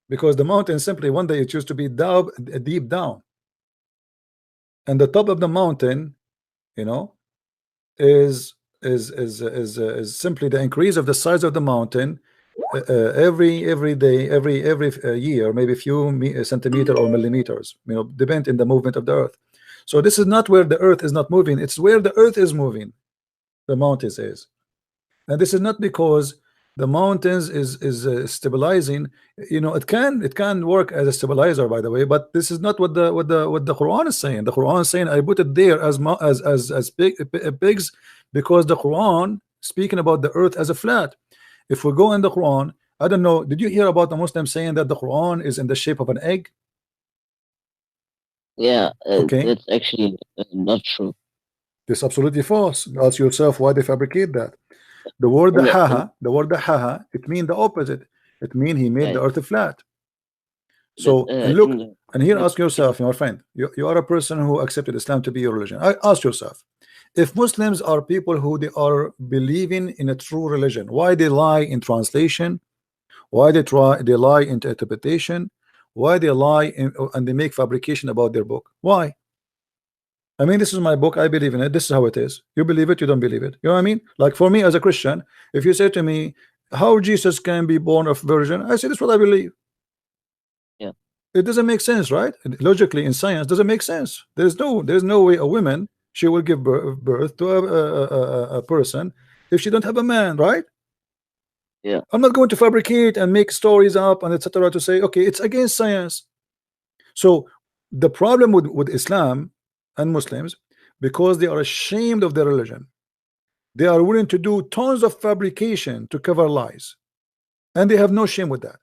because the mountain simply one day it used to be deep down, and the top of the mountain, you know, is simply the increase of the size of the mountain every day, every year, maybe a few centimeters or millimeters, you know, depend in the movement of the earth. So this is not where the earth is not moving, it's where the earth is moving, the mountains is. And this is not because the mountains is stabilizing. You know, it can work as a stabilizer, by the way, but this is not what the Quran is saying. The Quran is saying I put it there as pigs, because the Quran speaking about the earth as a flat. If we go in the Quran, I don't know, did you hear about the Muslim saying that the Quran is in the shape of an egg? Yeah, okay, that's actually not true. It's absolutely false. Ask yourself why they fabricate that. The word haha, it means the opposite. It means he made the earth flat. So and look, And here, ask yourself, my friend, you are a person who accepted Islam to be your religion. Ask yourself, if Muslims are people who they are believing in a true religion, why they lie in translation, why they lie in interpretation, why they lie in, and they make fabrication about their book? Why? I mean, this is my book, I believe in it, this is how it is. You believe it, you don't believe it. You know what I mean? Like for me as a Christian, if you say to me how Jesus can be born of virgin, I say this is what I believe. Yeah, it doesn't make sense, right? Logically in science doesn't make sense. There's no way a woman, she will give birth to a person if she don't have a man, right? yeah. I'm not going to fabricate and make stories up and etc. to say okay, it's against science. So the problem with Islam and Muslims, because they are ashamed of their religion, they are willing to do tons of fabrication to cover lies, and they have no shame with that.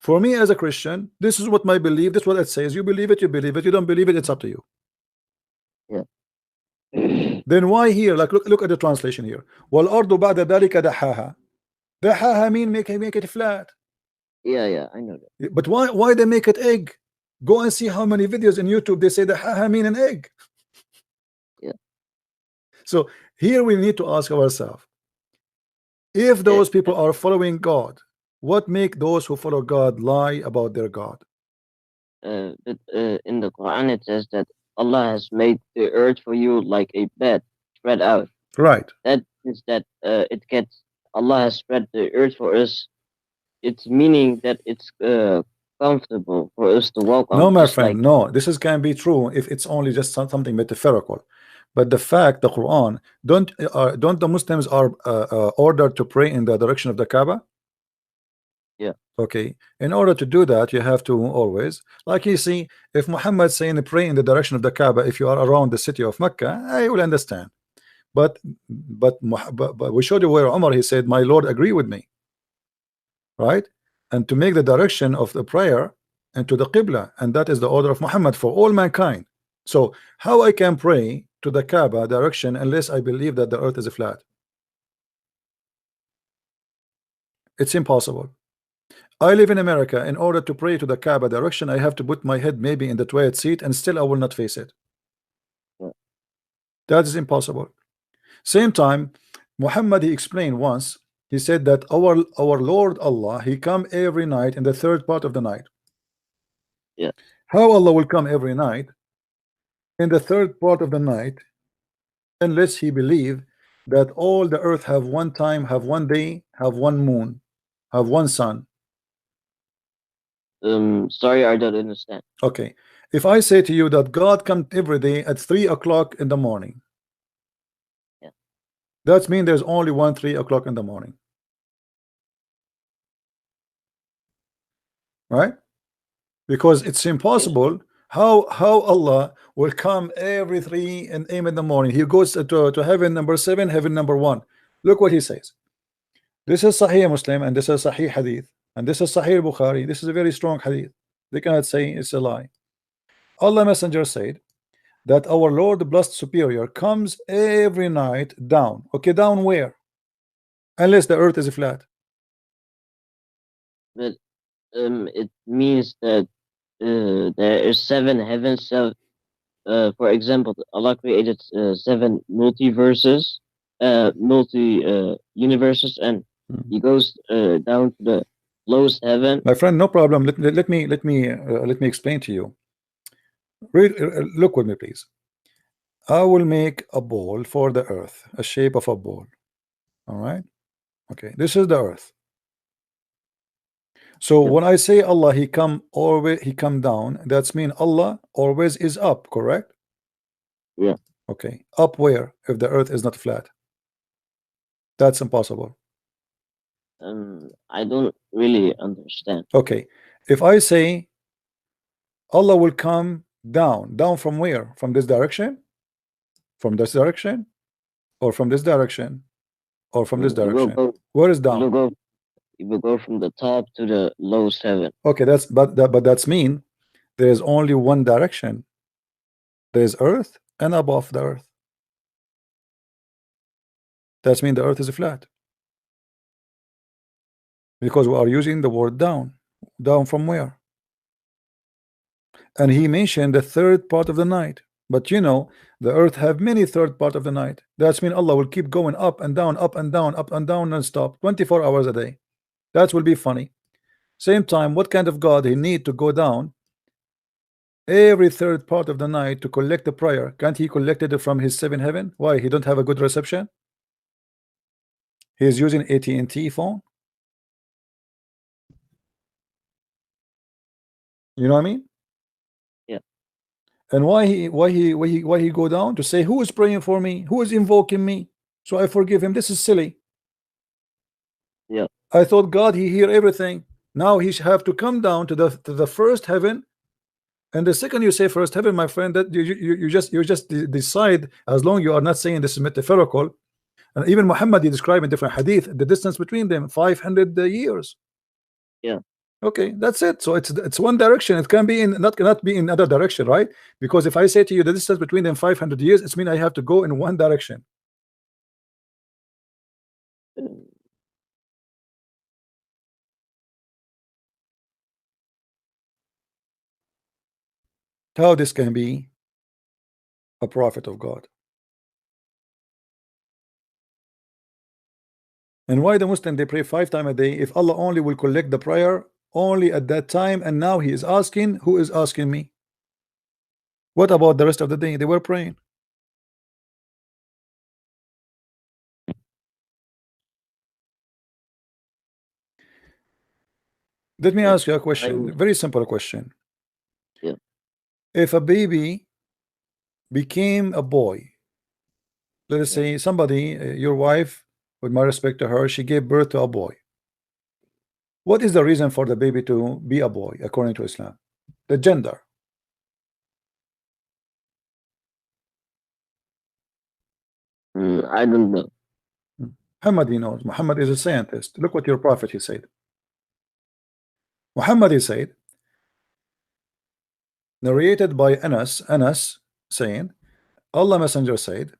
For me as a Christian, this is what my belief, this is what it says. You believe it, you believe it. You don't believe it, it's up to you. Yeah. Then why here? Like look at the translation here. وَالْأَرْضُ بَعْدَ ذَلِكَ دَحَاهَا. دَحَاهَا mean make it flat. Yeah, I know that. But why they make it egg? Go and see how many videos in YouTube they say دَحَاهَا mean an egg. Yeah. So here we need to ask ourselves, if those people are following God, what make those who follow God lie about their God? In the Quran it says that Allah has made the earth for you like a bed spread out. Right. That is that Allah has spread the earth for us. It's meaning that it's comfortable for us to walk on. No, my friend, no. This can be true if it's only just something metaphorical. But the fact, the Quran, don't the Muslims are ordered to pray in the direction of the Kaaba? Yeah. Okay. In order to do that, you have to always, like you see, if Muhammad saying pray in the direction of the Kaaba, if you are around the city of Mecca, I will understand. But we showed you where Umar, he said, my Lord, agree with me. Right? And to make the direction of the prayer into the Qibla, and that is the order of Muhammad for all mankind. So how I can pray to the Kaaba direction unless I believe that the earth is flat? It's impossible. I live in America. In order to pray to the Kaaba direction, I have to put my head maybe in the toilet seat, and still I will not face it. That is impossible. Same time, Muhammad, he explained once, he said that our Lord Allah, he come every night in the third part of the night. Yeah. How Allah will come every night in the third part of the night unless he believe that all the earth have one time, have one day, have one moon, have one sun? Sorry, I don't understand. Okay. If I say to you that God comes every day at 3 o'clock in the morning, yeah, that means there's only 3 o'clock in the morning. Right? Because it's impossible. How Allah will come every 3 a.m. in the morning? He goes to heaven number 7, heaven number 1. Look what he says. This is Sahih Muslim, and this is Sahih Hadith, and this is Sahih Bukhari. This is a very strong hadith. They cannot say it's a lie. Allah Messenger said that our Lord, the Blessed Superior, comes every night down. Okay, down where? Unless the earth is flat. But it means that there is 7 heavens. So, for example, Allah created 7 multiverses, universes, and he goes down to the lowest heaven. My friend, no problem. Let me explain to you. Look with me, please. I will make a ball for the earth, a shape of a ball. All right. Okay, this is the earth. So when I say Allah, he come down, that's mean Allah always is up, correct? Yeah. Okay, up where if the earth is not flat? That's impossible. I don't really understand. Okay, if I say Allah will come down from where? From this direction? From this direction? Or from this direction? Or from this direction? Where is down? You will go from the top to the lowest heaven. Okay, but that's mean there is only one direction. There is earth and above the earth. That's mean the earth is flat. Because we are using the word down. Down from where? and he mentioned the third part of the night. But you know, the earth have many third part of the night. That's mean Allah will keep going up and down, up and down, up and down, non-stop, 24 hours a day. That will be funny. Same time, what kind of God he need to go down every third part of the night to collect the prayer? Can't he collect it from his 7 heaven? Why? He don't have a good reception? He's using AT&T phone. You know what I mean? Yeah. And why he go down to say who is praying for me, who is invoking me, so I forgive him? This is silly. Yeah. I thought God he hear everything. Now he have to come down to the first heaven, and the second you say first heaven, my friend, that you just decide, as long you are not saying this is metaphorical. And even Muhammad he described in different hadith the distance between them 500 years. Yeah. Okay, that's it. So it's one direction. It can be in not be in another direction, right? Because if I say to you the distance between them 500 years, it's mean I have to go in one direction. How this can be a prophet of God? And why the Muslim they pray 5 times a day if Allah only will collect the prayer only at that time, and now he is asking, who is asking me? What about the rest of the day? They were praying. Let me ask you a question, very simple question. Yeah. If a baby became a boy, let us say somebody, your wife, with my respect to her, she gave birth to a boy. What is the reason for the baby to be a boy according to Islam? The gender. I don't know. Muhammad he knows. Muhammad is a scientist. Look what your prophet he said. Muhammad he said, narrated by Anas saying, Allah Messenger said,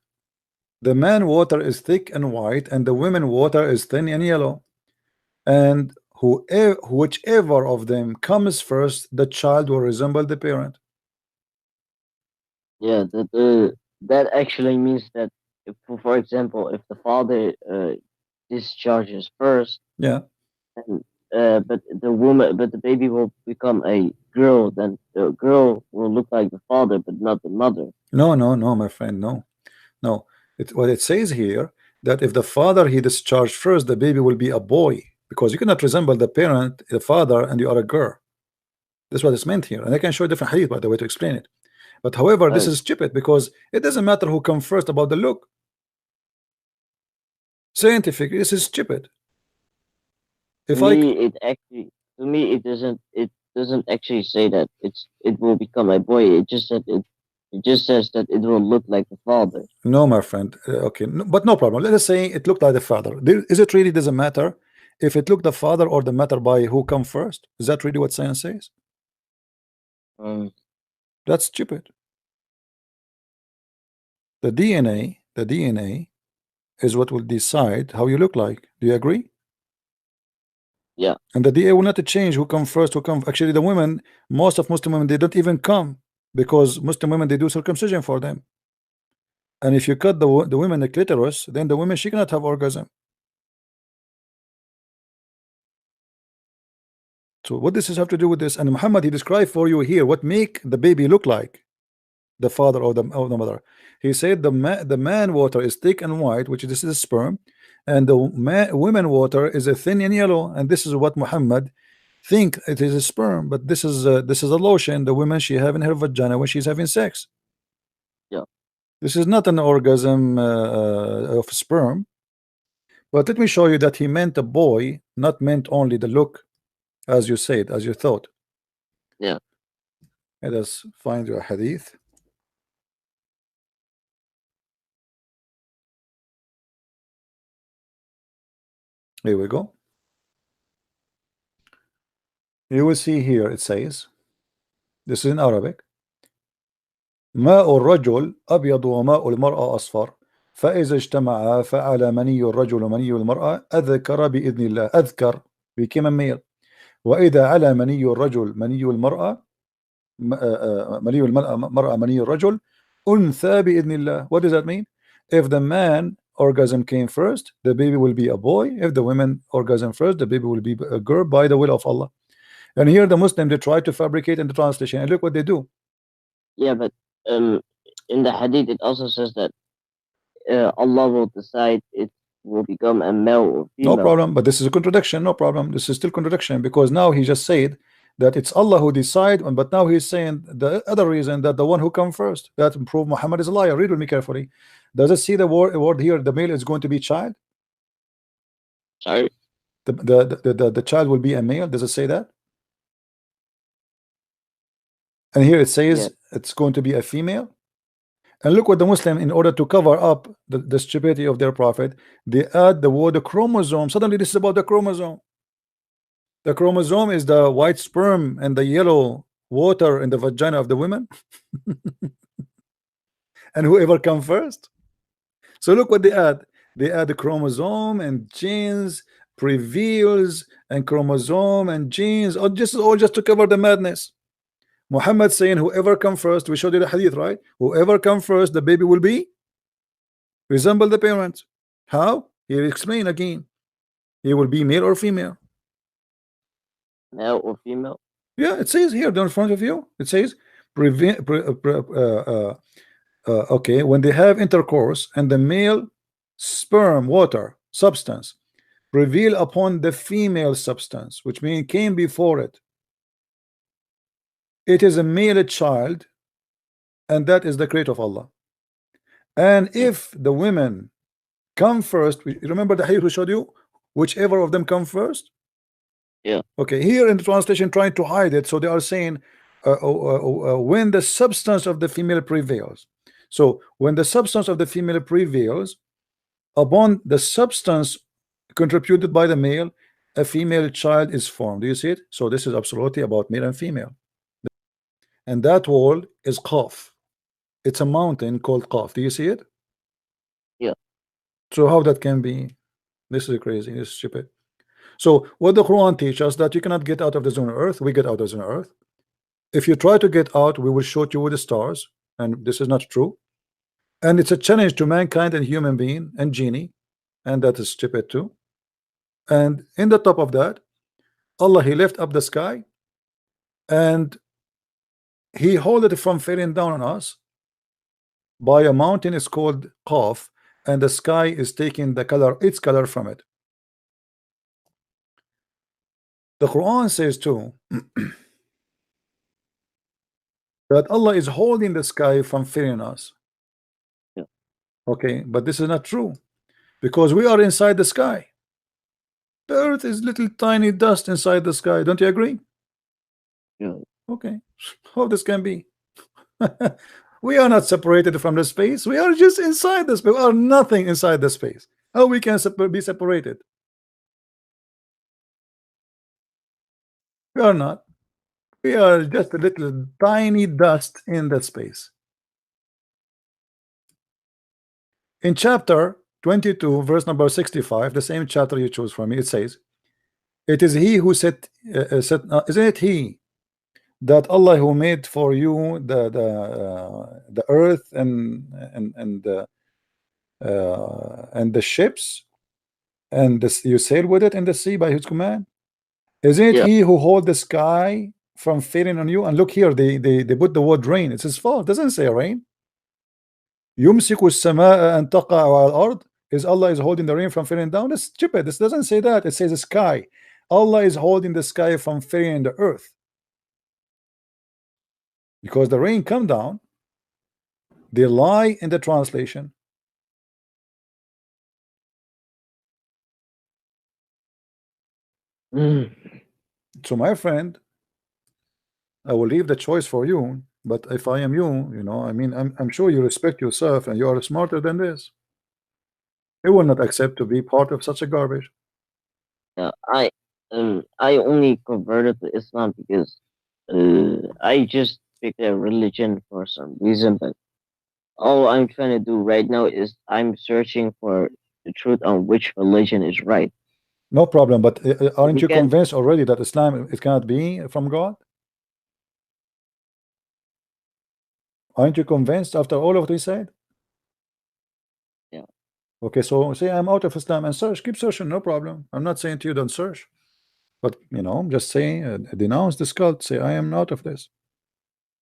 the man water is thick and white, and the women water is thin and yellow, and whichever of them comes first, the child will resemble the parent. Yeah, that actually means that if, for example, if the father discharges first, yeah, and, but the baby will become a girl, then the girl will look like the father, but not the mother. No, my friend, no. What it says here, that if the father he discharged first, the baby will be a boy, because you cannot resemble the parent, the father, and you are a girl. That's what it's meant here, and I can show a different hadith by the way to explain it. But however, this is stupid, because it doesn't matter who comes first about the look. Scientifically, this is stupid. To me, it doesn't actually say that it will become a boy. It just says that it will look like the father. No, my friend. Okay, no, but no problem. Let us say it looked like the father. Is it really doesn't matter if it looked the father or the matter by who come first? Is that really what science says? That's stupid. The DNA is what will decide how you look like. Do you agree? Yeah. And the DNA will not change who come first, who come. Actually, the women, most of Muslim women, they don't even come, because Muslim women they do circumcision for them. And if you cut the women the clitoris, then the women she cannot have orgasm. So what does this have to do with this? And Muhammad he described for you here what make the baby look like the father or the mother. He said the man water is thick and white, which this is sperm, and the women water is a thin and yellow, and this is what Muhammad think it is a sperm, but this is a lotion the woman she have in her vagina when she's having sex. Yeah, this is not an orgasm of sperm. But let me show you that he meant a boy, not meant only the look, as you said, as you thought. Yeah. Let us find your hadith. Here we go. You will see here it says, this is in Arabic, ماء الرجل أبيض وماء المرأة أصفر فإذا اجتمعا فعلى مني الرجل ومني المرأة أذكر بإذن الله. أذكر became a male. وإذا على مني الرجل مني المرأة مني المرأة مني الرجل أنثى بإذن الله. What does that mean? If the man orgasm came first, the baby will be a boy. If the women orgasm first, the baby will be a girl by the will of Allah. And here the Muslim, they try to fabricate in the translation, and look what they do. Yeah, but in the hadith it also says that Allah will decide it will become a male or female. No problem, but this is a contradiction. No problem, this is still contradiction, because now he just said that it's Allah who decide, but now he's saying the other reason, that the one who come first, that prove Muhammad is a liar. Read with me carefully. Does it see the word here, the male is going to be child? Sorry? The child will be a male. Does it say that? And here it says it's going to be a female. And look what the Muslim, in order to cover up the stupidity of their prophet, they add the word chromosome. Suddenly this is about the chromosome. The chromosome is the white sperm and the yellow water in the vagina of the women. And whoever come first. So look what they add. They add the chromosome and genes, prevails and chromosome and genes. Oh, just to cover the madness. Muhammad saying whoever come first, we showed you the hadith, right? Whoever come first, the baby will be resemble the parents. How? He explain again. He will be male or female. Male or female? Yeah, it says here in front of you. It says okay, when they have intercourse and the male sperm water substance prevail upon the female substance, which means came before it. It is a male child, and that is the creator of Allah. And if the women come first, remember the hadith we showed you, whichever of them come first. Yeah. Okay, here in the translation trying to hide it, so they are saying when the substance of the female prevails. So when the substance of the female prevails upon the substance contributed by the male, a female child is formed. Do you see it? So this is absolutely about male and female. And that wall is Qaf. It's a mountain called Qaf. Do you see it? Yeah. So how that can be? This is crazy. This is stupid. So what the Quran teaches us, that you cannot get out of the zone of earth. We get out of the zone of earth. If you try to get out, we will shoot you with the stars. And this is not true. And it's a challenge to mankind and human being and genie. And that is stupid too. And in the top of that, Allah, He left up the sky, and He hold it from falling down on us by a mountain is called Qaf, and the sky is taking the color, its color from it. The Quran says too that Allah is holding the sky from falling us. Yeah. Okay, but this is not true, because we are inside the sky. The earth is little tiny dust inside the sky. Don't you agree? Yeah. Okay, how this can be? We are not separated from the space. We are just inside the space. We are nothing inside the space. How we can be separated? We are not. We are just a little tiny dust in that space. In chapter 22, verse number 65, the same chapter you chose for me, it says, "It is He who said, isn't it He that Allah who made for you the earth and the ships, and you sail with it in the sea by His command? Isn't it He who hold the sky from falling on you?" And look here, they put the word rain. It's His fault. It doesn't say rain. يمسك السماء أن تقع على الأرض. Is Allah is holding the rain from falling down? That's stupid. This doesn't say that. It says the sky. Allah is holding the sky from falling in the earth, because the rain come down. They lie in the translation. So my friend, I will leave the choice for you, but if I am you, you know, I mean, I'm sure you respect yourself and you are smarter than this. You will not accept to be part of such a garbage. I only converted to Islam because I just picked a religion for some reason, but all I'm trying to do right now is I'm searching for the truth on which religion is right. No problem, but aren't you convinced already that Islam, it cannot be from God? Aren't you convinced after all of what we said? Yeah. Okay, so say I'm out of Islam and search. Keep searching, no problem. I'm not saying to you don't search, but you know, just saying denounce this cult. Say I am out of this.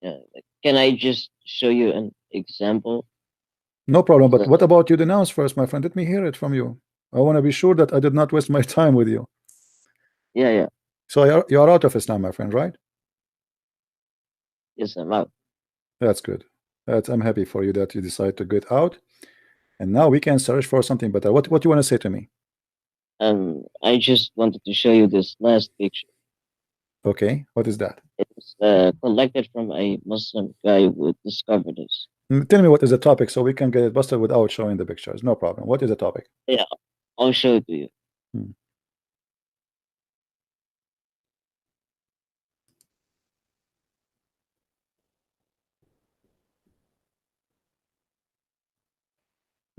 Yeah. Can I just show you an example? No problem. But what about you denounce first, my friend? Let me hear it from you. I want to be sure that I did not waste my time with you. Yeah, yeah. So you're out of Islam, my friend, right? Yes, I'm out. That's good. I'm happy for you that you decide to get out. And now we can search for something better. What do you want to say to me? I just wanted to show you this last picture. Okay, what is that? It's collected from a Muslim guy who discovered this. Tell me what is the topic so we can get it busted without showing the pictures. No problem. What is the topic? Yeah, I'll show it to you.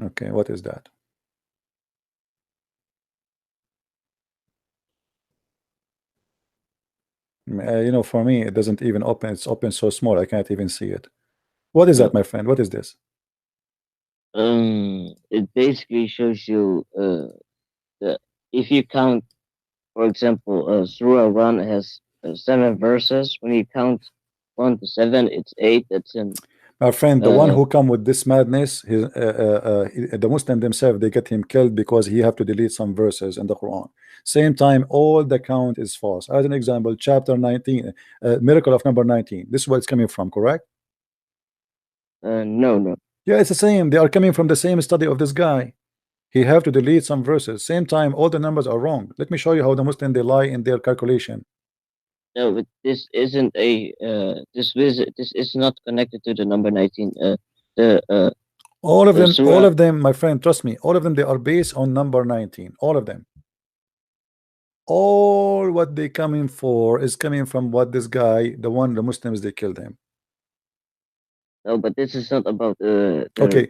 Okay, what is that? You know, for me, it doesn't even open. It's open so small, I can't even see it. What is that, my friend? What is this? It basically shows you if you count, for example, Surah 1 has 7 verses. When you count 1 to 7, it's 8. That's in. My friend, the one who come with this madness, the Muslim themselves, they get him killed because he have to delete some verses in the Quran. Same time, all the count is false. As an example, chapter 19, miracle of number 19. This is where it's coming from, correct? No. Yeah, it's the same. They are coming from the same study of this guy. He have to delete some verses. Same time, all the numbers are wrong. Let me show you how the Muslim they lie in their calculation. No, but this isn't a this is not connected to the number 19. All of them, my friend, trust me, all of them they are based on number 19. All of them. All what they coming for is coming from what this guy, the Muslims they killed him. No, but this is not about okay.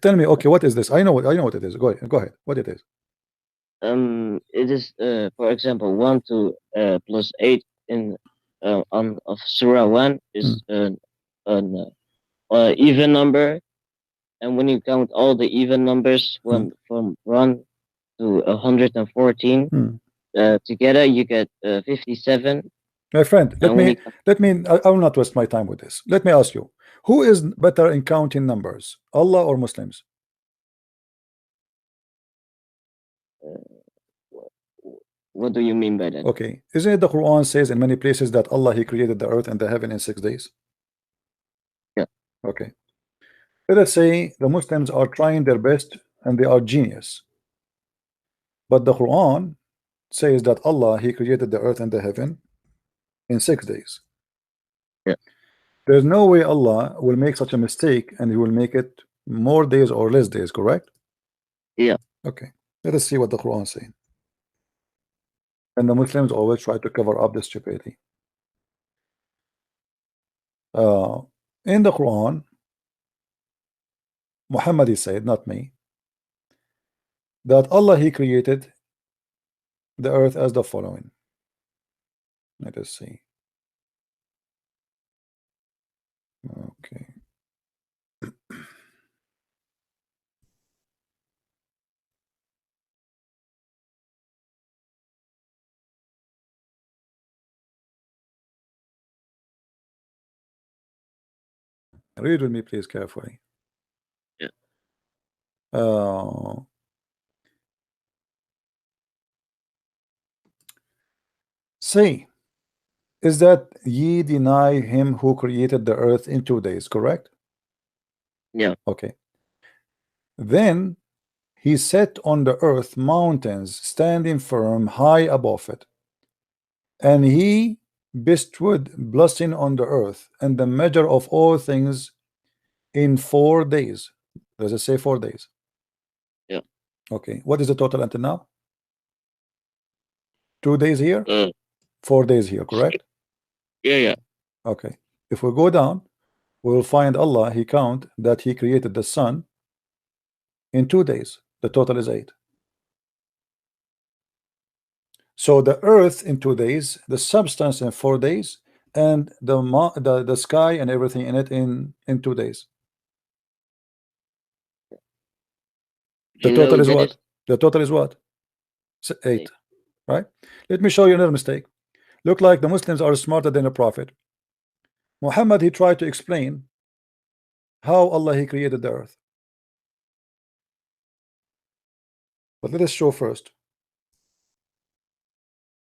Tell me, okay, what is this? I know what it is. Go ahead. What it is? It is for example 1 to plus 8 in on of Surah 1 is an even number, and when you count all the even numbers from 1 to 114 together, you get 57. My friend, let me. I will not waste my time with this. Let me ask you, who is better in counting numbers, Allah or Muslims? What do you mean by that? Okay, isn't it the Quran says in many places that Allah he created the earth and the heaven in 6 days? Yeah. Okay. Let us say the Muslims are trying their best and they are genius. But the Quran says that Allah he created the earth and the heaven in 6 days. Yeah. There's no way Allah will make such a mistake and he will make it more days or less days, correct? Yeah. Okay. Let us see what the Quran is saying. And the Muslims always try to cover up the stupidity. In the Quran, Muhammad is said, not me, that Allah he created the earth as the following. Let us see. Okay. Read with me, please, carefully. Yeah. Say, is that ye deny him who created the earth in 2 days, correct? Yeah. Okay. Then he set on the earth mountains standing firm high above it, and he bestowed blessing on the earth and the measure of all things in 4 days. Does it say 4 days? Yeah. Okay. What is the total until now? 2 days here, 4 days here, correct? Yeah. Okay. If we go down, we will find Allah he count that he created the sun in 2 days. The total is 8. So the earth in 2 days, the substance in 4 days, and the sky and everything in it in 2 days. The total is what? The total is what? 8, right? Let me show you another mistake. Look like the Muslims are smarter than the Prophet. Muhammad, he tried to explain how Allah he created the earth. But let us show first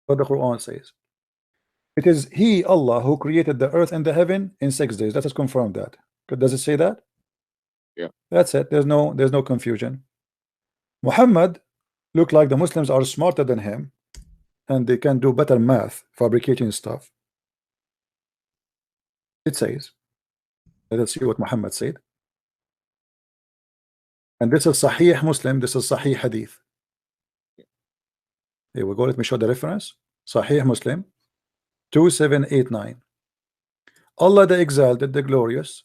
what the Quran says. It is He, Allah, who created the earth and the heaven in 6 days. Let us confirm that. Does it say that? Yeah. That's it. There's no confusion. Muhammad look like the Muslims are smarter than him, and they can do better math, fabricating stuff. It says, let us see what Muhammad said. And this is Sahih Muslim, this is Sahih Hadith. Here we go. Let me show the reference. Sahih Muslim 2789. Allah the Exalted, the Glorious,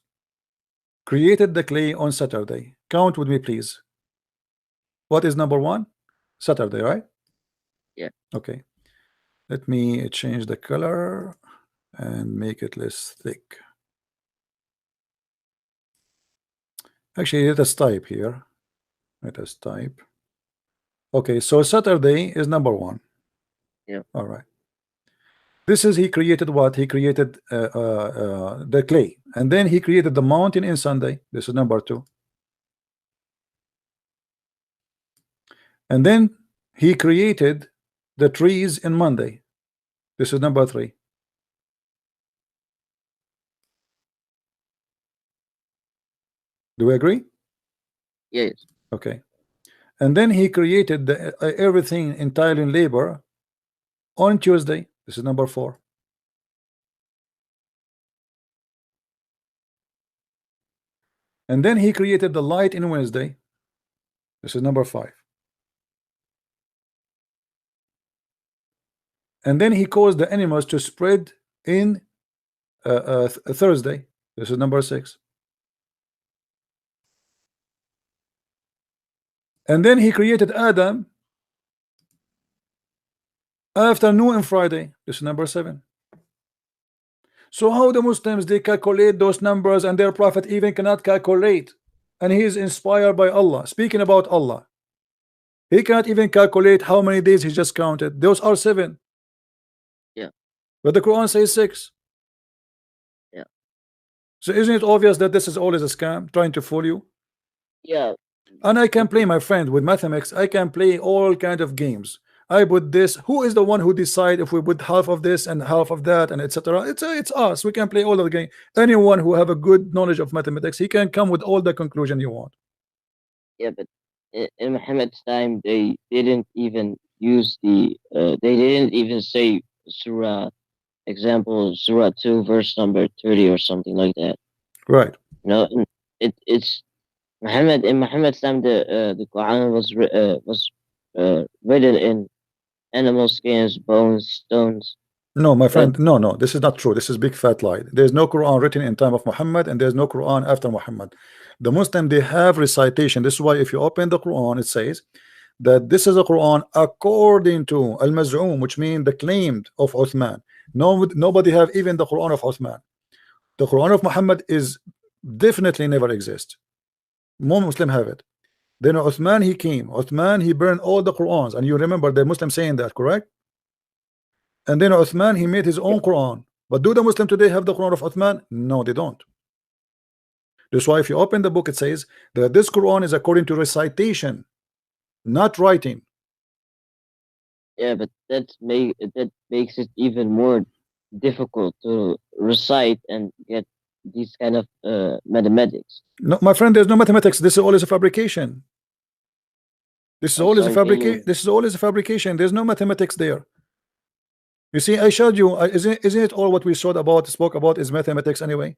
created the clay on Saturday. Count with me, please. What is number 1? Saturday, right? Yeah. Okay. Let me change the color and make it less thick. Actually, let us type here. Let us type. Okay, so Saturday is number 1. Yeah. All right. This is he created what? He created the clay, and then he created the mountain in Sunday. This is number 2. And then he created the trees in Monday. This is number 3. Do we agree? Yes. Okay. And then he created the everything entirely in labor on Tuesday. This is number 4. And then he created the light in Wednesday. This is number 5. And then he caused the animals to spread in Thursday. This is number 6. And then he created Adam afternoon and Friday. This is number 7. So how the Muslims they calculate those numbers, and their prophet even cannot calculate, and he is inspired by Allah. Speaking about Allah, he cannot even calculate how many days he just counted. Those are 7. Yeah. But the Quran says 6. Yeah. So isn't it obvious that this is always a scam trying to fool you? Yeah. And I can play, my friend, with mathematics. I can play all kind of games. I put this. Who is the one who decide if we put half of this and half of that and etc.? It's us. We can play all of the game. Anyone who have a good knowledge of mathematics, he can come with all the conclusion you want. Yeah, but in Muhammad's time, they didn't even use the. They didn't even say Surah. Example, Surah 2, verse number 30 or something like that. Right. No, it's Muhammad. In Muhammad's time, the Quran was written in animal skins, bones, stones. No, my friend, no, this is not true. This is big fat lie. There's no Quran written in time of Muhammad, and there's no Quran after Muhammad. The Muslim, they have recitation. This is why if you open the Quran, it says that this is a Quran according to Al-Maz'um, which means the claimed of Uthman. Nobody have even the Quran of Uthman. The Quran of Muhammad is definitely never exist. No Muslim have it. Then Uthman he came. Uthman he burned all the Qurans, and you remember the Muslim saying that, correct? And then Uthman he made his own Quran. But do the Muslim today have the Quran of Uthman? No, they don't. That's why if you open the book, it says that this Quran is according to recitation, not writing. Yeah, but that makes it even more difficult to recite and get these kind of mathematics. No, my friend, there's no mathematics. This is always a fabrication. This is always a fabrication. This is always a fabrication. There's no mathematics there. You see, I showed you. Isn't it all what we spoke about is mathematics anyway?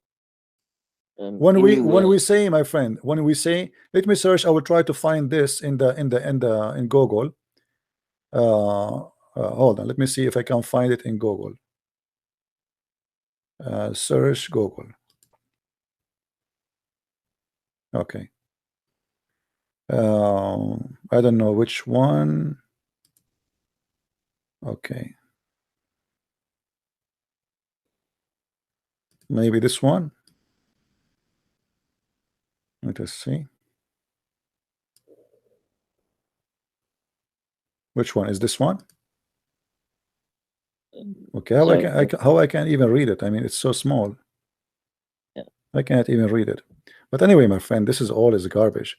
When we say, my friend, when we say, let me search. I will try to find this in Google. Hold on. Let me see if I can find it in Google. Search Google. Okay. I don't know which one. Okay. Maybe this one. Let us see. Which one is this one? Okay, how I can even read it? I mean, it's so small. Yeah. I can't even read it. But anyway, my friend, this is all is garbage.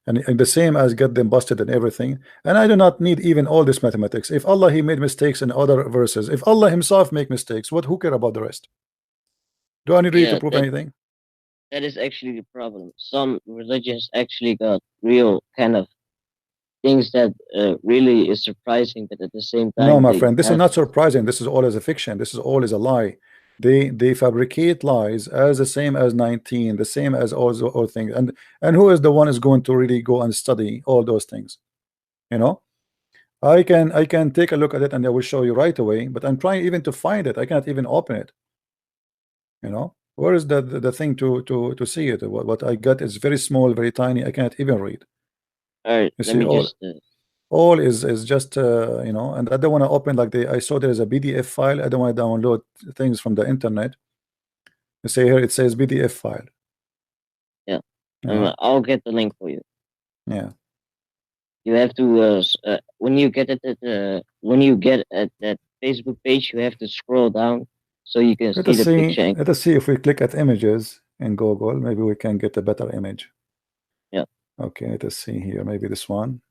And the same as get them busted and everything. And I do not need even all this mathematics. If Allah he made mistakes in other verses, if Allah himself make mistakes, who care about the rest? Do I need really to prove anything? That is actually the problem. Some religions actually got real kind of things that really is surprising, but at the same time, no, my friend, this is not surprising. This is all as a fiction. This is all as a lie. They fabricate lies as the same as 19, the same as all things. And who is the one is going to really go and study all those things? You know, I can take a look at it and I will show you right away. But I'm trying even to find it. I can't even open it. You know, where is the thing to see it? What I got is very small, very tiny. I can't even read. All right, let me just. All is just you know, and I don't want to open like I saw there is a PDF file. I don't want to download things from the internet. You see here it says PDF file. Yeah, I'll get the link for you. Yeah, you have to when you get at that Facebook page, you have to scroll down so you can see the picture. Let us see if we click at images in Google, maybe we can get a better image. Yeah. Okay, let us see here. Maybe this one.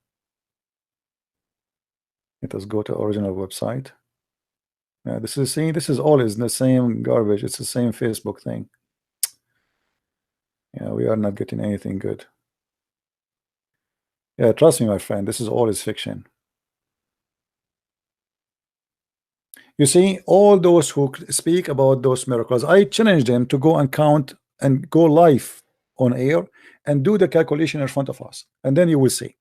Let us go to original website. Yeah, this is all is the same garbage. It's the same Facebook thing. Yeah, we are not getting anything good. Yeah, trust me, my friend, this is all is fiction. You see, all those who speak about those miracles, I challenge them to go and count and go live on air and do the calculation in front of us, and then you will see.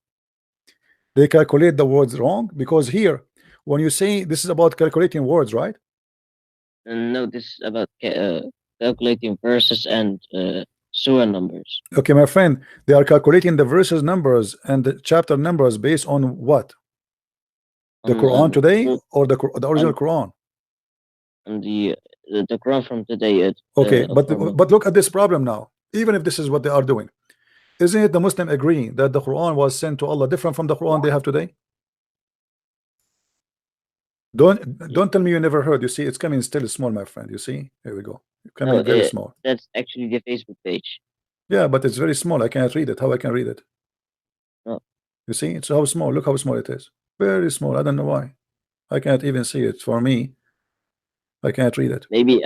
They calculate the words wrong, because here, when you say this is about calculating words, right? No, this is about calculating verses and surah numbers. Okay, my friend, they are calculating the verses numbers and the chapter numbers based on what? The Quran today or the original Quran? And the Quran from today. Okay, but look at this problem now. Even if this is what they are doing, isn't it the Muslim agree that the Quran was sent to Allah different from the Quran they have today? Don't tell me you never heard. You see, it's coming still small, my friend. You see, here we go. It's coming very small. That's actually the Facebook page. Yeah, but it's very small. I can't read it. How I can read it? Oh. You see, it's how small. Look how small it is. Very small. I don't know why. I can't even see it. For me, I can't read it. Maybe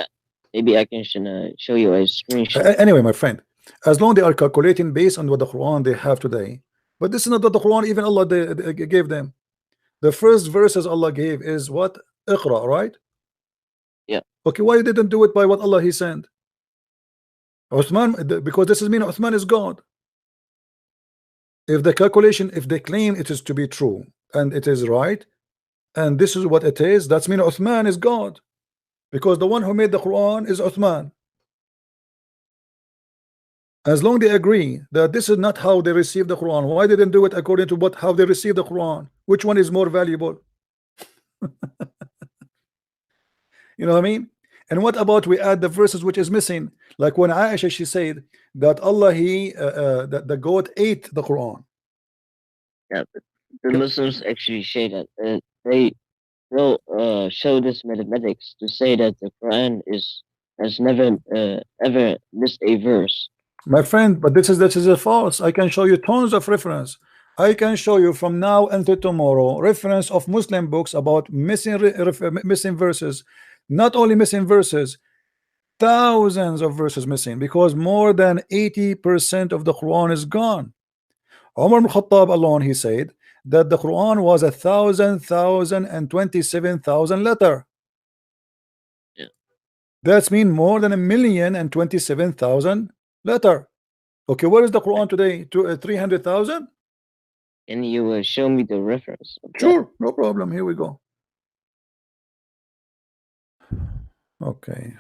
I can show you a screenshot. Anyway, my friend, as long they are calculating based on what the Quran they have today, but this is not what the Quran even Allah they gave them. The first verses Allah gave is what? Iqra, right? Yeah. Okay, why you didn't do it by what Allah He sent? Uthman, because this is mean Uthman is God. If the calculation, if they claim it is to be true and it is right, and this is what it is, that's mean Uthman is God, because the one who made the Quran is Uthman. As long they agree that this is not how they received the Quran, why didn't do it according to how they received the Quran? Which one is more valuable? You know what I mean? And what about we add the verses which is missing? Like when Aisha, she said that Allah that the goat ate the Quran. Yeah, the Muslims actually say that they will show this mathematics to say that the Quran has never ever missed a verse. My friend, but this is a false. I can show you tons of reference. I can show you from now until tomorrow reference of Muslim books about missing verses. Not only missing verses, thousands of verses missing, because more than 80% of the Quran is gone. Umar ibn Khattab alone, he said that the Quran was 1,027,000 letter. Yeah. That's mean more than 1,027,000 letter. Okay, where is the Quran today? To 300,000? Can you show me the reference? Sure, no problem. Here we go. Okay.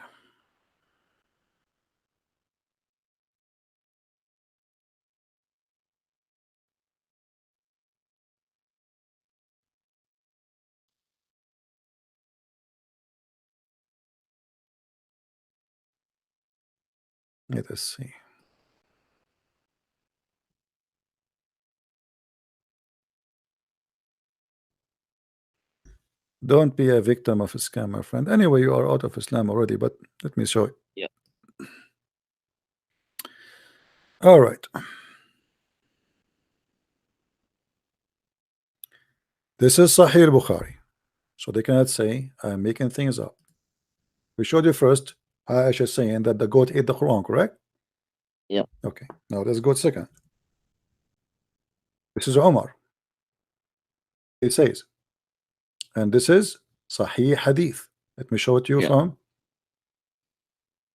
Let us see. Don't be a victim of a scam, my friend. Anyway, you are out of Islam already, but let me show you. Yeah. All right. This is Sahih Bukhari. So they cannot say I'm making things up. We showed you first Aisha saying that the goat ate the Quran, correct? Yeah. Okay. Now let's go second. This is Omar. It says, and this is Sahih Hadith. Let me show it to you from.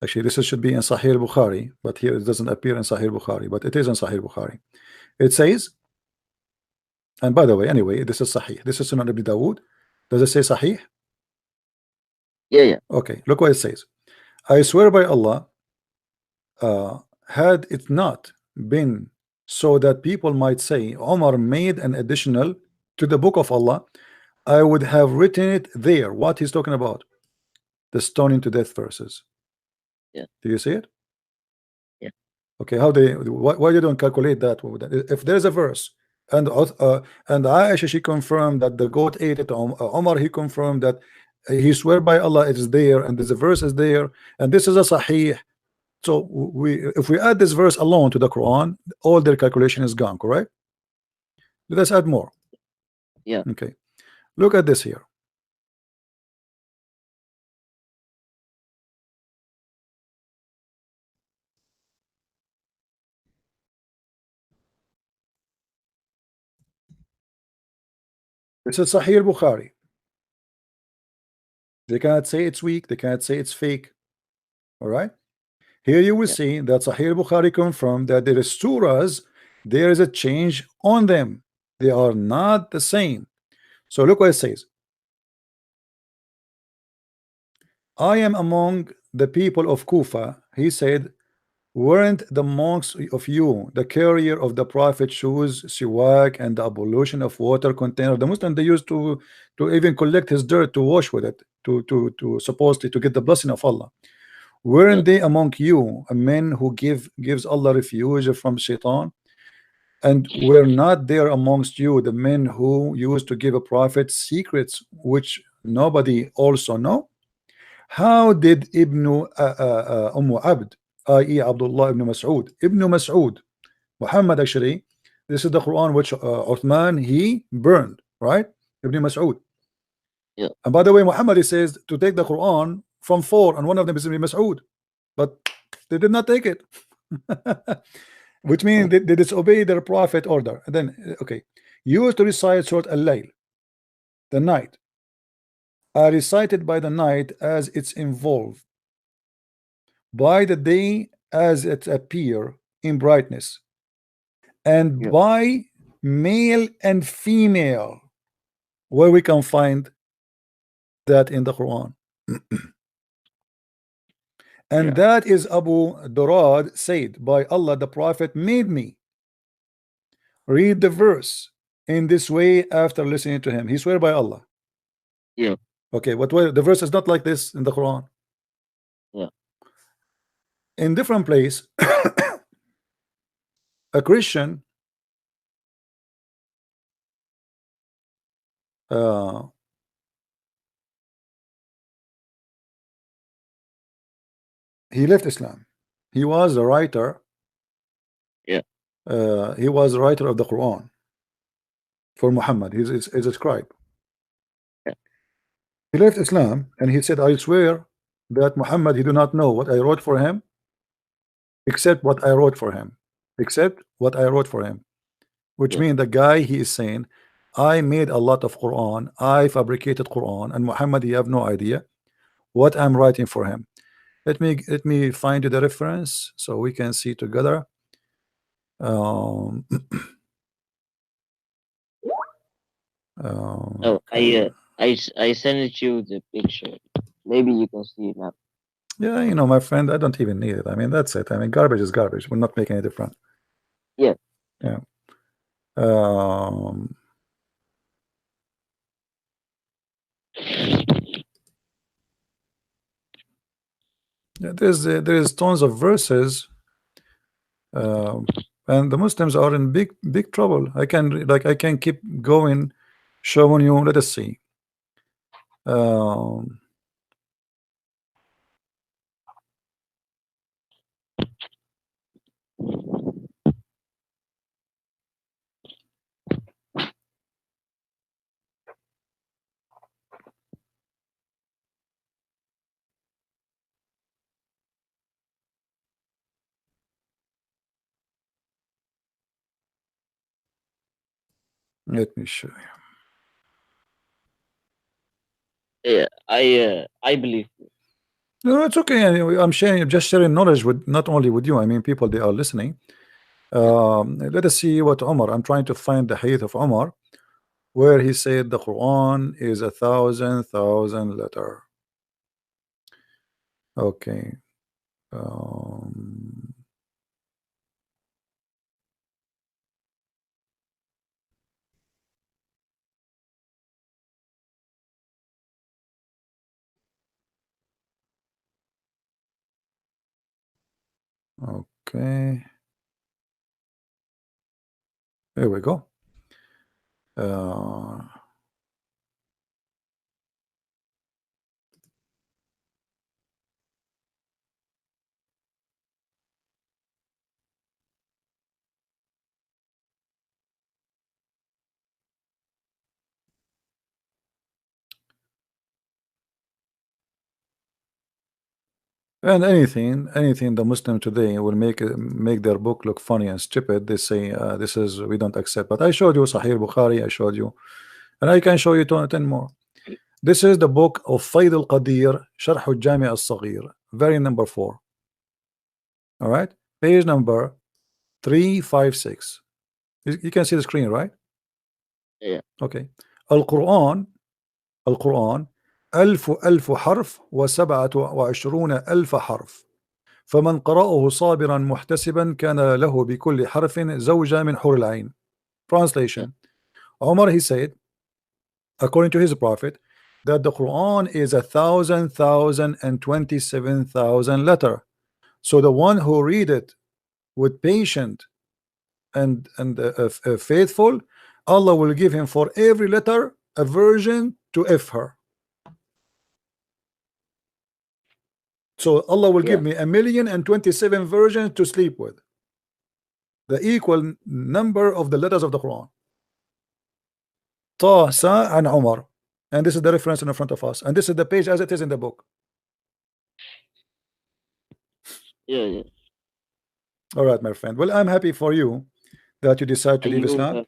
Actually, this should be in Sahih Bukhari, but here it doesn't appear in Sahih Bukhari, but it is in Sahih Bukhari. It says, and by the way, anyway, this is Sahih. This is Sunan Ibn Dawood. Does it say Sahih? Yeah. Okay, look what it says. I swear by Allah, had it not been so that people might say Omar made an additional to the book of Allah, I would have written it there. What he's talking about? The stoning to death verses. Yeah. Do you see it? Yeah. Okay, how they why you don't calculate that? If there's a verse and Aisha, she confirmed that the goat ate it. Omar, he confirmed that he swear by Allah it is there, and there's a verse is there, and this is a Sahih. So if we add this verse alone to the Quran, all their calculation is gone, correct? Let us add more. Yeah. Okay. Look at this here. This is Sahih Bukhari. They cannot say it's weak. They cannot say it's fake. All right. Here you will see that Sahih Bukhari confirmed that there is surahs, there is a change on them. They are not the same. So look what it says. I am among the people of Kufa. He said, weren't the monks of you the carrier of the Prophet's shoes, siwak, and the ablution of water container? The Muslim, they used to even collect his dirt to wash with it, to supposedly to get the blessing of Allah. Weren't they among you a men who gives Allah refuge from Shaitan? And were not there amongst you the men who used to give a prophet secrets which nobody also know? How did Ibn Abd, i.e. Abdullah ibn Mas'ud, Muhammad, actually, this is the Quran which Uthman he burned, right? Ibn Mas'ud. Yeah. And by the way, Muhammad, he says to take the Quran from 4, and one of them is Ibn Mas'ud, but they did not take it. Which means they disobey their prophet order. And then, okay, used to recite Surah Al-Layl, the night, are recited by the night as it's involved, by the day as it appear in brightness, and by male and female, where we can find that in the Quran. And that is Abu Durad said, by Allah the Prophet made me read the verse in this way after listening to him. He swear by Allah. Yeah. Okay, but the verse is not like this in the Quran. Yeah. In different place, a Christian he left Islam. He was a writer. Yeah. He was a writer of the Quran for Muhammad. He's a scribe. Yeah. He left Islam and he said, I swear that Muhammad, he do not know what I wrote for him except what I wrote for him. Except what I wrote for him. Which means the guy, he is saying, I made a lot of Quran, I fabricated Quran, and Muhammad, you have no idea what I'm writing for him. Let me find you the reference so we can see together. I sent you the picture. Maybe you can see it now. Yeah, you know, my friend, I don't even need it. I mean, that's it. I mean, garbage is garbage. We're not making any difference. Yeah. Yeah. There is tons of verses, and the Muslims are in big trouble. I can keep going, showing you. Let us see. Let me show you. Yeah, I believe. No, it's okay. I'm just sharing knowledge with, not only with you. I mean, people, they are listening. Let us see what Umar. I'm trying to find the hadith of Umar, where he said the Quran is 1,000 letter. Okay. Okay. Here we go. And anything the Muslim today will make their book look funny and stupid. They say this is, we don't accept. But I showed you Sahih Bukhari, I showed you, and I can show you 10 more. This is the book of Fayd al-Qadir, Sharh al-Jami' al-Saghir, very number 4. All right, page number 356. You can see the screen, right? Yeah. Okay. Al-Quran 1000 حرف و27 ألف حرف فمن قرأه صابرا محتسبا كان له بكل حرف زوجة من حور العين. Translation. Umar, he said, according to his prophet, that the Quran is 1,027,000 letter. So the one who read it with patient and faithful, Allah will give him for every letter a version to F her. So Allah will give me 1,027 versions to sleep with, the equal number of the letters of the Quran. Ta, Sa, and Umar. And this is the reference in front of us. And this is the page as it is in the book. Yeah. All right, my friend. Well, I'm happy for you that you decide to leave Islam.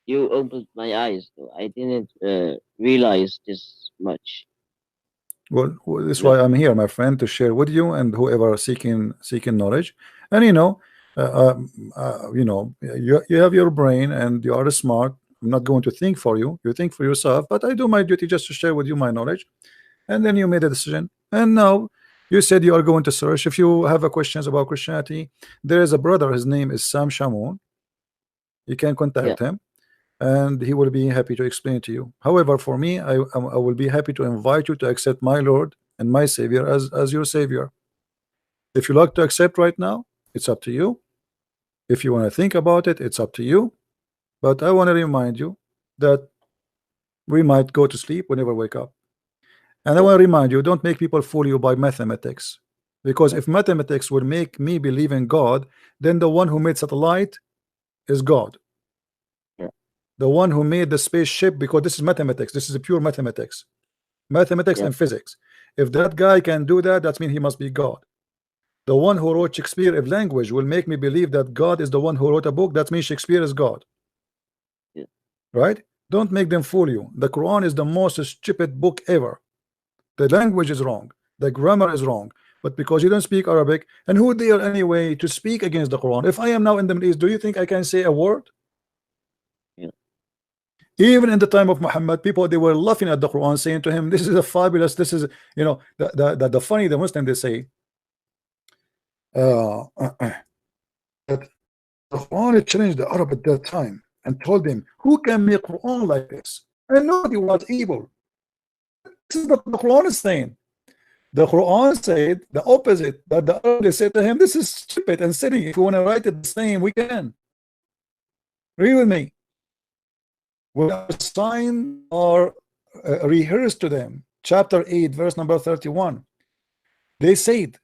You opened my eyes, though. I didn't realize this much. Well, this is why I'm here, my friend, to share with you and whoever seeking knowledge. And you have your brain and you are smart. I'm not going to think for you. You think for yourself, but I do my duty just to share with you my knowledge. And then you made a decision. And now you said you are going to search. If you have questions about Christianity, there is a brother. His name is Sam Shamoun. You can contact him, and he will be happy to explain to you. However, for me, I will be happy to invite you to accept my Lord and my Savior as your Savior. If you like to accept right now, it's up to you. If you want to think about it, it's up to you. But I want to remind you that we might go to sleep whenever we wake up. And I want to remind you, don't make people fool you by mathematics. Because if mathematics would make me believe in God, then the one who made satellite is God. The one who made the spaceship, because this is mathematics, this is a pure mathematics and physics. If that guy can do that, that means he must be God. The one who wrote Shakespeare, if language will make me believe that God is the one who wrote a book, that means Shakespeare is God. Right? Don't make them fool you. The Quran is the most stupid book ever. The language is wrong, the grammar is wrong, but because you don't speak Arabic, and who dare anyway to speak against the Quran? If I am now in the Middle East, do you think I can say a word? Even in the time of Muhammad, people, they were laughing at the Quran, saying to him, this is a fabulous, this is, the funny, the Muslim, they say that the Quran challenged the Arab at that time and told him, who can make Quran like this? And nobody was able. This is what the Quran is saying. The Quran said the opposite, that the Arab, they said to him, this is stupid and silly. If you want to write it the same, we can. Agree with me? When our signs are rehearsed to them, chapter 8, verse number 31, they said,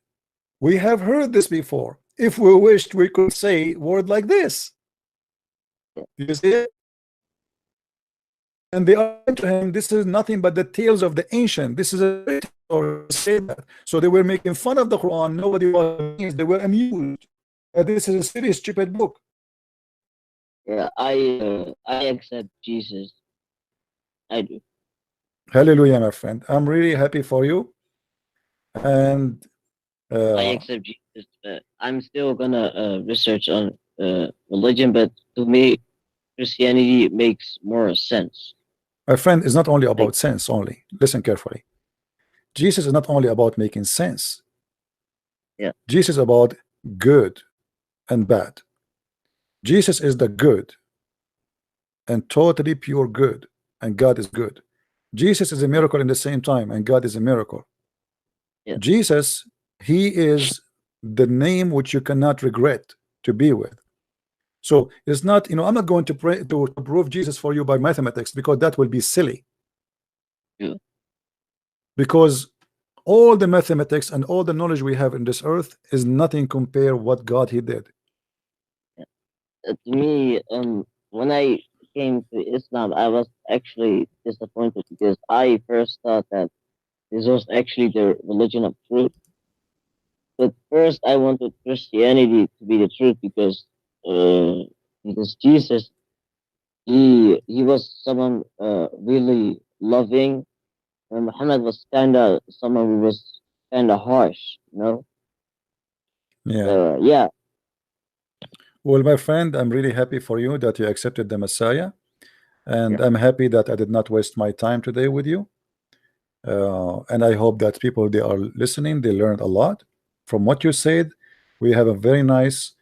we have heard this before. If we wished, we could say word like this. You see it? And they argued to him, this is nothing but the tales of the ancient. This is a or say that. So they were making fun of the Quran. Nobody was amused. They were amused. This is a serious, stupid book. Yeah, I accept Jesus. I do. Hallelujah, my friend. I'm really happy for you. And I accept Jesus. I'm still gonna research on religion, but to me, Christianity makes more sense. My friend, is not only about sense only. Listen carefully. Jesus is not only about making sense. Yeah. Jesus is about good and bad. Jesus is the good and totally pure good, and God is good. Jesus is a miracle in the same time, and God is a miracle. Yeah. Jesus, he is the name which you cannot regret to be with. So it's not, I'm not going to pray to prove Jesus for you by mathematics, because that will be silly. Yeah. Because all the mathematics and all the knowledge we have in this earth is nothing compared what God he did. To me, when I came to Islam, I was actually disappointed because I first thought that this was actually the religion of truth. But first, I wanted Christianity to be the truth because Jesus, he was someone really loving, and Muhammad was someone who was kind of harsh, Yeah. Yeah. Well, my friend, I'm really happy for you that you accepted the Messiah, and I'm happy that I did not waste my time today with you. And I hope that people, they are listening, they learned a lot from what you said. We have a very nice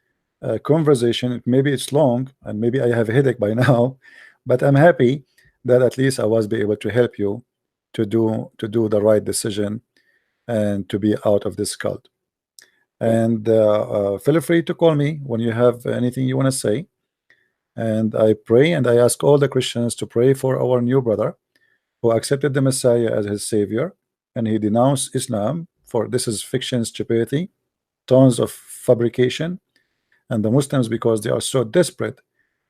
conversation. Maybe it's long, and maybe I have a headache by now, but I'm happy that at least I was be able to help you to do the right decision and to be out of this cult. And feel free to call me when you have anything you want to say. And I pray and I ask all the Christians to pray for our new brother who accepted the Messiah as his savior, and he denounced Islam for this is fiction, stupidity, tons of fabrication. And the Muslims, because they are so desperate,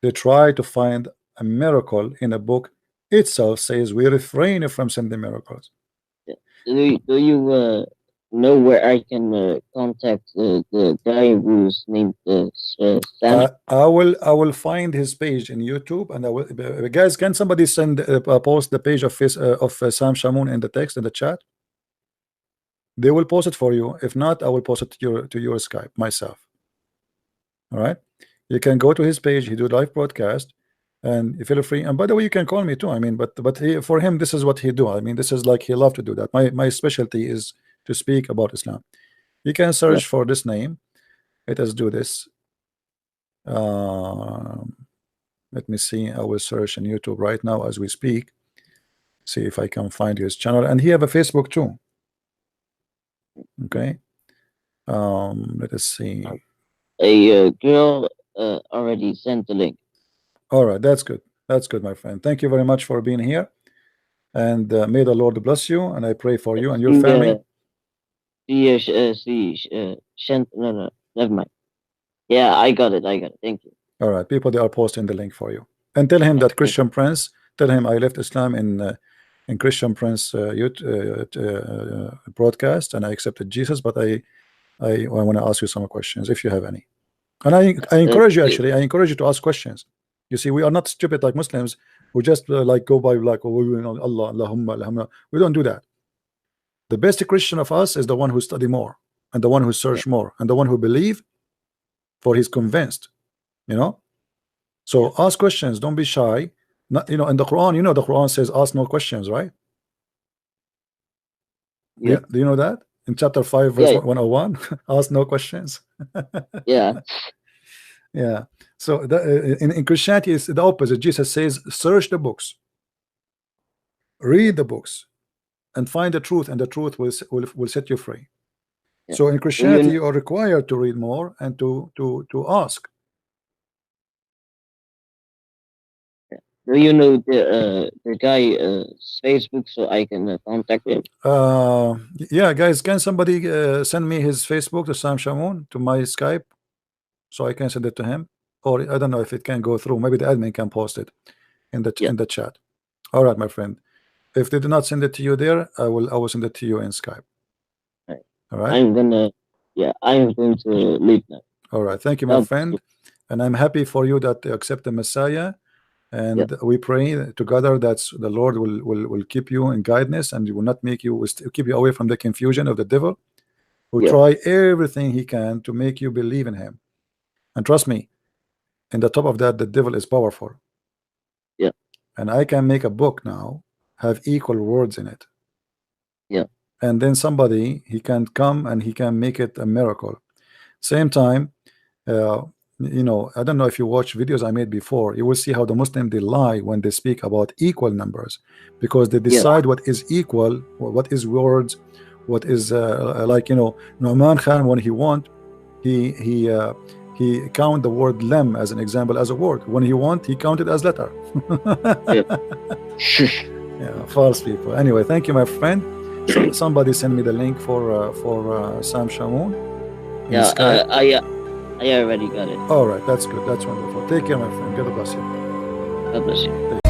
they try to find a miracle in a book itself says we refrain from sending miracles. Do you know where I can contact the guy who's named Sam? I will find his page in YouTube, and I will. Guys, can somebody send post the page of Sam Shamoun in the text in the chat? They will post it for you. If not, I will post it to your Skype myself. All right, you can go to his page. He do live broadcast, and you feel free. And by the way, you can call me too. I mean, but for him, this is what he do. I mean, this is like he love to do that. My specialty is to speak about Islam. You can search for this name. Let us do this. Let me see. I will search on YouTube right now as we speak. See if I can find his channel, and he have a Facebook too. Okay. Let us see. A girl already sent the link. All right, that's good. That's good, my friend. Thank you very much for being here, and may the Lord bless you. And I pray for you and your family. No, never mind. Yeah, I got it. Thank you. All right, people, they are posting the link for you, and tell him that Christian Prince. Tell him I left Islam in Christian Prince broadcast, and I accepted Jesus, but I want to ask you some questions if you have any. And I encourage you, actually, I encourage you to ask questions. You see, we are not stupid like Muslims who just like go by like, oh, Allah, Allahumma, Allahumma. We don't do that. The best Christian of us is the one who study more, and the one who search more, and the one who believe for he's convinced. So ask questions, don't be shy. Not, in the Quran, the Quran says ask no questions, right? Yeah. Do you know that? In chapter 5 verse 101, ask no questions. Yeah. Yeah. So in Christianity it's the opposite. Jesus says search the books, read the books, and find the truth, and the truth will set you free. So in Christianity, you are required to read more and to ask. Do you know the guy's Facebook so I can contact him? Yeah, guys, can somebody send me his Facebook to Sam Shamoun to my Skype so I can send it to him? Or I don't know if it can go through. Maybe the admin can post it in the chat. All right, my friend. If they do not send it to you there, I will send it to you in Skype. All right. I'm going to leave now. All right. Thank you, my friend. And I'm happy for you that you accept the Messiah. And we pray together that the Lord will keep you in guidance, and will not make you, keep you away from the confusion of the devil, who try everything he can to make you believe in him. And trust me, in the top of that, the devil is powerful. Yeah. And I can make a book now, have equal words in it. Yeah. And then somebody, he can come and he can make it a miracle. Same time, you know, I don't know if you watch videos I made before, you will see how the Muslim, they lie when they speak about equal numbers, because they decide what is equal, what is words, what is like, you know, Nu'man Khan, when he want, he count the word lem as an example as a word. When he want, he counted as letter. Yeah, false people. Anyway, thank you, my friend. Somebody send me the link for Sam Shamoun. Yeah, I already got it. All right, that's good. That's wonderful. Take care, my friend. God bless you. God bless you.